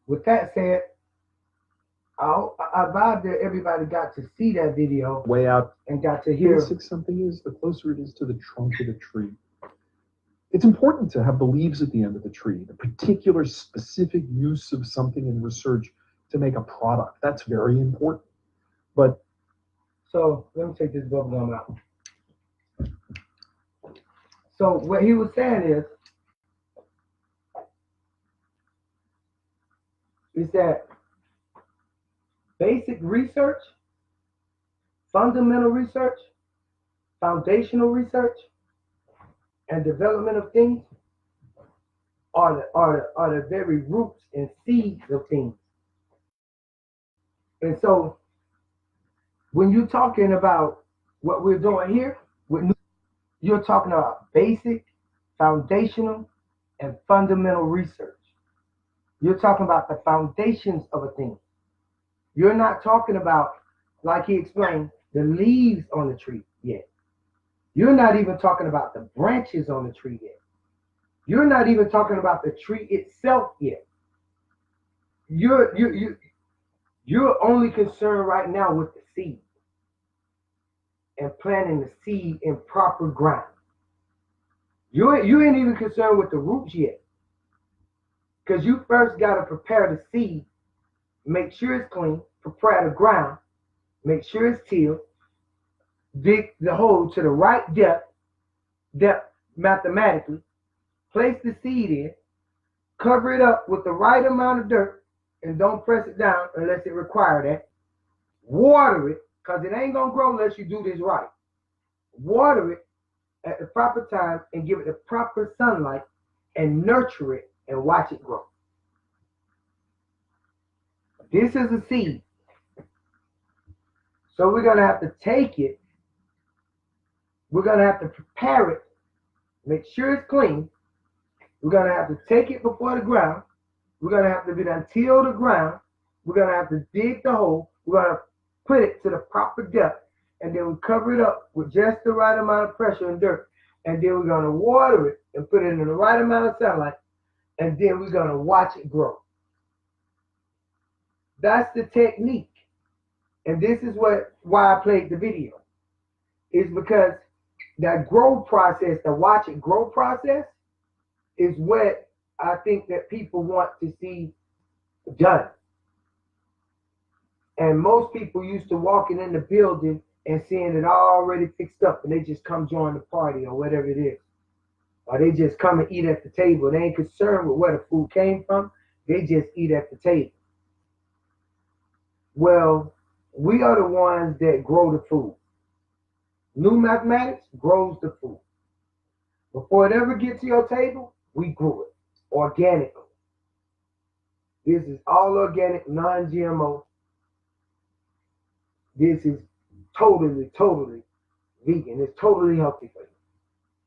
with that said, I advise that everybody got to see that video Way out and got to hear. basic something is, the closer it is to the trunk of the tree. It's important to have the leaves at the end of the tree, the particular specific use of something in research to make a product. That's very important. But So let me take this bubble gum out. So what he was saying is that basic research, fundamental research, foundational research, and development of things are the very roots and seeds of things. And so when you're talking about what we're doing here, you're talking about basic, foundational, and fundamental research. You're talking about the foundations of a thing. You're not talking about, like he explained, the leaves on the tree yet. You're not even talking about the branches on the tree yet. You're not even talking about the tree itself yet. You're only concerned right now with the seed and planting the seed in proper ground. You ain't even concerned with the roots yet, because you first got to prepare the seed, make sure it's clean, prepare the ground, make sure it's tilled, dig the hole to the right depth mathematically, place the seed in, cover it up with the right amount of dirt, and don't press it down unless it requires that. Water it, because it ain't going to grow unless you do this right. Water it at the proper time and give it the proper sunlight and nurture it and watch it grow. This is a seed. So we're going to have to take it. We're going to have to prepare it, make sure it's clean. We're going to have to take it before the ground. We're going to have to till the ground. We're going to have to dig the hole. We're going to put it to the proper depth. And then we cover it up with just the right amount of pressure and dirt. And then we're going to water it and put it in the right amount of sunlight. And then we're going to watch it grow. That's the technique. And this is why I played the video. Is because that grow process, the watch it grow process, is what I think that people want to see done. And most people used to walking in the building and seeing it already fixed up, and they just come join the party or whatever it is. Or they just come and eat at the table. They ain't concerned with where the food came from. They just eat at the table. Well, we are the ones that grow the food. New mathematics grows the food. Before it ever gets to your table, we grew it organically. This is all organic, non-GMO. This is totally vegan. It's totally healthy for you.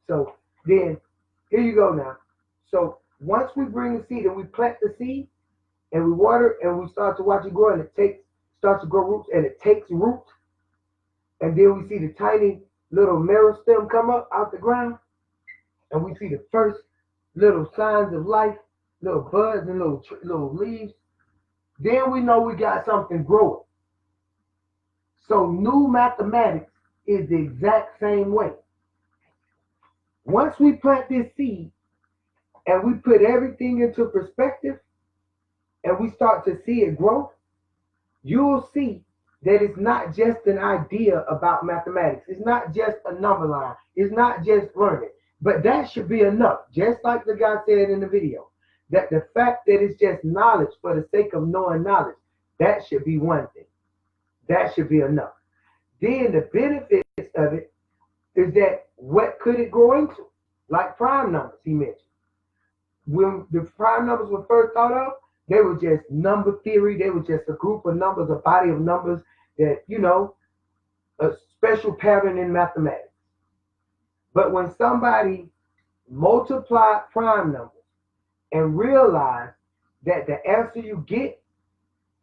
So then, here you go now. So once we bring the seed and we plant the seed and we water and we start to watch it grow, and it starts to grow roots and it takes root, and then we see the tiny little meristem come up out the ground, and we see the first little signs of life, little buds and little leaves. Then we know we got something growing. So new mathematics is the exact same way. Once we plant this seed and we put everything into perspective and we start to see it grow, you'll see that it's not just an idea about mathematics. It's not just a number line. It's not just learning. But that should be enough. Just like the guy said in the video, that the fact that it's just knowledge for the sake of knowing knowledge, that should be one thing. That should be enough. Then the benefits of it is that what could it grow into? Like prime numbers, he mentioned. When the prime numbers were first thought of, they were just number theory. They were just a group of numbers, a body of numbers that, a special pattern in mathematics. But when somebody multiplied prime numbers and realized that the answer you get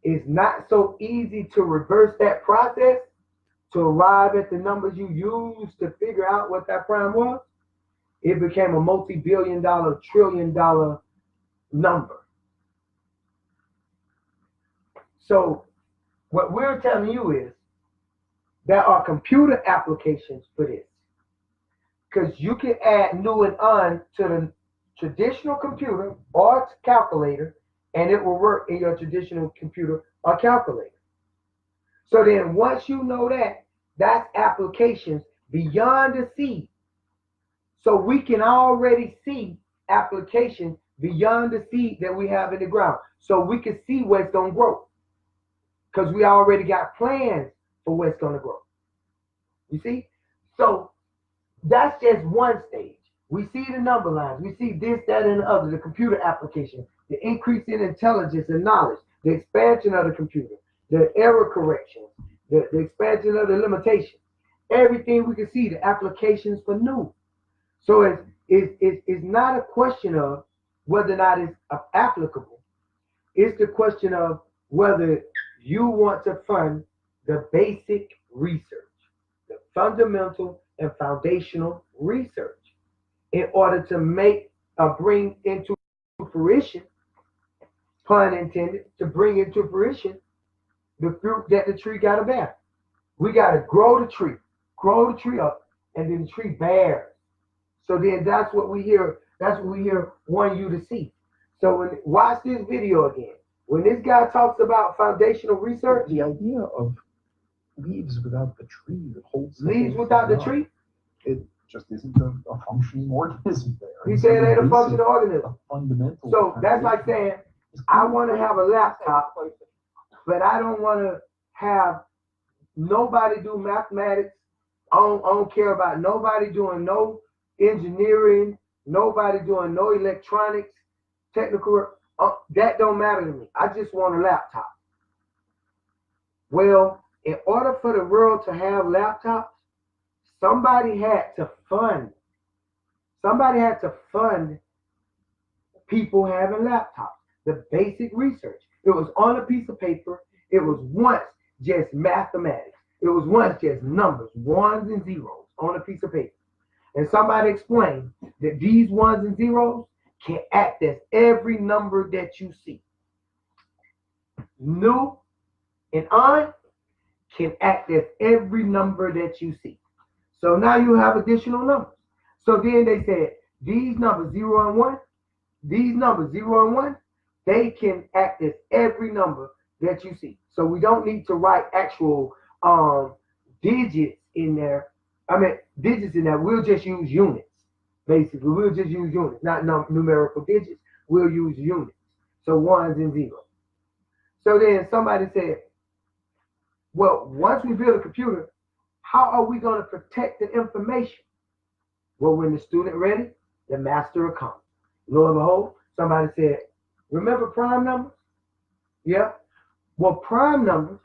is not so easy to reverse that process to arrive at the numbers you used to figure out what that prime was, it became a multi-billion-dollar, trillion-dollar number. So what we're telling you is there are computer applications for this. Because you can add new and un to the traditional computer or calculator, and it will work in your traditional computer or calculator. So then once you know that, that's applications beyond the seed. So we can already see applications beyond the seed that we have in the ground. So we can see where it's going to grow. Because we already got plans for where it's going to grow. You see? So that's just one stage. We see the number lines. We see this, that, and the other, the computer application, the increase in intelligence and knowledge, the expansion of the computer, the error corrections, the expansion of the limitations. Everything we can see, the applications for new. So it's not a question of whether or not it's applicable. It's the question of whether you want to fund the basic research, the fundamental and foundational research, in order to bring into fruition, pun intended, to bring into fruition the fruit that the tree got to bear. We got to grow the tree up, and then the tree bears. So then that's what we hear wanting you to see. So watch this video again. When this guy talks about foundational research, the idea of leaves without the tree that holds leaves without the tree, it just isn't a functioning organism there. He said it ain't a functional organism. A fundamental. So that's like saying, I want to have a laptop, but I don't want to have nobody do mathematics. I don't care about nobody doing no engineering, nobody doing no electronics, technical. That don't matter to me. I just want a laptop. Well, in order for the world to have laptops, somebody had to fund people having laptops. The basic research. It was on a piece of paper. It was once just mathematics. It was once just numbers, ones and zeros on a piece of paper. And somebody explained that these ones and zeros can act as every number that you see. Nu and on can act as every number that you see. So now you have additional numbers. So then they said these numbers 0 and 1, these numbers 0 and 1, they can act as every number that you see. So we don't need to write actual digits in there. Digits in there. We'll just use units. Basically, we'll just use units, not numerical digits. We'll use units. So ones and zeros. So then somebody said, well, once we build a computer, how are we going to protect the information? Well, when the student ready, the master will come. Lo and behold, somebody said, remember prime numbers? Yeah. Well, prime numbers,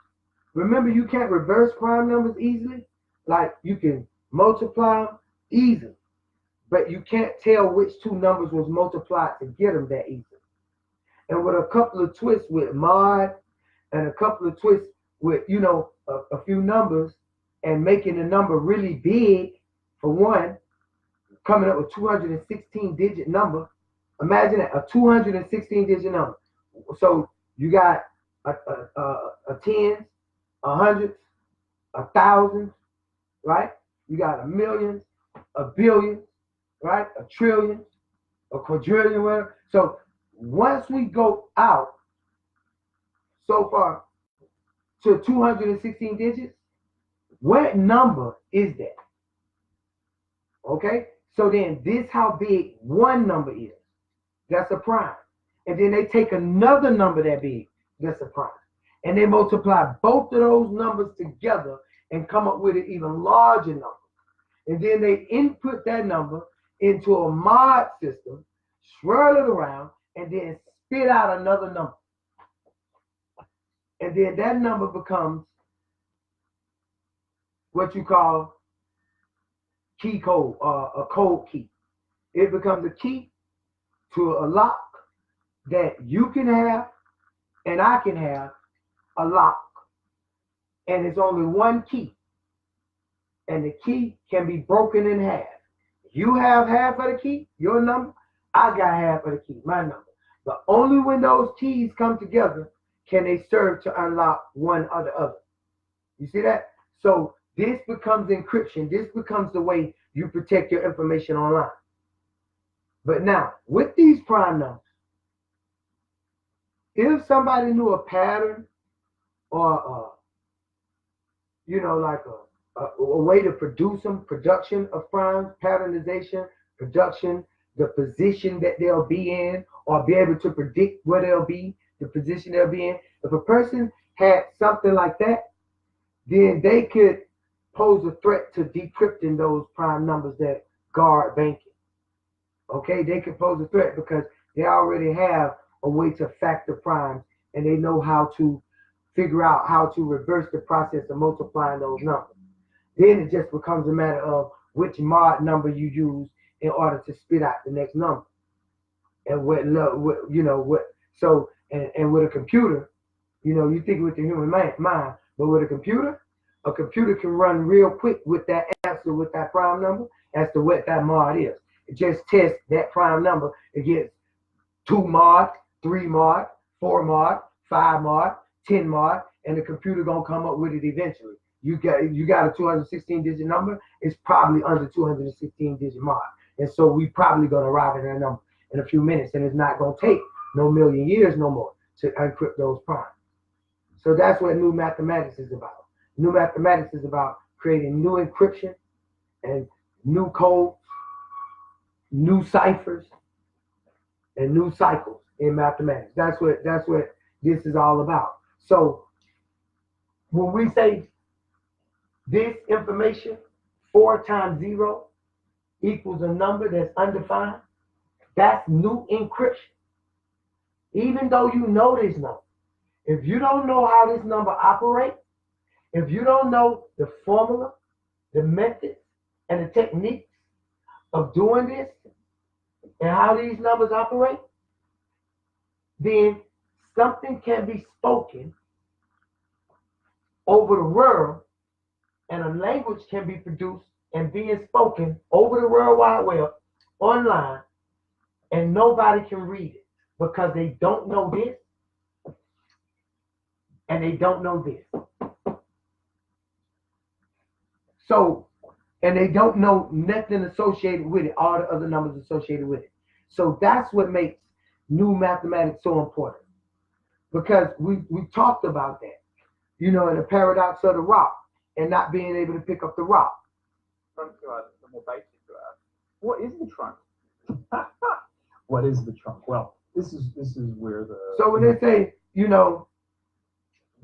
remember you can't reverse prime numbers easily? Like you can multiply them easily, but you can't tell which two numbers was multiplied to get them that easily. And with a couple of twists with mod and a couple of twists with, a few numbers and making the number really big for one, coming up with 216 digit number. Imagine that, a 216 digit number. So you got a tens, a hundreds, a thousands, right? You got a million, a billion, right? A trillion, a quadrillion, whatever. So once we go out so far to 216 digits, what number is that? Okay, so then this how big one number is. That's a prime. And then they take another number that big. That's a prime. And they multiply both of those numbers together and come up with an even larger number. And then they input that number into a mod system, swirl it around, and then spit out another number. And then that number becomes what you call key code, a code key. It becomes a key to a lock that you can have and I can have a lock. And it's only one key. And the key can be broken in half. You have half of the key, your number. I got half of the key, my number. But only when those keys come together can they serve to unlock one or the other. You see that? So this becomes encryption. This becomes the way you protect your information online. But now, with these prime numbers, if somebody knew a pattern or, like a way to produce them, production of primes, patternization, production, the position that they'll be in, or be able to predict where they'll be, the position they'll be in. If a person had something like that, then they could pose a threat to decrypting those prime numbers that guard banking. Okay, they can pose a threat because they already have a way to factor primes and they know how to figure out how to reverse the process of multiplying those numbers. Then it just becomes a matter of which mod number you use in order to spit out the next number. And and with a computer, you think with the human mind, but with a computer can run real quick with that answer, with that prime number, as to what that mod is. It just tests that prime number against 2 mod, 3 mod, 4 mod, 5 mod, 10 mod, and the computer gonna come up with it eventually. You got a 216-digit number, it's probably under 216-digit mod. And so we probably gonna arrive at that number in a few minutes, and it's not gonna take no million years no more to encrypt those primes. So that's what new mathematics is about. New mathematics is about creating new encryption and new codes, new ciphers, and new cycles in mathematics. That's what this is all about. So when we say this information, 4 times 0 equals a number that's undefined, that's new encryption. Even though you know this number, if you don't know how this number operates, if you don't know the formula, the methods, and the techniques of doing this, and how these numbers operate, then something can be spoken over the world, and a language can be produced and being spoken over the World Wide Web, online, and nobody can read it because they don't know this and they don't know this. So, and they don't know nothing associated with it, all the other numbers associated with it. So that's what makes new mathematics so important, because we talked about that, in the paradox of the rock and not being able to pick up the rock. Trunk to us, the more basic to us. What is the trunk? What is the trunk? Well, this is where the So when they say,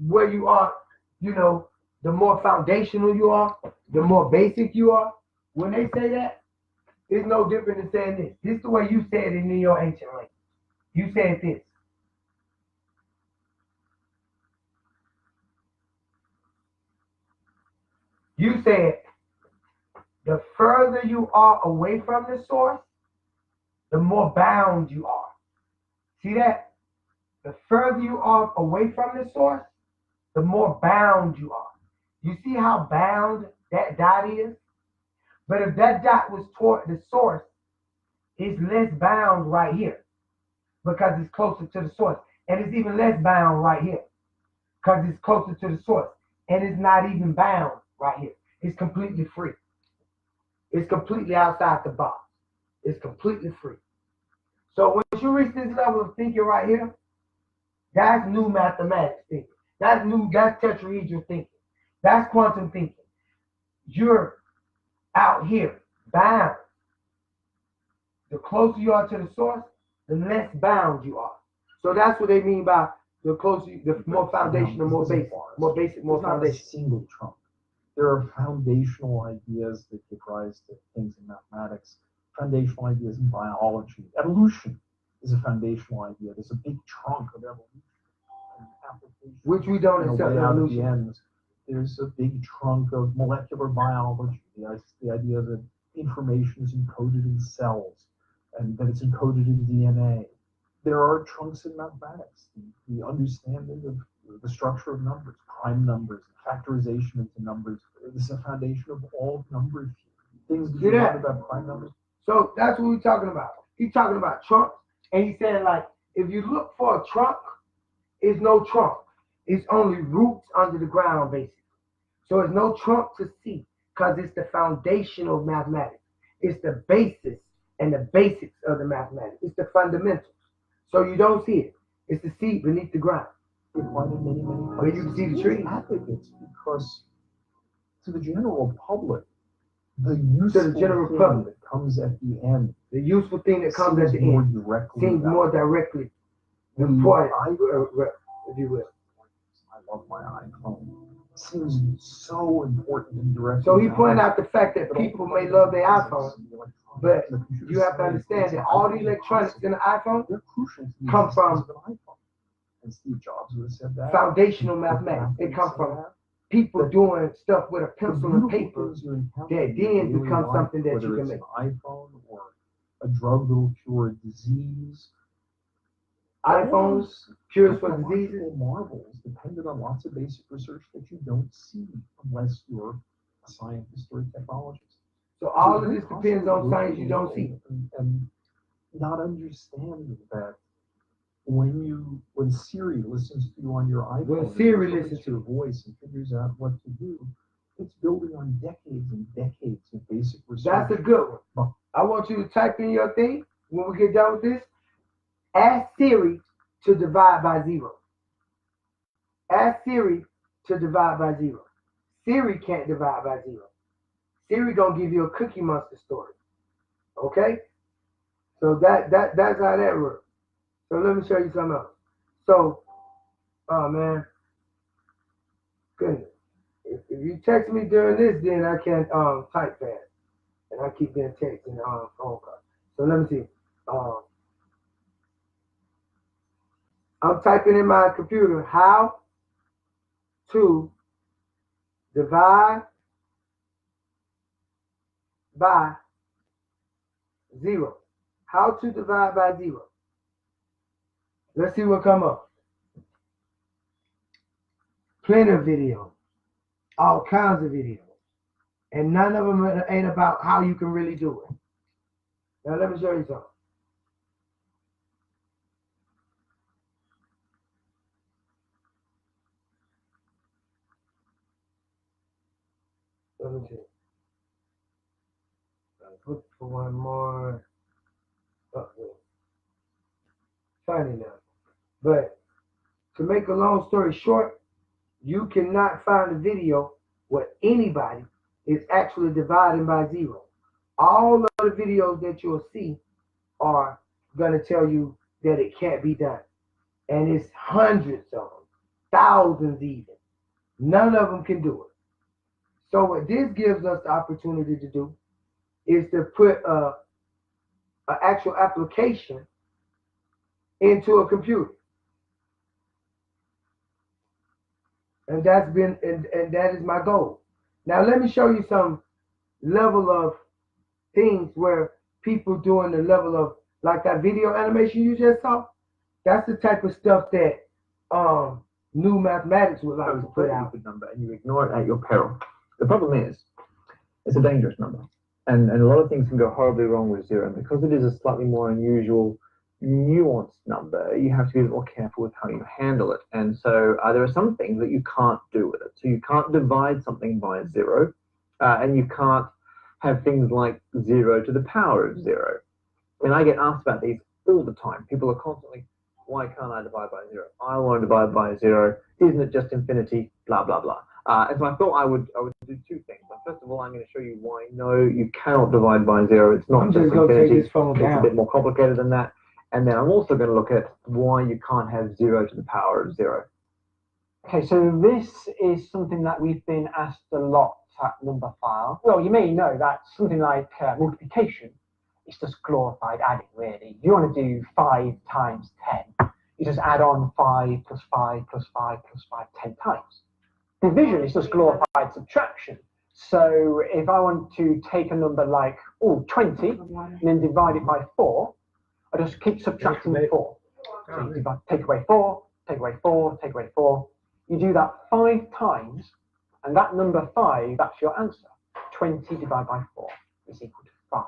where you are, the more foundational you are, the more basic you are. When they say that, it's no different than saying this. This is the way you said it in your ancient language. You said this. You said, the further you are away from the source, the more bound you are. See that? The further you are away from the source, the more bound you are. You see how bound that dot is? But if that dot was toward the source, it's less bound right here because it's closer to the source. And it's even less bound right here because it's closer to the source. And it's not even bound right here. It's completely free. It's completely outside the box. It's completely free. So once you reach this level of thinking right here, that's new mathematics thinking. That's tetrahedral thinking. That's quantum thinking. You're out here, bound. The closer you are to the source, the less bound you are. So that's what they mean by the closer, the more foundational, more basic, more There's not a foundational. single trunk. There are foundational ideas that give rise to things in mathematics, foundational ideas in biology. Evolution is a foundational idea. There's a big trunk of evolution and application. Which we don't accept evolution. There's a big trunk of molecular biology, the idea that information is encoded in cells and that it's encoded in DNA. There are trunks in mathematics, the understanding of the structure of numbers, prime numbers, factorization into numbers. This is a foundation of all number theory. Things you learn about prime numbers. So that's what we're talking about. He's talking about trunks, and he's saying, like, if you look for a trunk, it's no trunk. It's only roots under the ground, basically. So it's no trunk to see, because it's the foundation of mathematics. It's the basis and the basics of the mathematics. It's the fundamentals. So you don't see it. It's the seed beneath the ground. But you can see the trees. Advocates, because to the general public, the useful thing that comes at the end, the useful thing that comes at the end seems more directly important, if you will. I love my iPhone. seems so important and direct. So he pointed out the fact that people may love their iPhone, but you have to understand that all the electronics in the iPhone come from and Steve Jobs would have said that. Foundational mathematics. They come from people doing stuff with a pencil and paper that then becomes something that you can make. An iPhone or a drug that'll cure a disease. iPhones, cures for diseases. Marvels depended on lots of basic research that you don't see unless you're a scientist or a technologist. So all of this depends on science you don't see. And not understand that when Siri listens to you on your iPhone, when Siri listens to your voice and figures out what to do, it's building on decades and decades of basic research. That's a good one. I want you to type in your thing when we get done with this. Ask Siri to divide by 0. Ask Siri to divide by 0. Siri can't divide by 0. Siri gonna give you a Cookie Monster story. Okay? So that's how that works. So let me show you something else. So, oh man, goodness. If you text me during this, then I can't type fast, and I keep getting text and phone calls. So let me see. I'm typing in my computer how to divide by 0. How to divide by 0. Let's see what come up. Plenty of videos, all kinds of videos, and none of them ain't about how you can really do it. Now let me show you something. Let me see. I'll look for one more. Funny now. But to make a long story short, you cannot find a video where anybody is actually dividing by 0. All of the videos that you'll see are going to tell you that it can't be done. And it's hundreds of them, thousands even. None of them can do it. So what this gives us the opportunity to do is to put an actual application into a computer. And that's been and that is my goal. Now let me show you some level of things where people doing the level of, like that video animation you just saw. That's the type of stuff that new mathematics would like to put out. Number and you ignore it at your peril. The problem is, it's a dangerous number, and a lot of things can go horribly wrong with 0. And because it is a slightly more unusual, nuanced number, you have to be a bit more careful with how you handle it. And so there are some things that you can't do with it. So you can't divide something by 0, and you can't have things like 0 to the power of 0. And I get asked about these all the time. People are constantly, why can't I divide by 0? I want to divide by 0. Isn't it just infinity? Blah, blah, blah. And so I thought I would do 2 things. First of all, I'm going to show you why no, you cannot divide by 0. It's not just infinity. It's a bit more complicated than that. And then I'm also going to look at why you can't have 0 to the power of 0. Okay, so this is something that we've been asked a lot at number file. Well, you may know that something like multiplication is just glorified adding, really. If you want to do 5 times 10, you just add on 5 plus 5 plus 5 plus 5 10 times. Division is just glorified subtraction. So if I want to take a number like 20 and then divide it by 4, I just keep subtracting 4. So you divide, take away 4, take away 4, take away 4. You do that 5 times, and that number 5, that's your answer. 20 divided by 4 is equal to 5.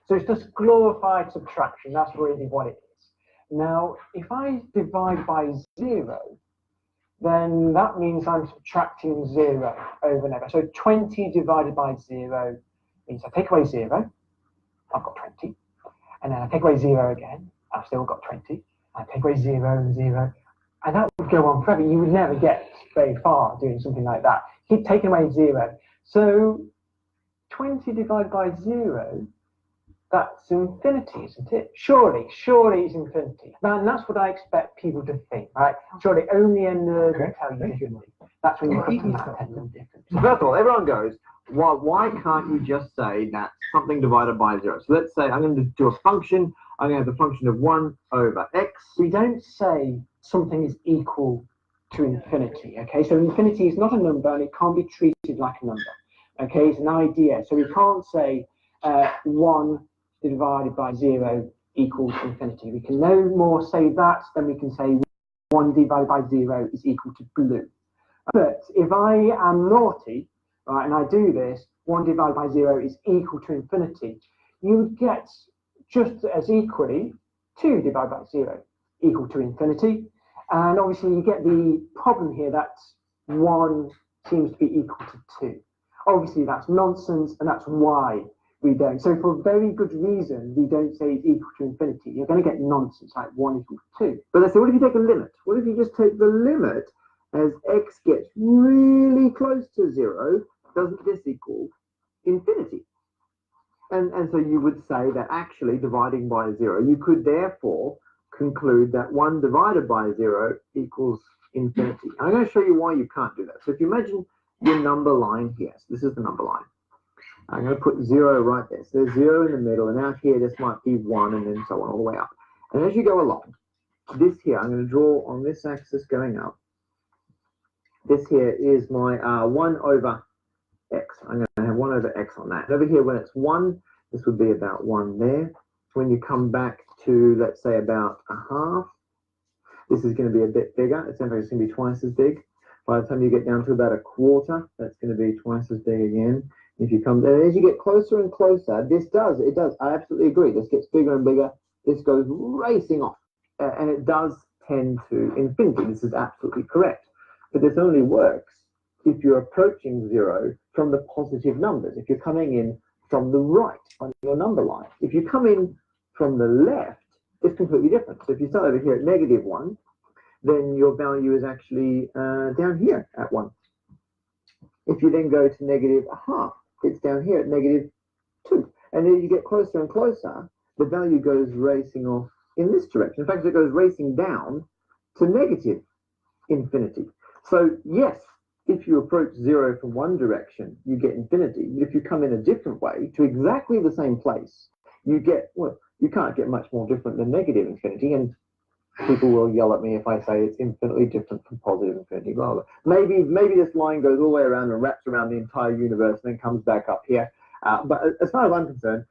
So it's just glorified subtraction. That's really what it is. Now, if I divide by 0, then that means I'm subtracting 0 over and over. So 20 divided by 0 means I take away 0, I've got 20. And then I take away 0 again, I've still got 20. I take away 0 and 0. And that would go on forever. You would never get very far doing something like that. Keep taking away 0. So 20 divided by 0 That's infinity, isn't it? Surely it's infinity. And that's what I expect people to think, right? Surely only a nerd will tell you differently. That's when you think these dependent difference. So first of all, everyone goes, why can't you just say that something divided by 0? So let's say I'm going to do a function. I'm going to have the function of 1 over x. We don't say something is equal to infinity, okay? So infinity is not a number and it can't be treated like a number, okay? It's an idea. So we can't say 1 divided by 0 equals infinity. We can no more say that than we can say 1 divided by 0 is equal to blue. But if I am naughty, right, and I do this, 1 divided by 0 is equal to infinity, you would get just as equally 2 divided by 0 equal to infinity. And obviously you get the problem here that 1 seems to be equal to 2. Obviously that's nonsense, and that's why we don't. So for very good reason, we don't say it's equal to infinity. You're going to get nonsense like 1 equals 2. But let's say, what if you take a limit? What if you just take the limit as x gets really close to 0, doesn't this equal infinity? And so you would say that actually dividing by 0, you could therefore conclude that 1 divided by 0 equals infinity. And I'm going to show you why you can't do that. So if you imagine your number line here, so this is the number line. I'm going to put 0 right there. So there's 0 in the middle, and out here this might be 1, and then so on all the way up. And as you go along, this here, I'm going to draw on this axis going up. This here is my 1 over x. I'm going to have 1 over x on that. And over here, when it's 1, this would be about 1 there. When you come back to, let's say, about a half, this is going to be a bit bigger. It's going to be twice as big. By the time you get down to about a quarter, that's going to be twice as big again. If you come there, as you get closer and closer, it does, I absolutely agree. This gets bigger and bigger. This goes racing off. And it does tend to infinity. This is absolutely correct. But this only works if you're approaching 0 from the positive numbers. If you're coming in from the right on your number line. If you come in from the left, it's completely different. So if you start over here at -1, then your value is actually down here at 1. If you then go to -0.5, it's down here at -2. And then you get closer and closer, the value goes racing off in this direction. In fact, it goes racing down to negative infinity. So yes, if you approach 0 from one direction, you get infinity. If you come in a different way to exactly the same place, you get, well, you can't get much more different than negative infinity. And people will yell at me if I say it's infinitely different from positive infinity, blah, blah. Maybe this line goes all the way around and wraps around the entire universe and then comes back up here. But as far as I'm concerned,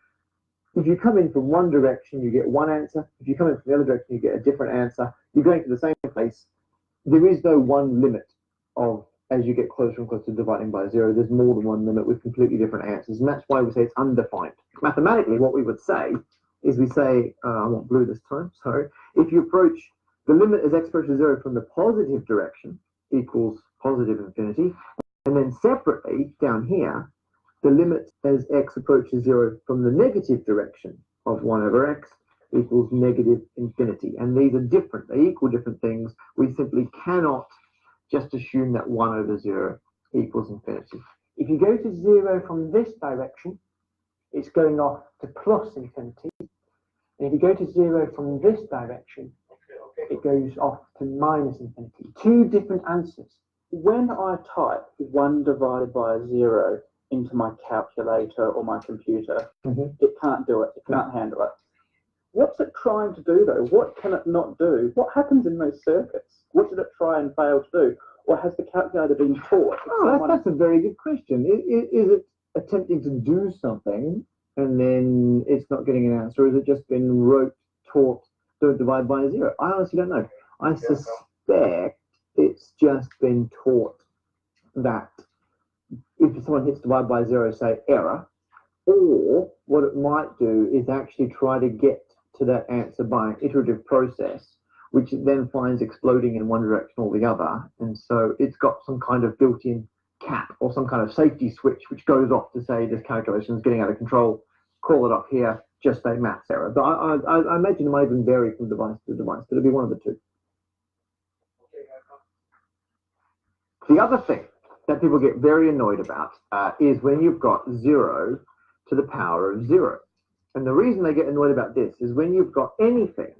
if you come in from one direction, you get one answer. If you come in from the other direction, you get a different answer. You're going to the same place. There is no one limit of, as you get closer and closer to dividing by 0, there's more than one limit with completely different answers. And that's why we say it's undefined. Mathematically, what we would say is we say, I want blue this time, sorry. If you approach the limit as x approaches 0 from the positive direction equals positive infinity. And then separately, down here, the limit as x approaches 0 from the negative direction of 1 over x equals negative infinity. And these are different. They equal different things. We simply cannot just assume that 1 over 0 equals infinity. If you go to 0 from this direction, it's going off to plus infinity. And if you go to 0 from this direction, it goes off to minus infinity. Two different answers. When I type 1 divided by 0 into my calculator or my computer, it can't do it. It can't handle it. What's it trying to do, though? What can it not do? What happens in those circuits? What did it try and fail to do? Or has the calculator been taught? Oh, that's a very good question. Is it attempting to do something and then it's not getting an answer? Or has it just been taught, don't divide by 0? I honestly don't know. I suspect it's just been taught that if someone hits divide by 0, say error, or what it might do is actually try to get to that answer by an iterative process, which it then finds exploding in one direction or the other. And so it's got some kind of built-in cap or some kind of safety switch which goes off to say this calculation is getting out of control, call it off here, just a maths error. But I imagine it might even vary from device to device, but it'll be one of the two. The other thing that people get very annoyed about is when you've got 0 to the power of 0. And the reason they get annoyed about this is when you've got anything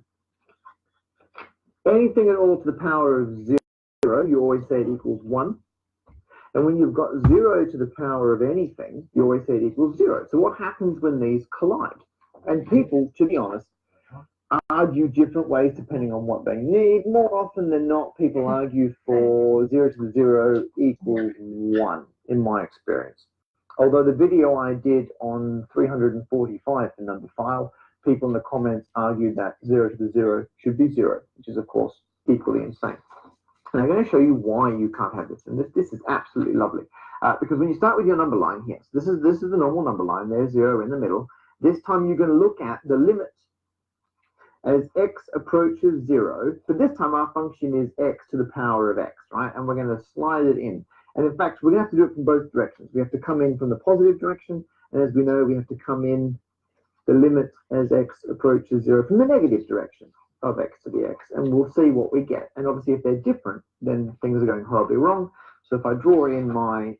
at all to the power of 0, you always say it equals 1. And when you've got 0 to the power of anything, you always say it equals 0. So what happens when these collide? And people, to be honest, argue different ways depending on what they need. More often than not, people argue for 0 to the 0 equals 1, in my experience. Although the video I did on 345 for number file, people in the comments argued that 0 to the 0 should be 0, which is, of course, equally insane. And I'm going to show you why you can't have this. And this is absolutely lovely. Because when you start with your number line here, so this is the normal number line, there's 0 in the middle. This time you're going to look at the limit as x approaches 0. But this time our function is x to the power of x, right? And we're going to slide it in. And in fact, we're going to have to do it from both directions. We have to come in from the positive direction. And as we know, we have to come in the limit as x approaches 0 from the negative direction of x to the x, and we'll see what we get. And obviously if they're different, then things are going horribly wrong. So if I draw in my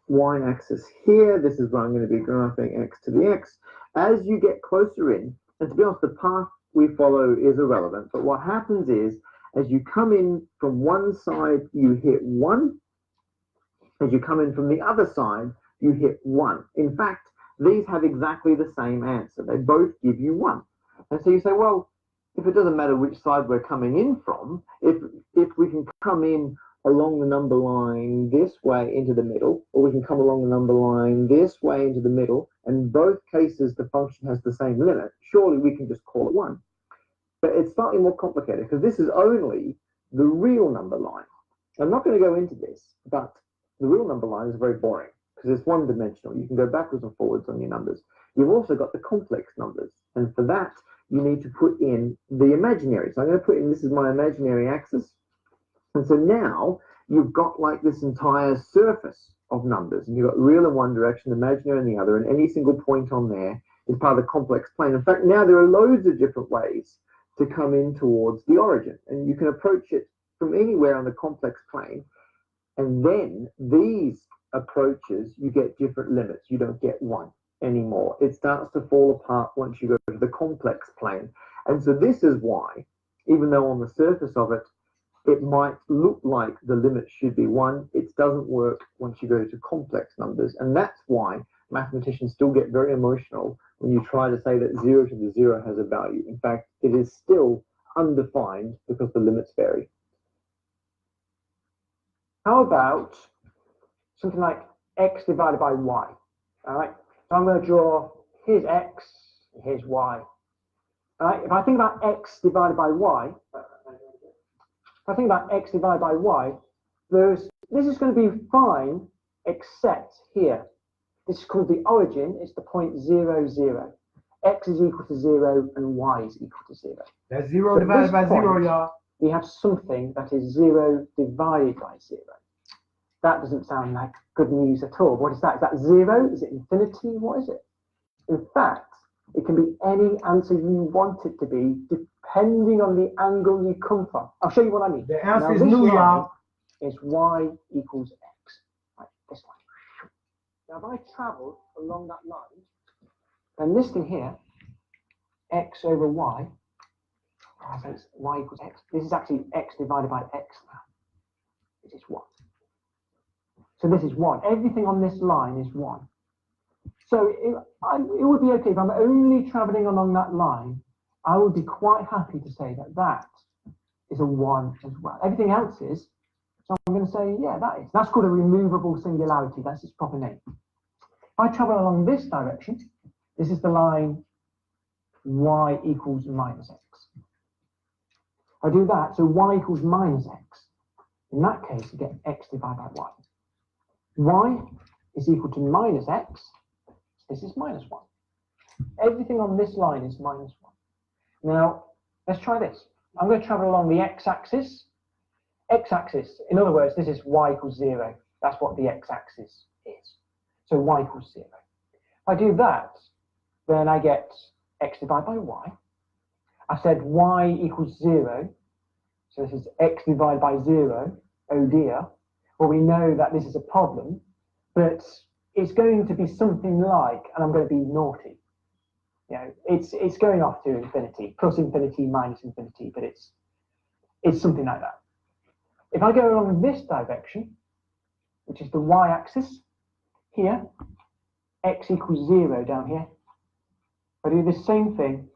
y-axis here, this is where I'm going to be graphing x to the x. As you get closer in, and to be honest, the path we follow is irrelevant, but what happens is, as you come in from one side, you hit 1. As you come in from the other side, you hit 1. In fact, these have exactly the same answer. They both give you 1. And so you say, well, if it doesn't matter which side we're coming in from, if we can come in along the number line this way into the middle, or we can come along the number line this way into the middle, and in both cases the function has the same limit, surely we can just call it 1. But it's slightly more complicated because this is only the real number line. I'm not going to go into this, but the real number line is very boring because it's one-dimensional. You can go backwards and forwards on your numbers. You've also got the complex numbers, and for that you need to put in the imaginary. So I'm going to put in, this is my imaginary axis, and so now you've got like this entire surface of numbers, and you've got real in one direction, imaginary in the other, and any single point on there is part of the complex plane. In fact, now there are loads of different ways to come in towards the origin, and you can approach it from anywhere on the complex plane, and then these approaches, you get different limits. You don't get 1 anymore. It starts to fall apart once you go to the complex plane. And so this is why, even though on the surface of it, it might look like the limit should be 1, it doesn't work once you go to complex numbers. And that's why mathematicians still get very emotional when you try to say that 0 to the 0 has a value. In fact, it is still undefined because the limits vary. How about something like x divided by y? All right. So I'm going to draw, here's x, here's y. All right. If I think about x divided by y, this is going to be fine, except here. This is called the origin. It's the point 0, 0. X is equal to 0 and y is equal to 0. That's 0 divided by 0, y'all. We have something that is 0 divided by 0. That doesn't sound like good news at all. What is that? Is that 0? Is it infinity? What is it? In fact, it can be any answer you want it to be, depending on the angle you come from. I'll show you what I mean. The answer is new, y'all. Is y equals x. Right, this one. Now, if I travel along that line, then this thing here, x over y, so it's y equals x. This is actually x divided by x now. This is 1. So this is 1. Everything on this line is 1. So it would be okay if I'm only traveling along that line. I would be quite happy to say that that is a 1 as well. Everything else is. So I'm going to say, yeah, that is. That's called a removable singularity. That's its proper name. If I travel along this direction, this is the line y equals minus x. I do that, so y equals minus x. In that case, you get x divided by y. Y is equal to minus x. This is minus 1. Everything on this line is minus 1. Now, let's try this. I'm going to travel along the x-axis. X-axis, in other words, this is y equals 0. That's what the x-axis is. So y equals 0. If I do that, then I get x divided by y. I said y equals 0. So this is x divided by 0. Oh dear. Well, we know that this is a problem, but it's going to be something like, and I'm going to be naughty, You know, it's going off to infinity, plus infinity, minus infinity, but it's something like that. If I go along this direction, which is the y-axis, here, x equals 0 down here. I do the same thing.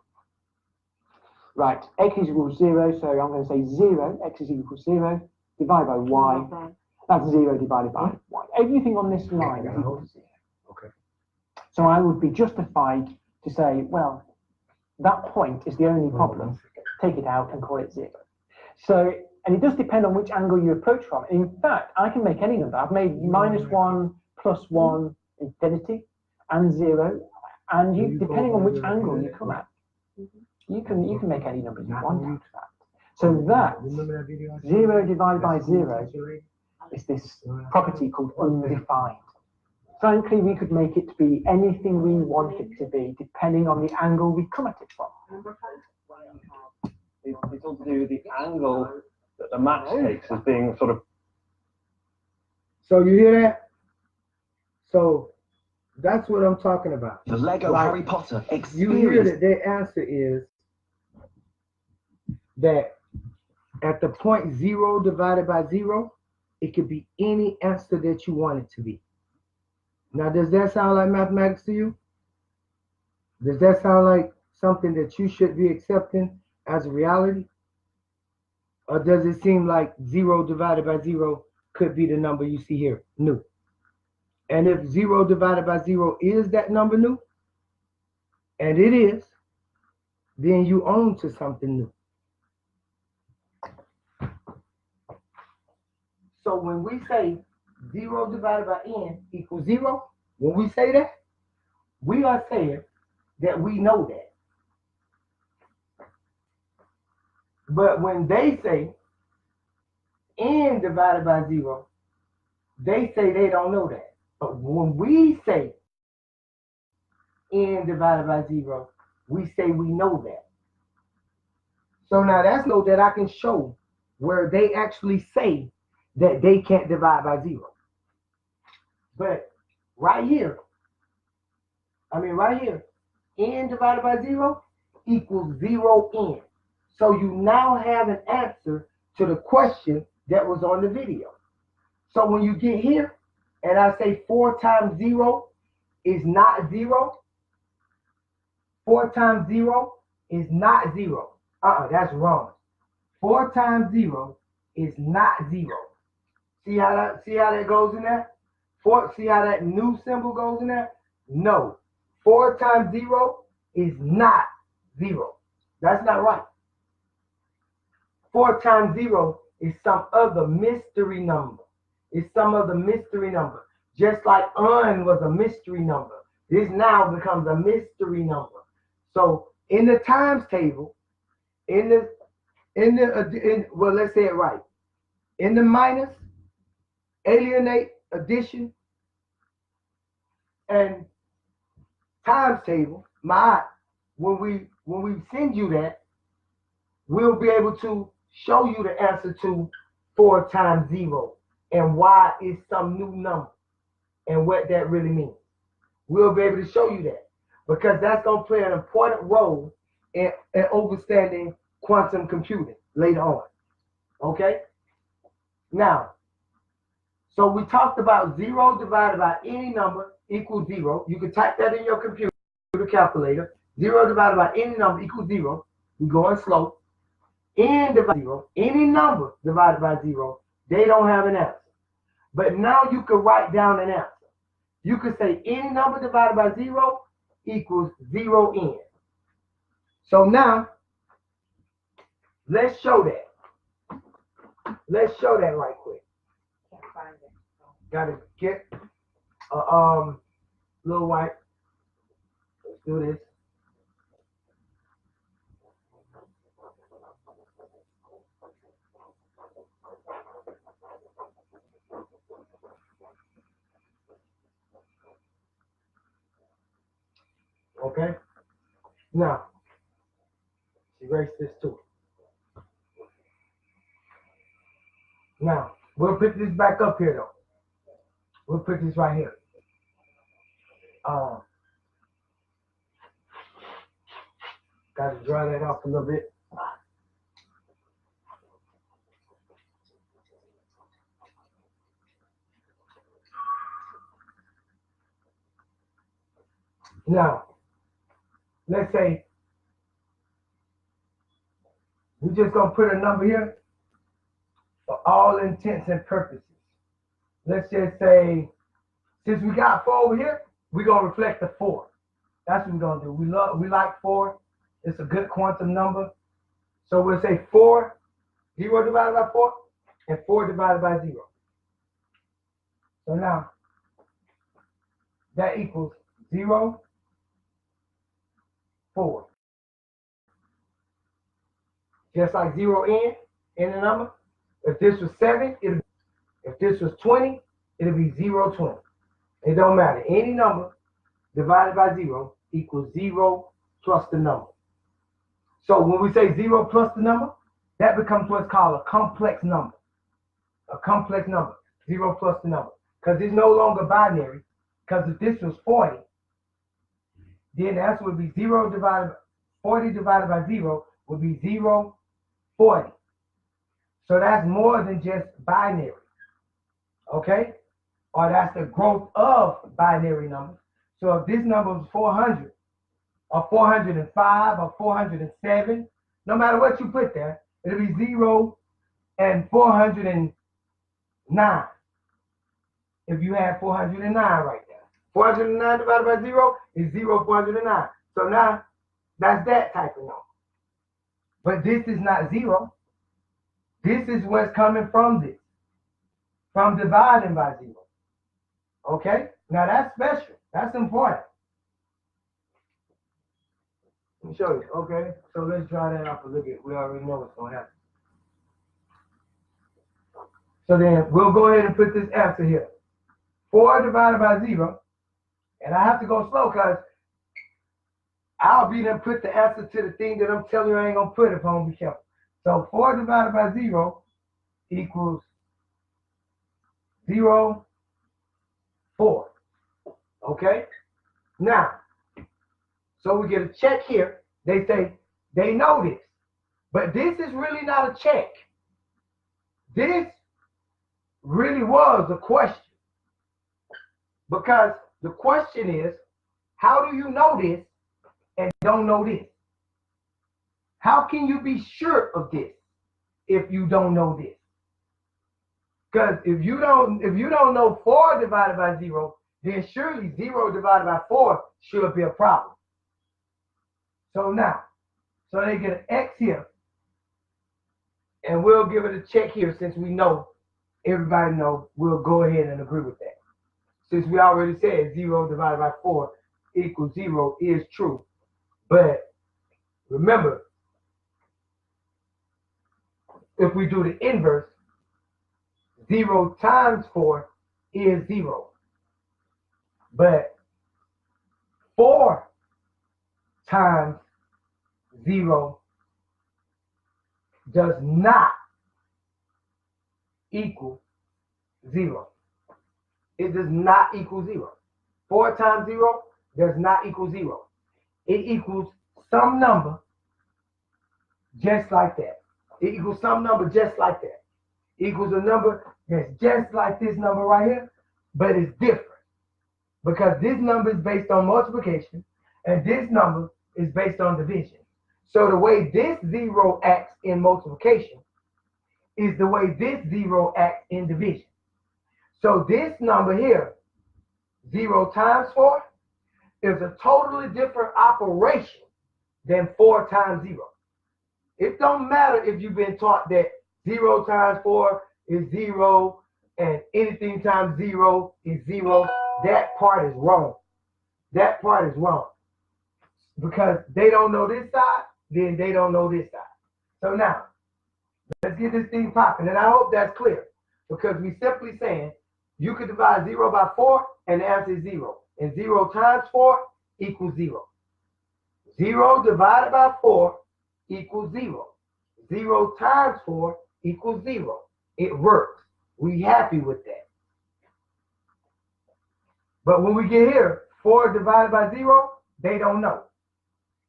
Right, x is equal to 0, so I'm going to say 0, x is equal to 0, divided by y. That's 0 divided by y. Everything on this line is equal to 0. Okay. So I would be justified to say, well, that point is the only problem. Take it out and call it 0. So, and it does depend on which angle you approach from. In fact, I can make any number. I've made -1, +1, infinity, and 0. And you, depending on which angle you come at, you can make any number you want out of that. So that 0 divided by 0 is this property called undefined. Frankly, we could make it to be anything we want it to be, depending on the angle we come at it from. It's all to do with the angle that the match takes as being sort of. So you hear that? So that's what I'm talking about. The Lego Like, Harry Potter experience. You hear that their answer is that at the point 0 divided by 0, it could be any answer that you want it to be. Now, does that sound like mathematics to you? Does that sound like something that you should be accepting as a reality? Or does it seem like 0 divided by 0 could be the number you see here, nu? And if 0 divided by 0 is that number nu, and it is, then you own to something new. So when we say 0 divided by n equals 0, when we say that, we are saying that we know that. But when they say n divided by 0, they say they don't know that. But when we say n divided by 0, we say we know that. So now that's no that I can show where they actually say that they can't divide by 0. But right here, n divided by 0 equals 0n. So you now have an answer to the question that was on the video. So when you get here, and I say 4 times 0 is not 0, 4 times 0 is not 0. That's wrong. 4 times 0 is not 0. See how that goes in there? See how that new symbol goes in there? No. 4 times 0 is not 0. That's not right. 4 times 0 is some other mystery number. It's some other mystery number. Just like un was a mystery number. This now becomes a mystery number. So in the times table, well, let's say it right. In the minus, alienate, addition, and times table, when we send you that, we'll be able to show you the answer to 4 times 0 and why it's some new number and what that really means. We'll be able to show you that because that's going to play an important role in understanding quantum computing later on. Okay? Now, so we talked about 0 divided by any number equals 0. You can type that in your computer calculator. 0 divided by any number equals 0. We're going slow. N divided by 0, any number divided by 0, they don't have an answer. But now you can write down an answer. You could say any number divided by 0 equals 0n. So now, let's show that. Let's show that right quick. Can't find it. Gotta get a little white. Let's do this. Okay. Now, erase this too. Now, we'll put this back up here though. We'll put this right here. Got to dry that off a little bit. Now, let's say we're just going to put a number here for all intents and purposes. Let's just say, since we got 4 over here, we're going to reflect the 4. That's what we're going to do. We like 4. It's a good quantum number. So we'll say 4, 0 divided by 4, and 4 divided by 0. So now, that equals 0, 4. Just like 0 in the number. If this was 7, if this was 20, it'll be 0, 20. It don't matter. Any number divided by 0 equals 0 plus the number. So when we say 0 plus the number, that becomes what's called a complex number. A complex number, 0 plus the number. Because it's no longer binary. Because if this was 40, then the answer would be 40 divided by 0 would be 0, 40. So that's more than just binary. Okay? Or that's the growth of binary numbers. So if this number was 400, or 405, or 407, no matter what you put there, it'll be 0 and 409. If you have 409 right there. 409 divided by 0 is 0, 409. So now, that's that type of number. But this is not 0. This is what's coming from this. From dividing by 0. Okay? Now that's special. That's important. Let me show you. Okay? So let's dry that up a little bit. We already know what's going to happen. So then we'll go ahead and put this answer here. 4 divided by 0. And I have to go slow because I'll be there put the answer to the thing that I'm telling you I ain't going to put if I don't be careful. So 4 divided by 0 equals 0, 4. Okay? Now, so we get a check here. They say they know this. But this is really not a check. This really was a question. Because the question is, how do you know this and don't know this? How can you be sure of this if you don't know this? Because if you don't know 4 divided by 0, then surely 0 divided by 4 should be a problem. So now, so they get an X here, and we'll give it a check here since we know, everybody knows, we'll go ahead and agree with that. Since we already said 0 divided by 4 equals 0 is true. But remember, if we do the inverse, 0 times 4 is 0. But 4 times 0 does not equal 0. It does not equal 0. 4 times 0 does not equal 0. It equals some number just like that. It equals some number just like that. It equals a number that's just like this number right here, but it's different. Because this number is based on multiplication, and this number is based on division. So the way this 0 acts in multiplication is the way this 0 acts in division. So this number here, 0 times 4, is a totally different operation than 4 times 0. It don't matter if you've been taught that 0 times 4 is 0 and anything times 0 is 0. That part is wrong. That part is wrong. Because they don't know this side, then they don't know this side. So now, let's get this thing popping. And I hope that's clear. Because we simply saying, you could divide 0 by 4, and the answer is 0. And 0 times 4 equals 0. 0 divided by 4 equals 0. 0 times 4 equals 0. It works. We happy with that. But when we get here, 4 divided by 0, they don't know.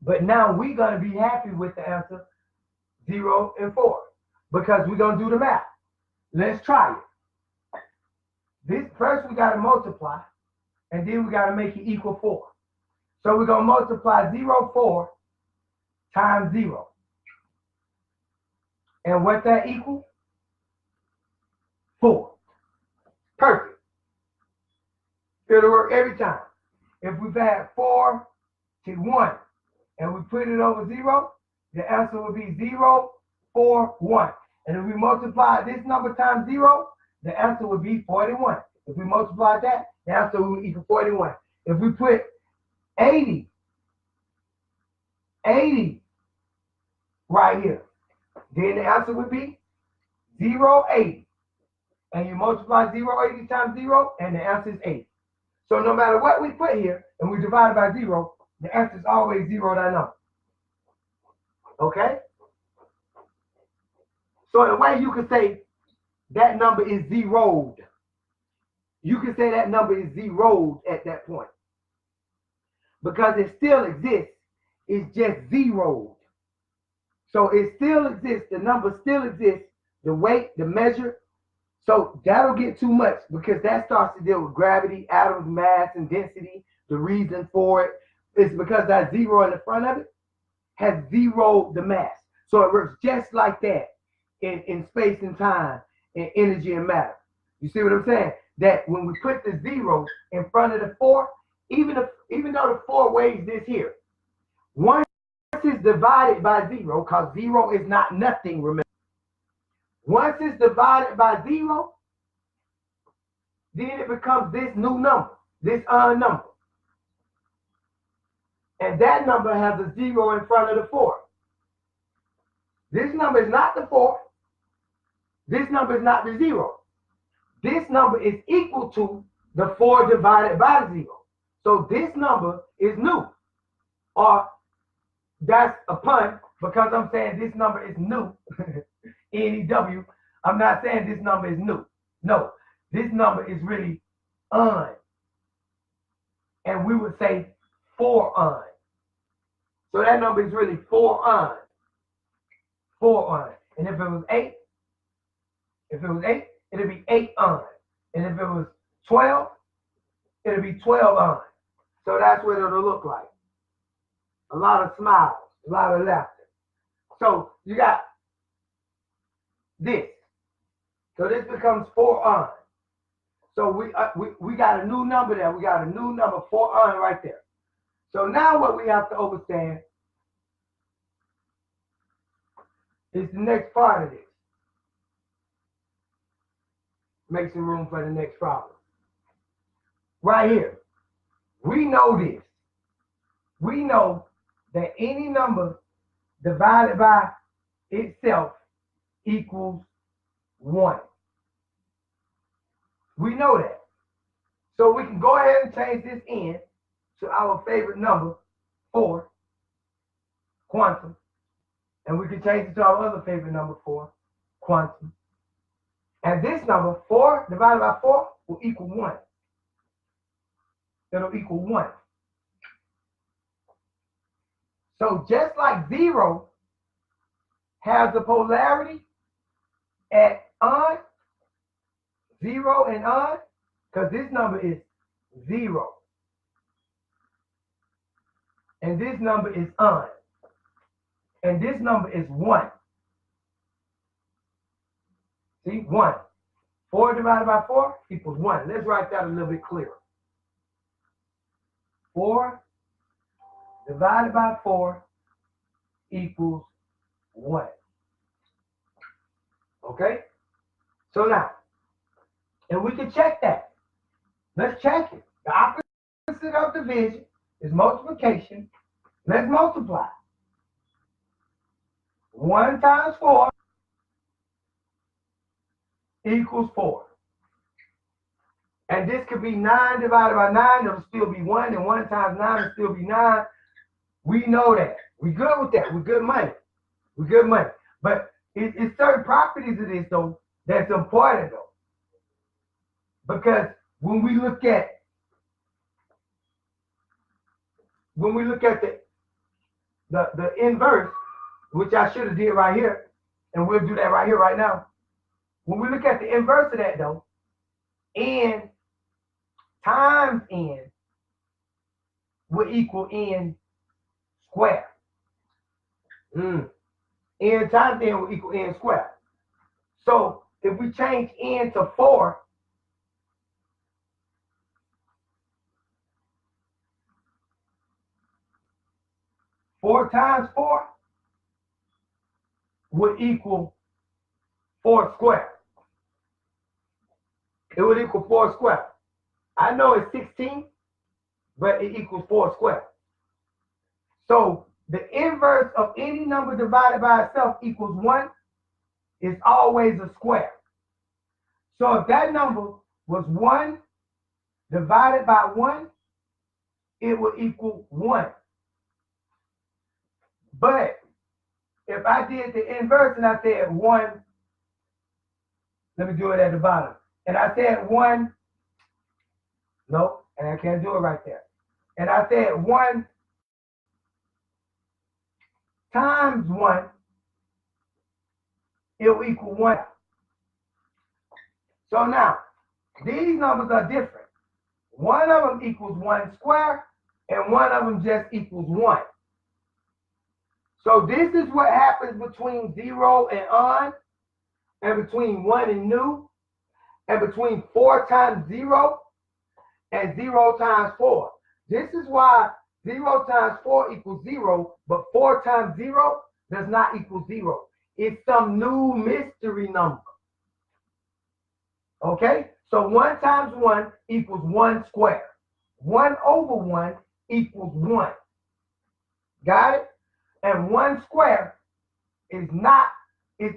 But now we're going to be happy with the answer 0 and 4 because we're going to do the math. Let's try it. This first we got to multiply, and then we got to make it equal 4. So we're going to multiply 0, 4 times 0. And what that equals? 4. Perfect. It'll work every time. If we've had 4 to 1 and we put it over 0, the answer will be 0, 4, 1. And if we multiply this number times 0, the answer would be 41. If we multiply that, the answer will equal 41. If we put 80 right here, then the answer would be 0, 80. And you multiply 0, 80 times 0, and the answer is 80. So no matter what we put here, and we divide it by 0, the answer is always 0, that number. Okay? So in a way, you could say that number is zeroed. You can say that number is zeroed at that point. Because it still exists, it's just zeroed. So it still exists, the number still exists, the weight, the measure. So that'll get too much because that starts to deal with gravity, atoms, mass, and density. The reason for it is because that 0 in the front of it has zeroed the mass. So it works just like that in space and time, in energy and matter. You see what I'm saying? That when we put the 0 in front of the 4, even though the 4 weighs this here, once it's divided by 0, because 0 is not nothing, remember. Once it's divided by 0, then it becomes this new number, this number. And that number has a 0 in front of the 4. This number is not the 4. This number is not the 0. This number is equal to the 4 divided by 0. So this number is new. Or that's a pun because I'm saying this number is new. N-E-W. I'm not saying this number is new. No, this number is really un. And we would say 4 un. So that number is really 4 un. 4 un. And if it was 8, it'd be 8 un. And if it was 12, it'd be 12 un. So that's what it'll look like. A lot of smiles, a lot of laughter. So you got this. So this becomes 4 un. So we got a new number there. We got a new number, 4 un right there. So now what we have to understand is the next part of this. Make some room for the next problem. Right here. We know this. We know that any number divided by itself equals 1. We know that. So we can go ahead and change this n to our favorite number, 4, quantum. And we can change it to our other favorite number, 4, quantum. And this number, 4 divided by 4, will equal 1. It'll equal 1. So just like 0 has the polarity at un, 0 and un, because this number is 0. And this number is un. And this number is 1. See, 1. 4 divided by 4 equals 1. Let's write that a little bit clearer. 4 divided by 4 equals 1. Okay? So now, and we can check that. Let's check it. The opposite of division is multiplication. Let's multiply. 1 times 4 equals 4. And this could be 9 divided by 9. It'll still be 1. And 1 times 9 will still be 9. We know that. We're good with that. We're good money. We're good money. But it's certain properties of this, though, that's important, though. Because when we look at the inverse, which I should have did right here, and we'll do that right here, right now. When we look at the inverse of that, though, n times n will equal n squared. N times n will equal n squared. So if we change n to 4, four times 4 would equal 4 squared. It would equal 4 squared. I know it's 16, but it equals 4 squared. So the inverse of any number divided by itself equals 1 is always a square. So if that number was 1 divided by 1, it would equal 1. But if I did the inverse and I said 1, let me do it at the bottom. And I said 1, nope, and I can't do it right there. And I said 1 times 1, it will equal 1. So now, these numbers are different. One of them equals 1 squared, and one of them just equals 1. So this is what happens between 0 and on, and between 1 and new, and between 4 times 0 and 0 times 4. This is why 0 times 4 equals 0, but 4 times 0 does not equal 0. It's some new mystery number. Okay? So 1 times 1 equals 1 squared. 1 over 1 equals 1. Got it? And 1 squared is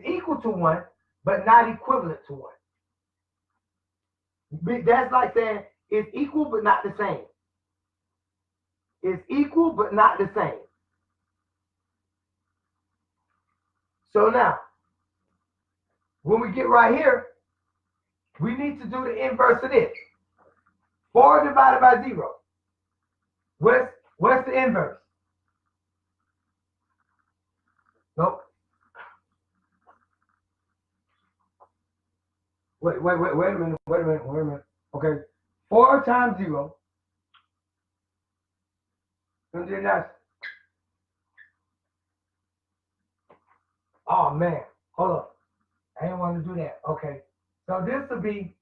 equal to 1, but not equivalent to 1. That's like saying it's equal but not the same. It's equal but not the same. So now, when we get right here, we need to do the inverse of this. 4 divided by 0. What's the inverse? Nope. Wait a minute. Okay. 4 times 0. And then that's, oh man, hold up. I didn't want to do that. Okay. So this will be,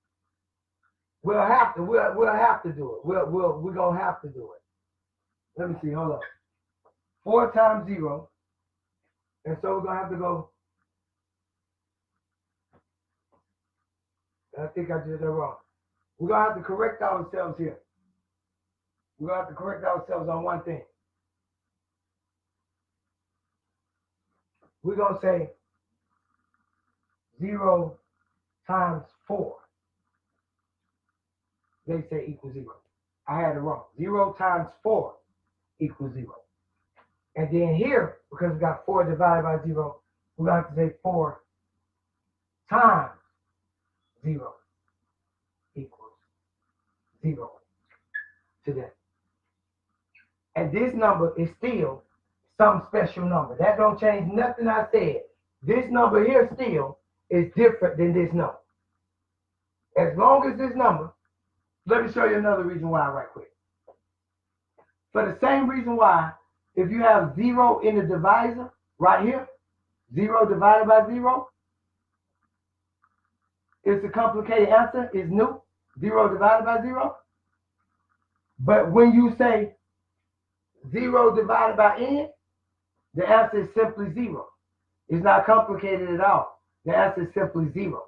we'll have to do it. We're gonna have to do it. Let me see, hold up. 4 times 0. And so we're gonna have to go. I think I did that wrong. We're gonna have to correct ourselves here. We're gonna have to correct ourselves on one thing. We're gonna say 0 times 4. They say equals 0. I had it wrong. 0 times 4 equals 0. And then here, because we got 4 divided by 0, we're going to have to say 4 times 0 equals 0 to that. And this number is still some special number. That don't change nothing I said. This number here still is different than this number. As long as this number, let me show you another reason why right quick. For the same reason why, if you have 0 in the divisor right here, 0 divided by 0, it's a complicated answer, it's new, 0 divided by 0. But when you say 0 divided by n, the answer is simply 0. It's not complicated at all. The answer is simply 0.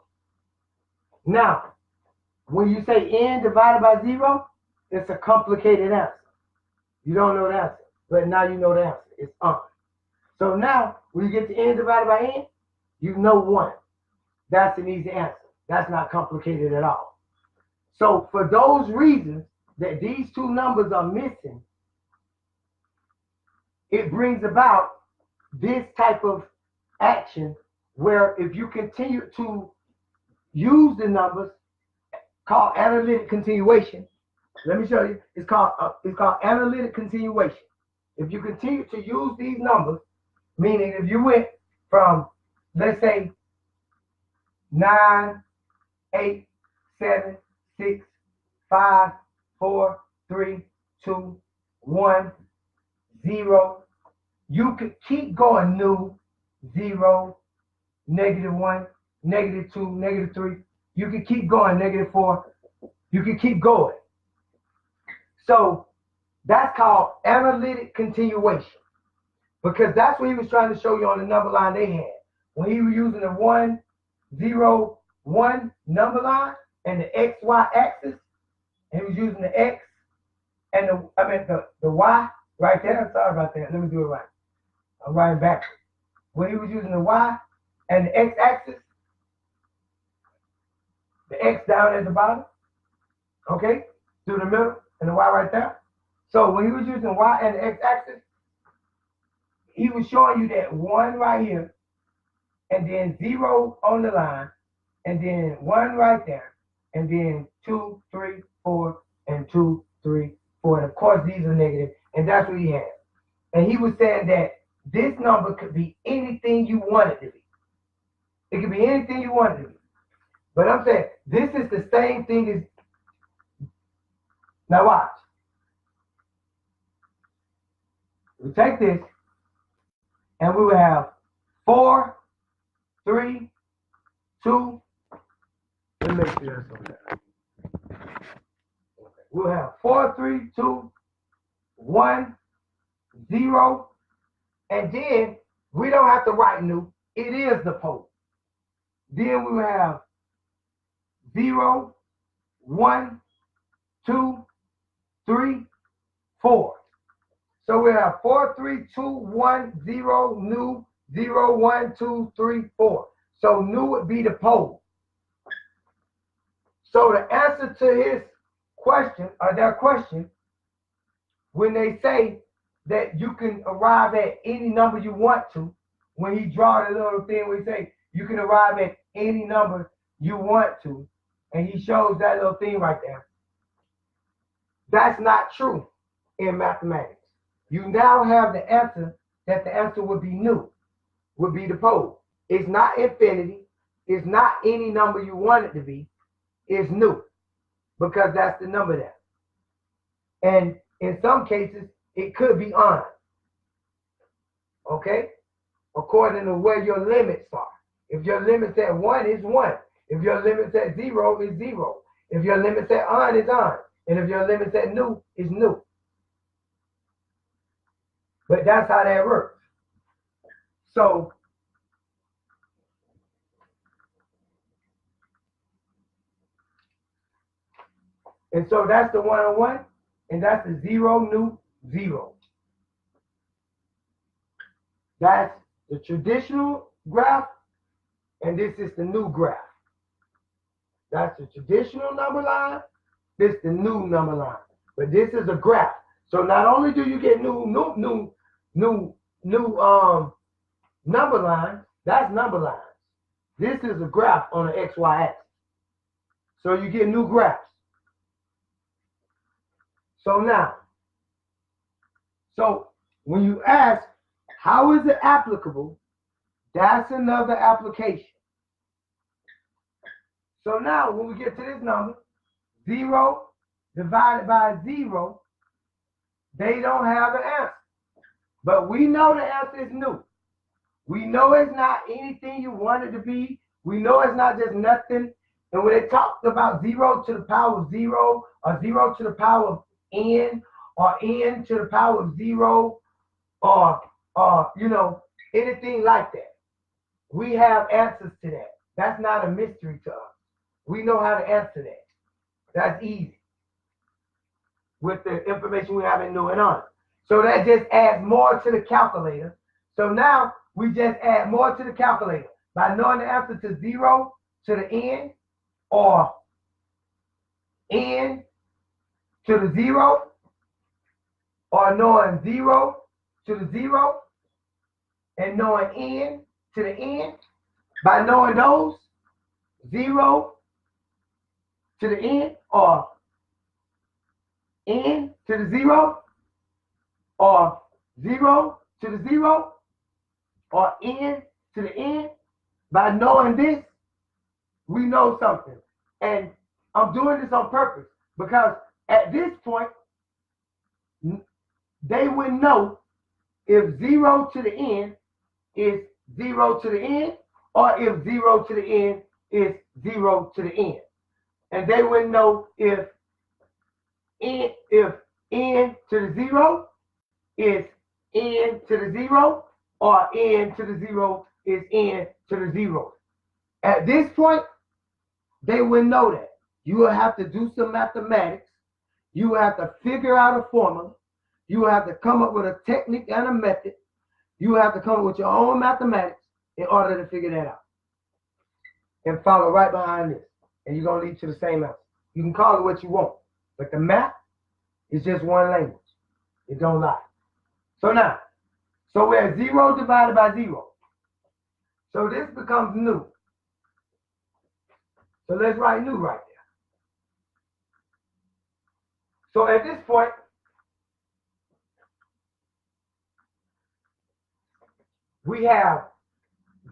Now, when you say n divided by 0, it's a complicated answer. You don't know the answer, but now you know the answer. It's on. So now, when you get to n divided by n, you know 1. That's an easy answer. That's not complicated at all. So for those reasons that these two numbers are missing, it brings about this type of action where if you continue to use the numbers, called analytic continuation. Let me show you. It's called analytic continuation. if you continue to use these numbers, meaning if you went from, let's say, 9, 8, 7, 6, 5, 4, 3, 2, 1, 0, you could keep going new, 0, -1, -2, -3. You can keep going, -4. You can keep going. So that's called analytic continuation, because that's what he was trying to show you on the number line they had. When he was using the 1, 0, 1 number line and the XY axis, and he was using the X and the Y right there. Sorry about that. Let me do it right. I'm writing backwards. When he was using the Y and the X axis, the X down at the bottom, okay, through the middle, and the Y right there. So when he was using Y and the X axis, he was showing you that 1 right here, and then 0 on the line, and then 1 right there, and then 2, 3, 4, and 2, 3, 4. And of course, these are negative, and that's what he had. And he was saying that this number could be anything you want it to be. It could be anything you want it to be. But I'm saying this is the same thing as, now watch. We take this, and we will have 4, 3, 2. Let me make sure that's on there. We'll have 4, 3, 2, 1, 0, and then we don't have to write new. It is the pole. Then we will have 0, 1, 2, 3, 4. So we have 4, 3, 2, 1, 0, new, 0, 1, 2, 3, 4. So new would be the pole. So the answer to his question, or their question, when they say that you can arrive at any number you want to, when he draw the little thing where he say you can arrive at any number you want to, and he shows that little thing right there, that's not true in mathematics. You now have the answer, that the answer would be new, would be the pole. It's not infinity. It's not any number you want it to be. It's new, because that's the number there. And in some cases, it could be on. Okay? According to where your limits are. If your limit's at 1, it's 1. If your limit's at 0, it's 0. If your limit's at on, it's on. And if your limit's at new, it's new. But that's how that works. So, and so that's the 101, and that's the 0, new, 0. That's the traditional graph, and this is the new graph. That's the traditional number line, this is the new number line. But this is a graph. So not only do you get new number lines, that's number lines. This is a graph on the XY axis. So you get new graphs. So now, so when you ask, how is it applicable? That's another application. So now when we get to this number, 0 divided by 0, they don't have an answer. But we know the answer is new. We know it's not anything you want it to be. We know it's not just nothing. And when they talk about 0 to the power of 0, or 0 to the power of n, or n to the power of 0, or you know, anything like that, we have answers to that. That's not a mystery to us. We know how to answer that. That's easy with the information we have in new and on. So that just adds more to the calculator. So now we just add more to the calculator by knowing the answer to 0 to the n, or n to the 0, or knowing 0 to the 0, and knowing n to the n. By knowing those, 0 to the n, or n to the 0, or 0 to the 0 or n to the n, by knowing this, we know something. And I'm doing this on purpose because at this point, they would know if 0 to the n is 0 to the n or if 0 to the n is 0 to the n. And they would know if n to the 0 is n to the 0 or n to the 0 is n to the 0. At this point, they would know that. You will have to do some mathematics. You will have to figure out a formula. You will have to come up with a technique and a method. You will have to come up with your own mathematics in order to figure that out. And follow right behind this. And you're going to lead to the same answer. You can call it what you want. But the math is just one language. It don't lie. So now, so we're at 0 divided by 0. So this becomes new. So let's write new right there. So at this point, we have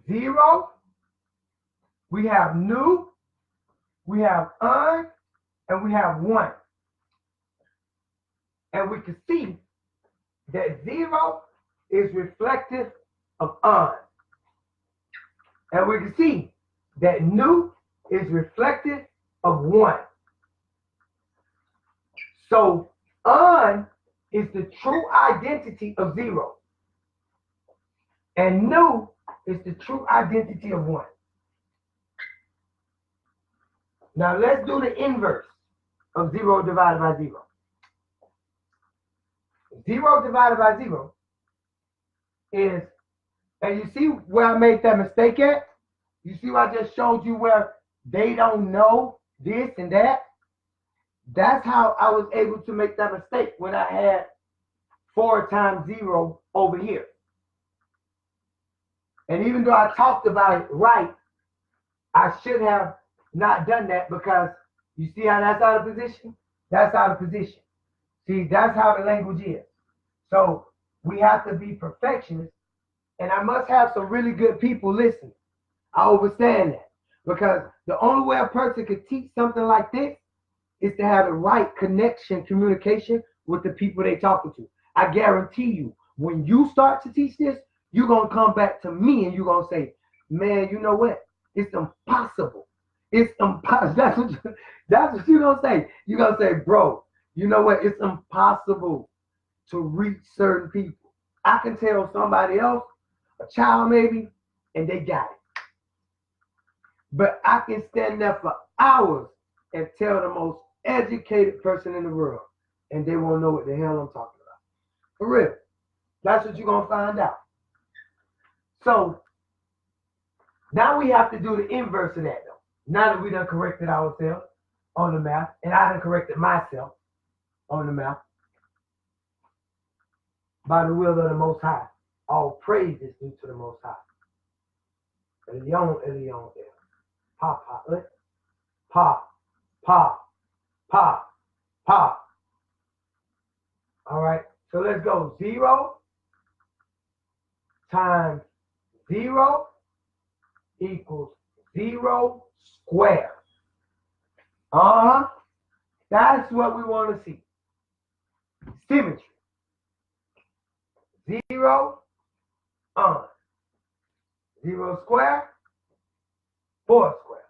0, we have new, we have un, and we have 1. And we can see that 0 is reflective of un. And we can see that new is reflective of 1. So un is the true identity of 0. And new is the true identity of 1. Now let's do the inverse of 0 divided by 0. 0 divided by 0 is, and you see where I made that mistake at? You see where I just showed you where they don't know this and that? That's how I was able to make that mistake when I had 4 times 0 over here. And even though I talked about it right, I should have not done that because you see how that's out of position? That's out of position. See, that's how the language is. So we have to be perfectionists, and I must have some really good people listening. I understand that because the only way a person could teach something like this is to have the right connection, communication with the people they're talking to. I guarantee you, when you start to teach this, you're going to come back to me and you're going to say, man, you know what? It's impossible. It's impossible. That's what you're going to say. You're going to say, bro, you know what? It's impossible to reach certain people. I can tell somebody else, a child maybe, and they got it. But I can stand there for hours and tell the most educated person in the world, and they won't know what the hell I'm talking about. For real. That's what you're going to find out. So now we have to do the inverse of that, though. Now that we done corrected ourselves on the math, and I done corrected myself on the math, by the will of the Most High. All praise is due to the Most High. Elion, Elion, pa, pa, pa, pa, pa, pa. All right, so let's go. 0 times 0 equals 0 squared. That's what we want to see. Symmetry. 0 on 0 squared, 4 squared.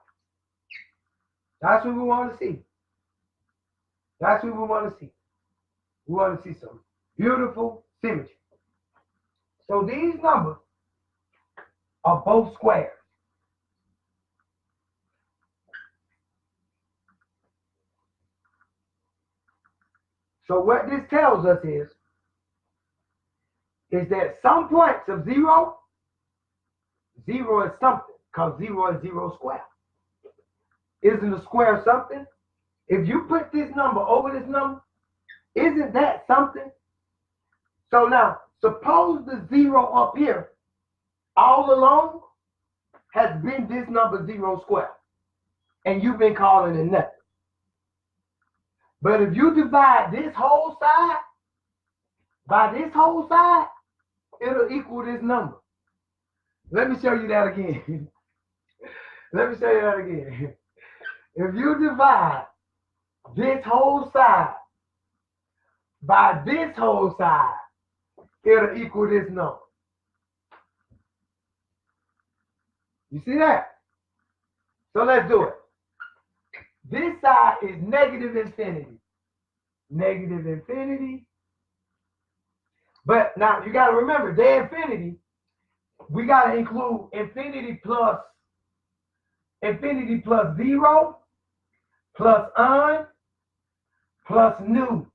That's what we want to see. That's what we want to see. We want to see some beautiful symmetry. So these numbers are both squares. So what this tells us is that some points of 0, 0 is something, because 0 is 0 squared. Isn't a square something? If you put this number over this number, isn't that something? So now, suppose the 0 up here all along has been this number 0 squared, and you've been calling it nothing. But if you divide this whole side by this whole side, it'll equal this number. Let me show you that again. Let me show you that again. If you divide this whole side by this whole side, it'll equal this number. You see that? So let's do it. This side is negative infinity. Negative infinity. But now you got to remember, the infinity, we got to include infinity plus 0 plus un plus nu.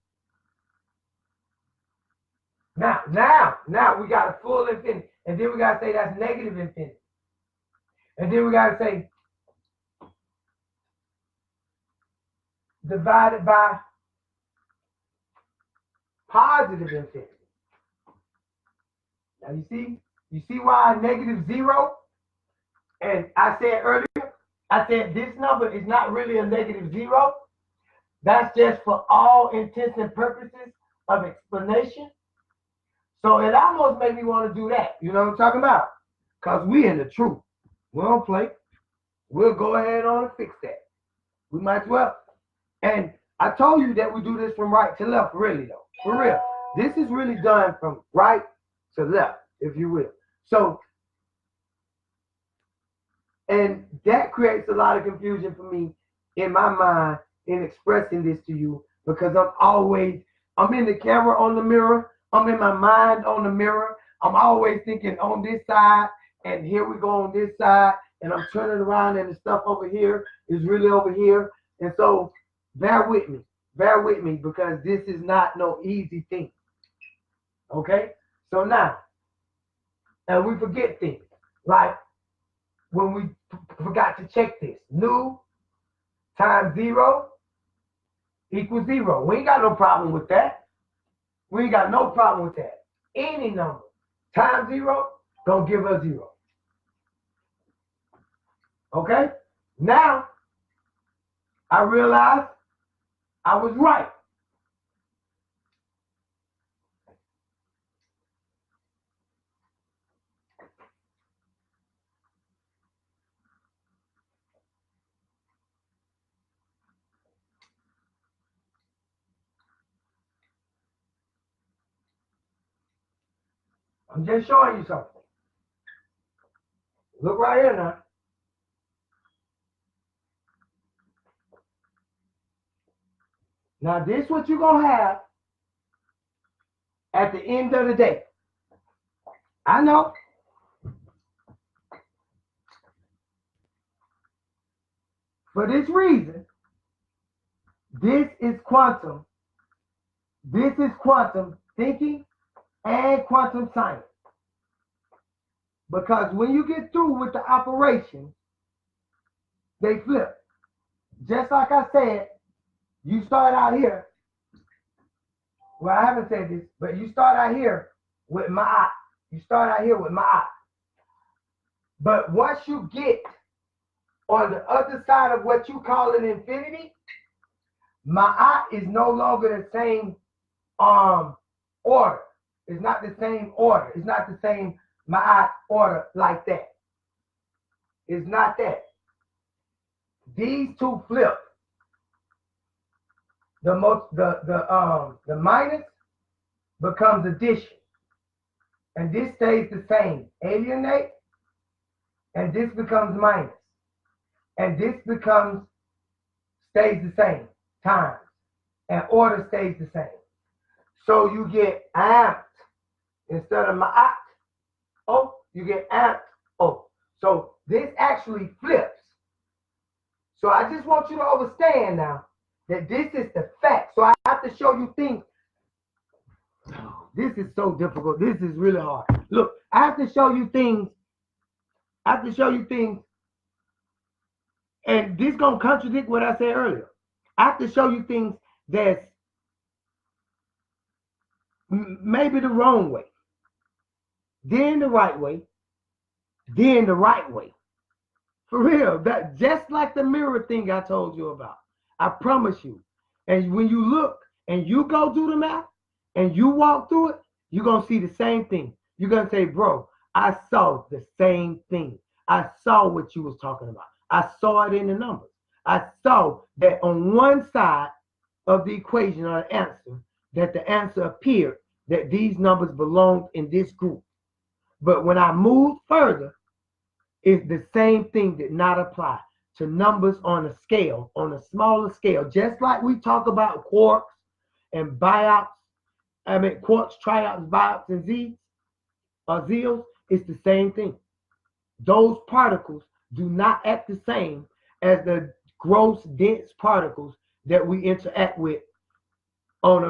Now we got a full infinity. And then we got to say that's negative infinity. And then we got to say divided by positive infinity. Now you see why negative 0? And I said earlier, I said this number is not really a negative 0. That's just for all intents and purposes of explanation. So it almost made me want to do that. You know what I'm talking about? Because we in the truth. We don't play. We'll go ahead on and fix that. We might as well. And I told you that we do this from right to left, really though. For real. This is really done from right to left, if you will. So, and that creates a lot of confusion for me in my mind in expressing this to you, because I'm in the camera on the mirror. I'm in my mind on the mirror. I'm always thinking on this side, and here we go on this side, and I'm turning around and the stuff over here is really over here. And so bear with me, because this is not no easy thing. Okay? So now, and we forget things, like when we forgot to check this. Nu times 0 equals 0. We ain't got no problem with that. We ain't got no problem with that. Any number times 0 gonna give us 0. Okay? Now, I realized I was right. I'm just showing you something. Look right here now. Now this is what you're going to have at the end of the day. I know. For this reason, this is quantum. This is quantum thinking and quantum science. Because when you get through with the operation, they flip. Just like I said, you start out here. Well, I haven't said this, but you start out here with ma'at. You start out here with ma'at. But once you get on the other side of what you call an infinity, ma'at is no longer the same order. It's not the same order. It's not the same ma'at order like that. It's not that. These two flip. The minus becomes addition. And this stays the same. Alienate. And this becomes minus. And this stays the same. Times. And order stays the same. So you get amped instead of ma'at. Oh, you get amped. Oh. So this actually flips. So I just want you to understand now that this is the fact. So I have to show you things. This is so difficult. This is really hard. Look, I have to show you things. And this is going to contradict what I said earlier. I have to show you things that's maybe the wrong way, then the right way, then the right way. For real, that just like the mirror thing I told you about. I promise you. And when you look and you go do the math and you walk through it, you're going to see the same thing. You're going to say, bro, I saw the same thing. I saw what you was talking about. I saw it in the numbers. I saw that on one side of the equation or the answer, that the answer appeared that these numbers belonged in this group. But when I moved further, it's the same thing did not apply to numbers on a scale, on a smaller scale. Just like we talk about quarks and quarks, triops, biops, and zeals, it's the same thing. Those particles do not act the same as the gross, dense particles that we interact with on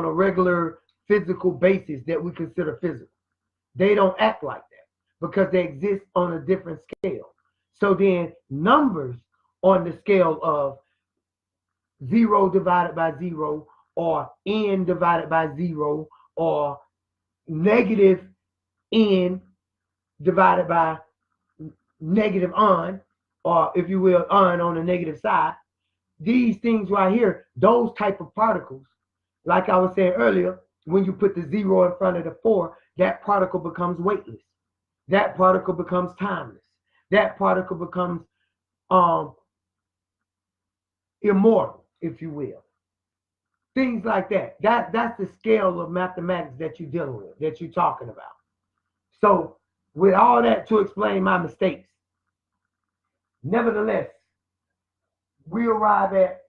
a regular physical basis that we consider physical. They don't act like that because they exist on a different scale. So then numbers on the scale of 0 divided by 0 or n divided by 0 or negative n divided by negative on, or if you will, on the negative side, these things right here, those type of particles, like I was saying earlier, when you put the 0 in front of the 4, that particle becomes weightless. That particle becomes timeless. That particle becomes immortal, if you will. Things like that. That's the scale of mathematics that you're dealing with, that you're talking about. So with all that to explain my mistakes, nevertheless, we arrive at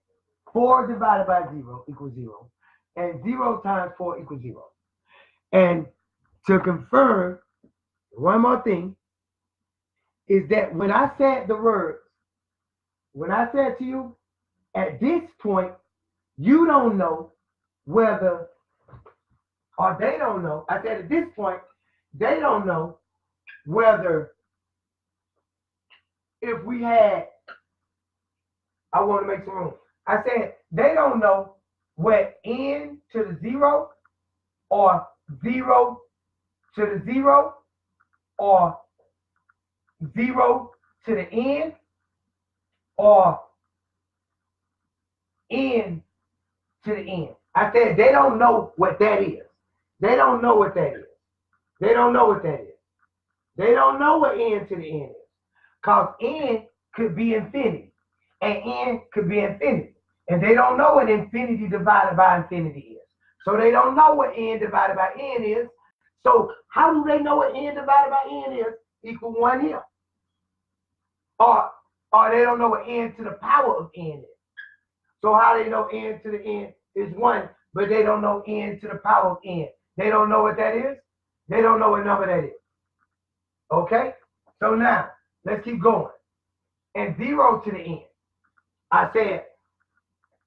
4 divided by 0 equals 0, and 0 times 4 equals 0. And to confirm, one more thing, is that when I said the words, when I said to you, at this point, you don't know whether, or they don't know, I said at this point, they don't know whether if we had, I want to make some room. I said they don't know what n to the 0 or 0 to the 0 or 0 to the n or n to the n. I said they don't know what that is. They don't know what that is. They don't know what that is. They don't know what n to the n is. Because n could be infinity and n could be infinity. And they don't know what infinity divided by infinity is. So they don't know what n divided by n is. So how do they know what n divided by n is equal 1 here? Or they don't know what n to the power of n is. So how they know n to the n is 1, but they don't know n to the power of n. They don't know what that is. They don't know what number that is. Okay? So now, let's keep going. And 0 to the n. I said,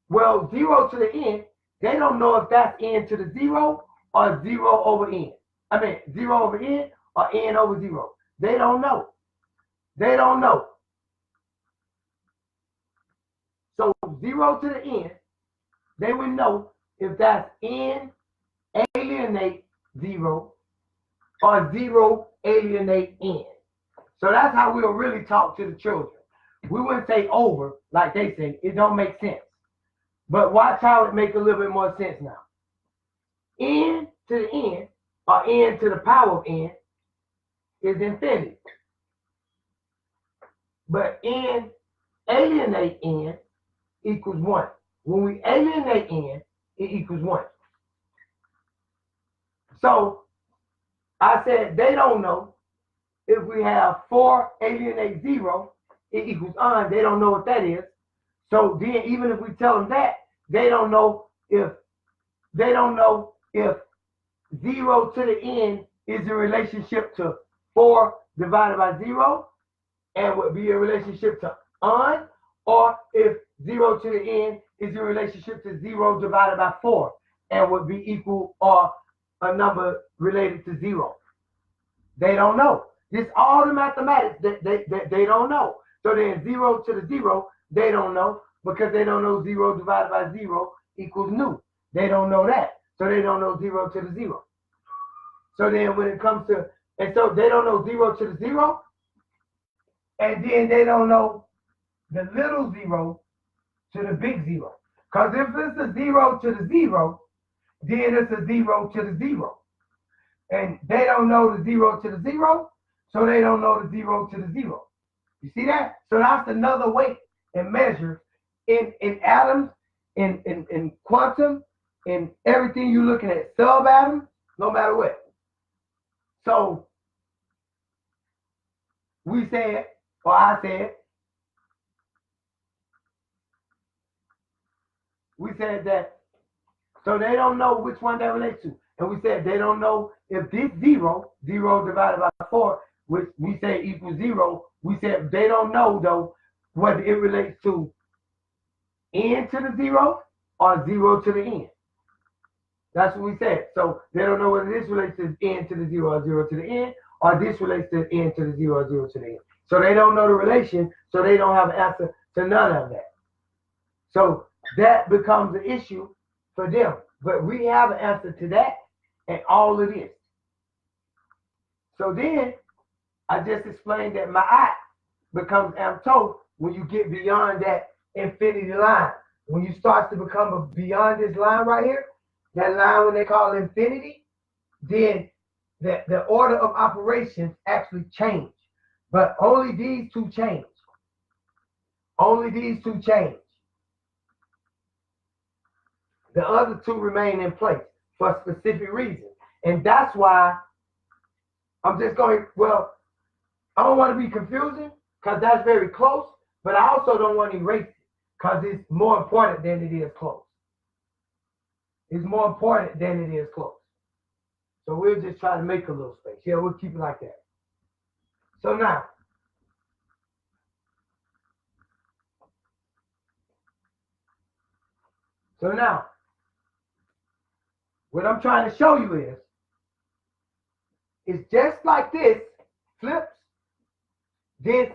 well, 0 to the n, they don't know if that's n to the 0 or 0 over n. I mean, 0 over n or n over 0. They don't know. They don't know. So 0 to the n, they would know if that's n alienate 0 or 0 alienate n. So that's how we'll really talk to the children. We wouldn't say over like they say. It don't make sense. But watch how it makes a little bit more sense now. N to the n, or n to the power of n, is infinity. But n alienate n equals 1. When we alienate n, it equals 1. So I said they don't know if we have 4 alienate 0, it equals on. They don't know what that is. So then even if we tell them that, they don't know if 0 to the n is in relationship to 4 divided by 0 and would be a relationship to on, or if 0 to the n is in relationship to 0 divided by 4 and would be equal or a number related to 0. They don't know. This all the mathematics that they don't know. So then 0 to the 0, they don't know because they don't know 0 divided by 0 equals nu. They don't know that. So they don't know 0 to the 0. So then when it comes to, and so they don't know 0 to the 0, and then they don't know the little 0 to the big 0. Because if it's a 0 to the 0, then it's a 0 to the 0. And they don't know the 0 to the 0, so they don't know the 0 to the 0. You see that? So that's another weight and measure in atoms, in quantum, in everything you're looking at, subatoms, no matter what. So we said, or I said, we said that, so they don't know which one that relates to. And we said they don't know if this 0 divided by 4, which we say equals 0, we said they don't know, though, whether it relates to n to the 0 or 0 to the n. That's what we said. So they don't know whether this relates to n to the 0 or 0 to the n, or this relates to n to the 0 or 0 to the n. So they don't know the relation, so they don't have an answer to none of that. So that becomes an issue for them. But we have an answer to that and all of this. So then I just explained that ma'at becomes amto when you get beyond that infinity line. When you start to become beyond this line right here, that line when they call infinity, then the order of operations actually change. But only these two change. Only these two change. The other two remain in place for a specific reason. And that's why I'm just going, well, I don't want to be confusing because that's very close, but I also don't want to erase it because it's more important than it is close. It's more important than it is close. So we'll just try to make a little space. Yeah, we'll keep it like that. So now, what I'm trying to show you is, it's just like this, flips, this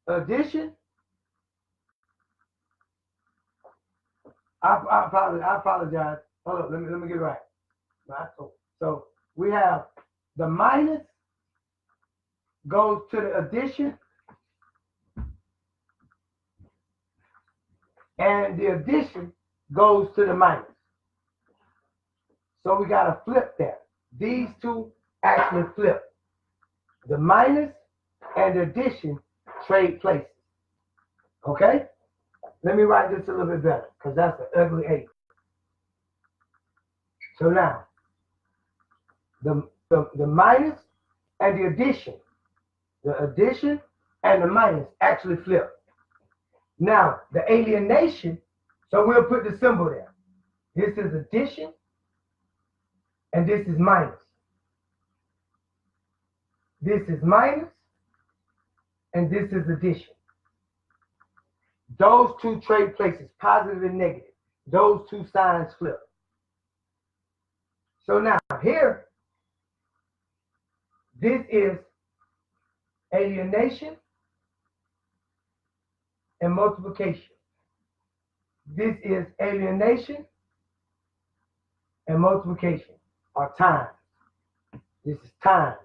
addition. I apologize. Hold on, let me get it right. So we have the minus goes to the addition, and the addition goes to the minus. So we got to flip that. These two actually flip. The minus and the addition trade places. Okay? Let me write this a little bit better because that's an ugly 8. So now, the minus and the addition and the minus actually flip. Now, the alienation, so we'll put the symbol there. This is addition, and this is minus. This is minus, and this is addition. Those two trade places, positive and negative. Those two signs flip. So now, here, this is alienation and multiplication. This is alienation and multiplication, or time. This is time.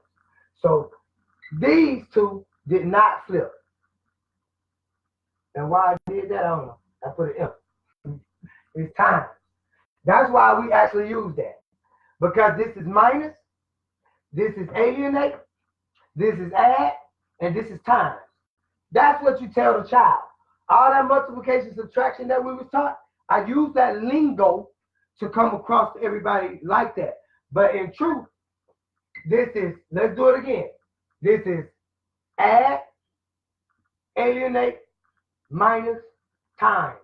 So these two did not flip. And why I did that, I don't know. I put an M. It's time. That's why we actually use that. Because this is minus, this is alienate, this is add, and this is time. That's what you tell the child. All that multiplication, subtraction that we was taught, I use that lingo to come across to everybody like that. But in truth, this is, let's do it again. This is add, alienate, minus, times.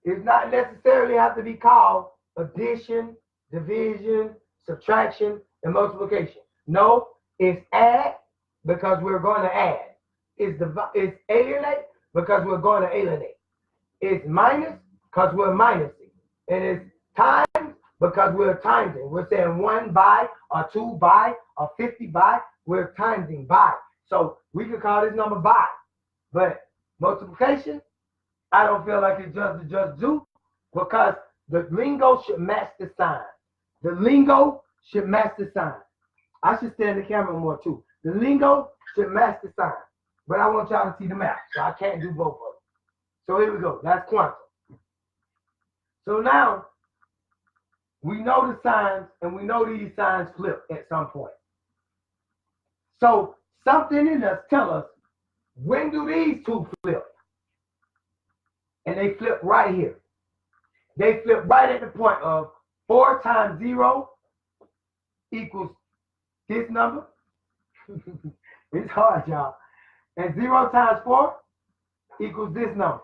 It's not necessarily have to be called addition, division, subtraction, and multiplication. No, it's add because we're going to add. It's alienate because we're going to alienate. It's minus because we're minusing. And it's times because we're timesing. We're saying 1 by, or 2 by, or 50 by. We're timesing by. So we could call this number by. But multiplication, I don't feel like it's just do because the lingo should match the sign. The lingo should match the sign. I should stand the camera more too. The lingo should match the sign. But I want y'all to see the map, so I can't do both of them. So here we go. That's quantum. So now, We know the signs, and we know these signs flip at some point. So something in us tell us, when do these two flip? And they flip right here. They flip right at the point of 4 times 0 equals this number. It's hard, y'all. And 0 times 4 equals this number.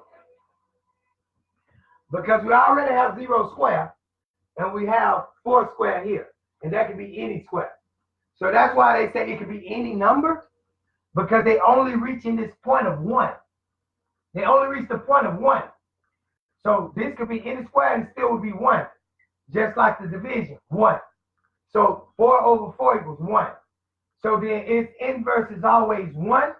Because we already have 0 square, and we have 4 square here. And that can be any square. So that's why they say it could be any number, because they only reaching this point of 1. They only reach the point of 1. So this could be any square and still would be 1. Just like the division, 1. So 4 over 4 equals 1. So then its inverse is always 1.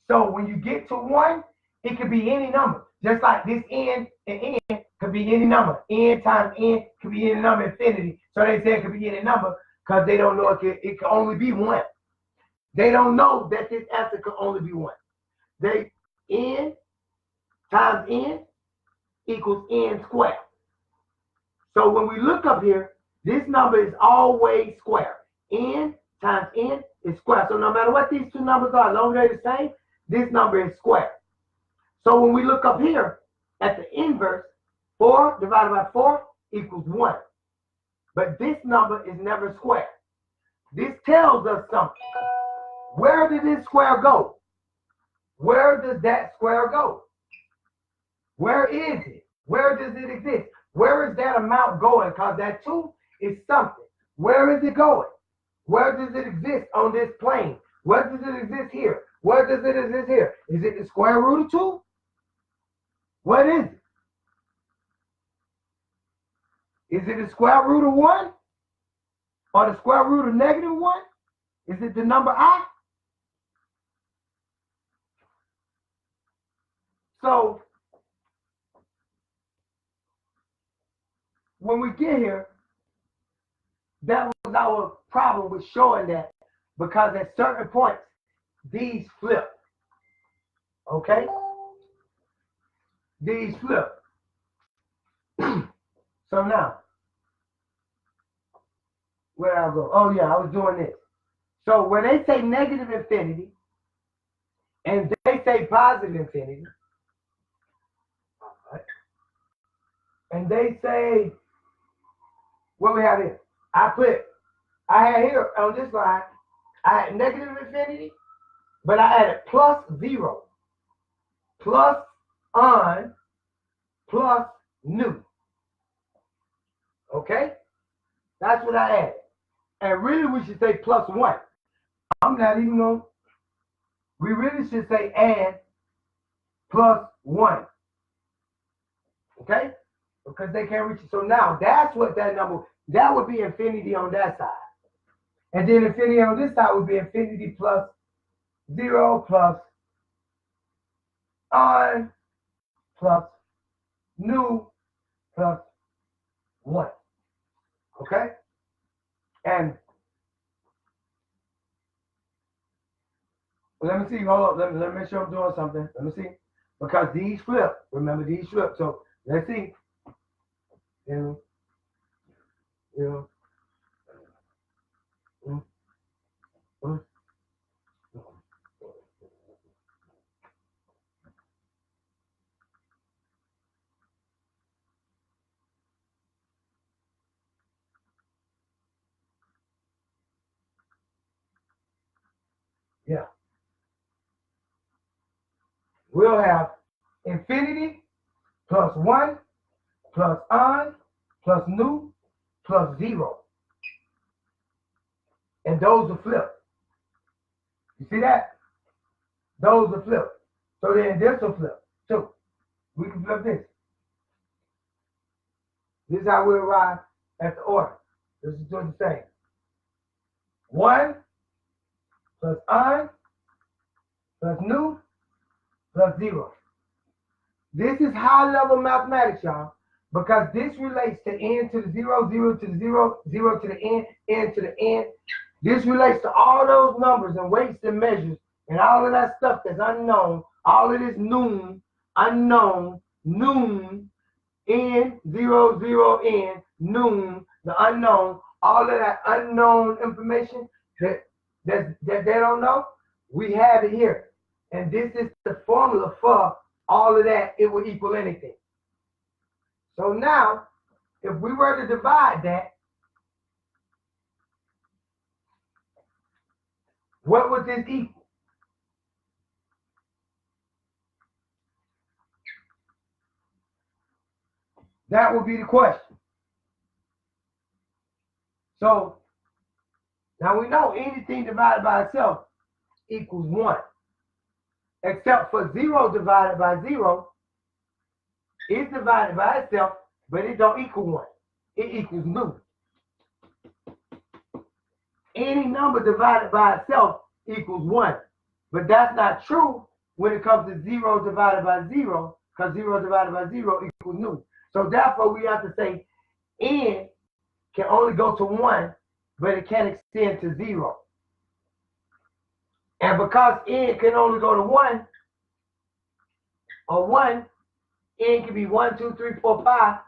So when you get to 1, it could be any number. Just like this n and n could be any number. N times n could be any number, infinity. So they say it could be any number because they don't know it can only be 1. They don't know that this answer could only be 1. They n times n equals n squared. So when we look up here, this number is always square. N times n is square. So no matter what these two numbers are, as long as they're the same, this number is square. So when we look up here at the inverse, 4 divided by 4 equals 1. But this number is never square. This tells us something. Where did this square go? Where does that square go? Where is it? Where does it exist? Where is that amount going? Because that 2 is something. Where is it going? Where does it exist on this plane? Where does it exist here? Where does it exist here? Is it the square root of 2? What is it? Is it the square root of 1? Or the square root of -1? Is it the number I? So when we get here, that was our problem with showing that, because at certain points, these flip. Okay? These flip. So now, where I go? Oh yeah, I was doing this. So when they say negative infinity, and they say positive infinity, and they say, what we have here? I had here on this line, I had negative infinity, but I added plus 0, plus on, plus new. Okay? That's what I added. And really we should say plus 1. I'm not even going to, we really should say add plus 1. Okay? Because they can't reach it. So now that's what that number, that would be infinity on that side. And then infinity on this side would be infinity plus 0 plus on plus new plus 1. Okay? And let me see, hold up, let me make sure I'm doing something. Let me see. Because these flip, remember these flip. So let's see. Yeah. We'll have infinity plus 1 plus on plus new plus 0. And those are flipped. You see that? Those are flipped. So then this will flip too. We can flip this. This is how we arrive at the order. This is doing the same. 1 plus on plus new plus 0. This is high level mathematics, y'all, because this relates to n to the 0, 0 to the 0, 0 to the n to the n. This relates to all those numbers and weights and measures and all of that stuff that's unknown. All of this unknown, noon, N, 0, 0, N, noon, the unknown, all of that unknown information that they don't know, we have it here. And this is the formula for all of that. It will equal anything. So now, if we were to divide that, what would this equal? That would be the question. So now we know anything divided by itself equals 1. Except for 0 divided by 0 is divided by itself, but it don't equal 1. It equals nu. Any number divided by itself equals 1. But that's not true when it comes to 0 divided by 0, because 0 divided by 0 equals nu. So therefore we have to say n can only go to 1, but it can't extend to 0. And because n can only go to 1, or 1, n can be 1, 2, 3, 4, 5,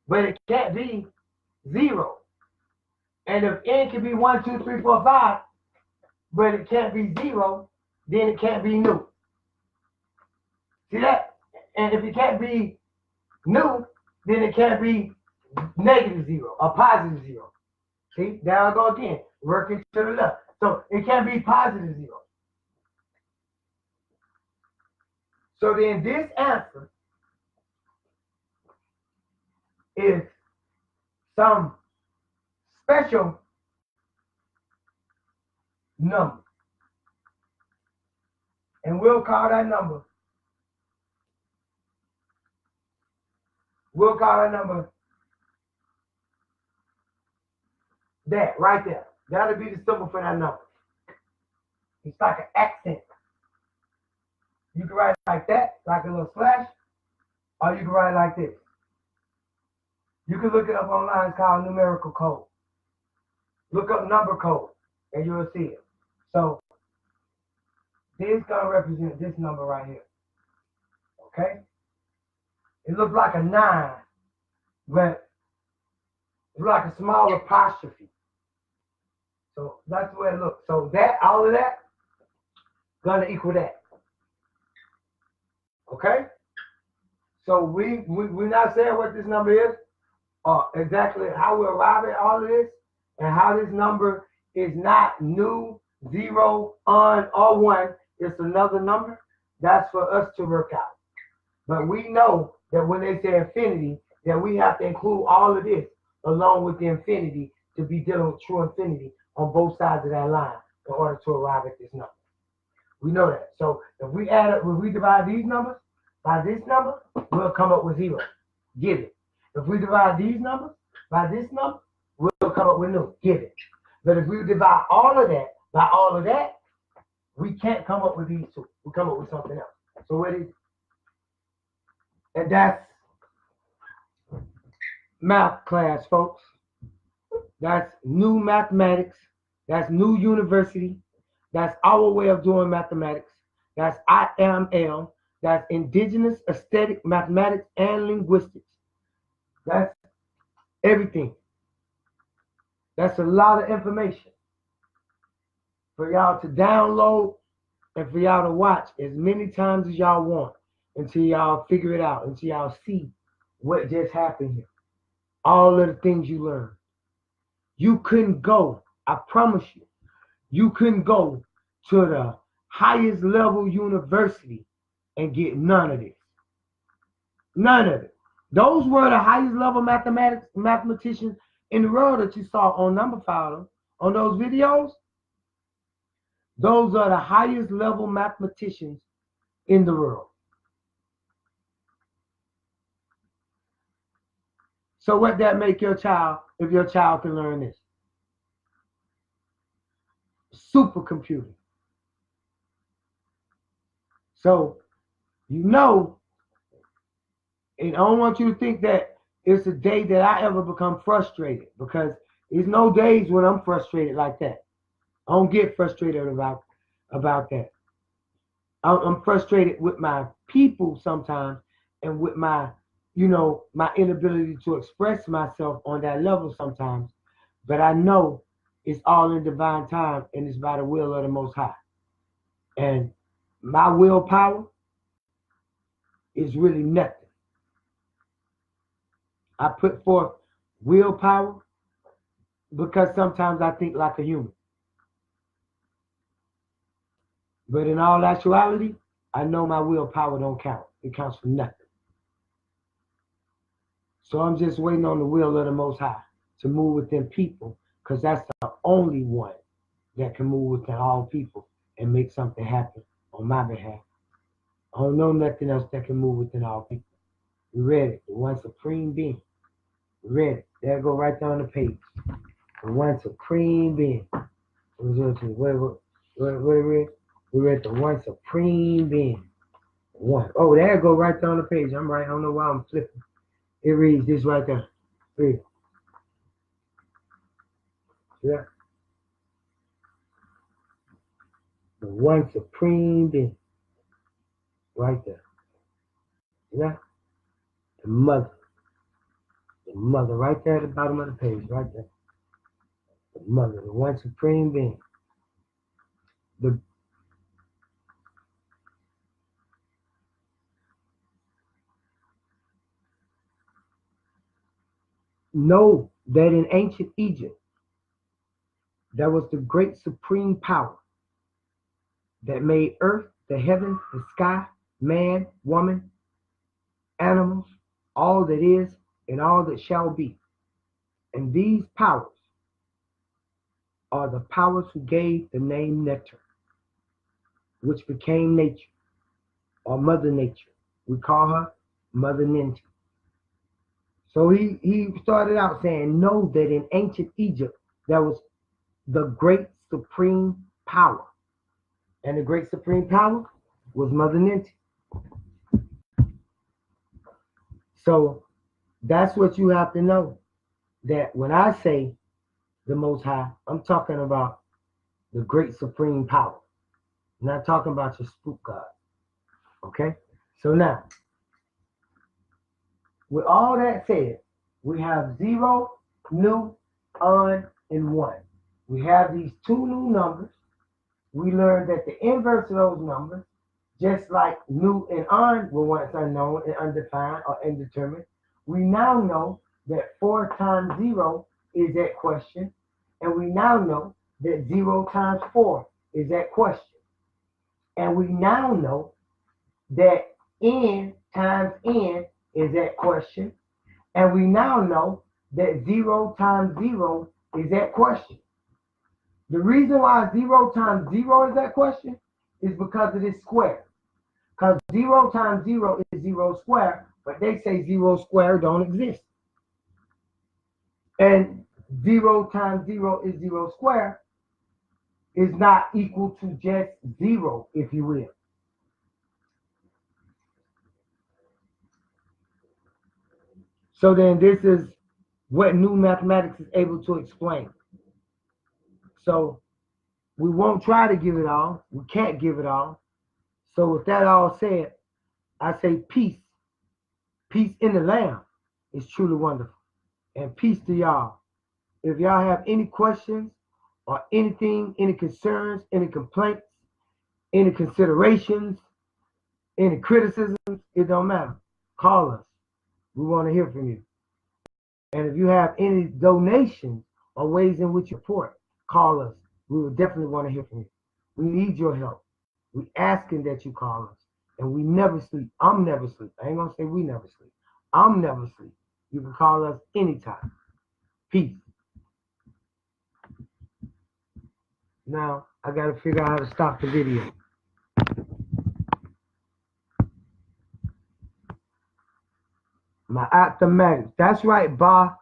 but it can't be 0. And if n can be 1, 2, 3, 4, 5, but it can't be 0, then it can't be nu. See that? And if it can't be nu, then it can't be -0 or +0. See, there I go again, working to the left. So it can't be +0. So then this answer is some special number. And we'll call that number that right there. That'll be the symbol for that number. It's like an accent. You can write it like that, like a little slash, or you can write it like this. You can look it up online. It's called numerical code. Look up number code, and you'll see it. So this is going to represent this number right here. Okay? It looks like a 9, but it's like a small apostrophe. So that's the way it looks. So that, all of that, gonna equal that. Okay? So we're not saying what this number is, or exactly how we arrive at all of this, and how this number is not nu, 0, on, or 1. It's another number. That's for us to work out. But we know that when they say infinity, that we have to include all of this along with the infinity to be dealing with true infinity on both sides of that line in order to arrive at this number. We know that. So if we add up, if we divide these numbers by this number, we'll come up with 0. Give it. If we divide these numbers by this number, we'll come up with nu. Give it. But if we divide all of that by all of that, we can't come up with these two. We come up with something else. So what is? And that's math class, folks. That's new mathematics. That's new university. That's our way of doing mathematics. That's IAML. That's indigenous aesthetic mathematics and linguistics. That's everything. That's a lot of information for y'all to download and for y'all to watch as many times as y'all want until y'all figure it out, until y'all see what just happened here. All of the things you learned. You couldn't go, I promise you, you couldn't go to the highest level university and get none of this. None of it. Those were the highest level mathematicians in the world that you saw on Number File, on those videos. Those are the highest level mathematicians in the world. So what that make your child, if your child can learn this? Supercomputer. So, you know, and I don't want you to think that it's a day that I ever become frustrated, because there's no days when I'm frustrated like that. I don't get frustrated about that. I'm frustrated with my people sometimes and with my you know, my inability to express myself on that level sometimes. But I know it's all in divine time and it's by the will of the Most High. And my willpower is really nothing. I put forth willpower because sometimes I think like a human. But in all actuality, I know my willpower don't count. It counts for nothing. So I'm just waiting on the will of the Most High to move within people, because that's the only one that can move within all people and make something happen on my behalf. I don't know nothing else that can move within all people. We read it, the one supreme being. We read it. There go right down the page. The one supreme being. What we read the one supreme being. One. Oh, there go right down the page. I'm right. I don't know why I'm flipping. It reads this right there. Read. Yeah. The one supreme being. Right there. Yeah. The mother. The mother right there at the bottom of the page. Right there. The mother. The one supreme being. The know that in ancient Egypt, there was the great supreme power that made earth, the heavens, the sky, man, woman, animals, all that is, and all that shall be. And these powers are the powers who gave the name nectar, which became nature, or Mother Nature. We call her Mother Ninja. So he started out saying, know that in ancient Egypt, there was the great supreme power. And the great supreme power was Mother Ninja. So that's what you have to know. That when I say the Most High, I'm talking about the great supreme power. I'm not talking about your spook God. Okay? So now, with all that said, we have 0, nu, un, and 1. We have these two new numbers. We learned that the inverse of those numbers, just like nu and un were once unknown and undefined or indeterminate, we now know that 4 times 0 is that question, and we now know that 0 times 4 is that question. And we now know that n times n is that question, and we now know that 0 times 0 is that question. The reason why 0 times 0 is that question is because it is square. Because 0 times 0 is 0 squared, but they say 0 squared don't exist. And 0 times 0 is 0 squared is not equal to just 0, if you will. So then this is what new mathematics is able to explain. So we won't try to give it all. We can't give it all. So with that all said, I say peace. Peace in the Lamb is truly wonderful. And peace to y'all. If y'all have any questions or anything, any concerns, any complaints, any considerations, any criticisms, it don't matter. Call us. We want to hear from you. And if you have any donations or ways in which you support, call us. We will definitely want to hear from you. We need your help. We asking that you call us. And we never sleep. I'm never sleep. I ain't going to say we never sleep. I'm never sleep. You can call us anytime. Peace. Now, I got to figure out how to stop the video. My mathematics. That's right, Ba.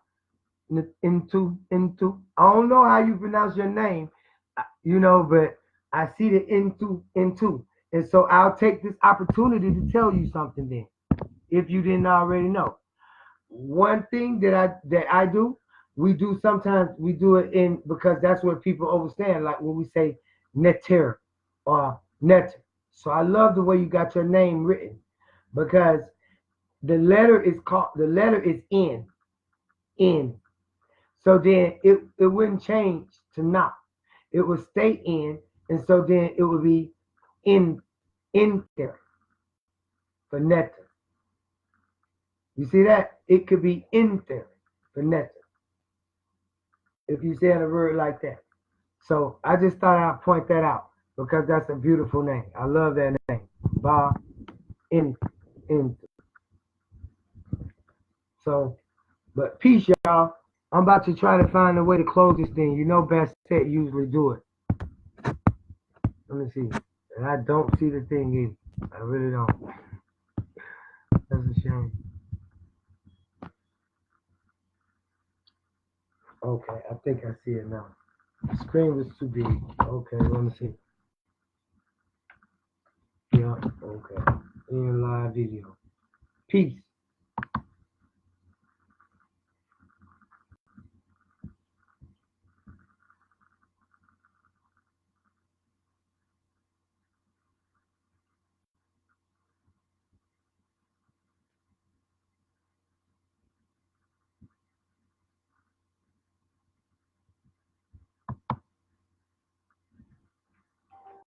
Into. I don't know how you pronounce your name, but I see the into. And so I'll take this opportunity to tell you something then, if you didn't already know. One thing that I do, we do it in, because that's what people understand, like when we say netter or netter. So I love the way you got your name written, because the letter is in. In. So then it wouldn't change to not. It would stay in, and so then it would be in there for netter. You see that? It could be in there for netter. If you say a word like that. So I just thought I'd point that out because that's a beautiful name. I love that name. Ba in. So, but peace, y'all. I'm about to try to find a way to close this thing. You know BASTET usually do it. Let me see. And I don't see the thing either. I really don't. That's a shame. Okay, I think I see it now. The screen was too big. Okay, let me see. Yeah, okay. In live video. Peace.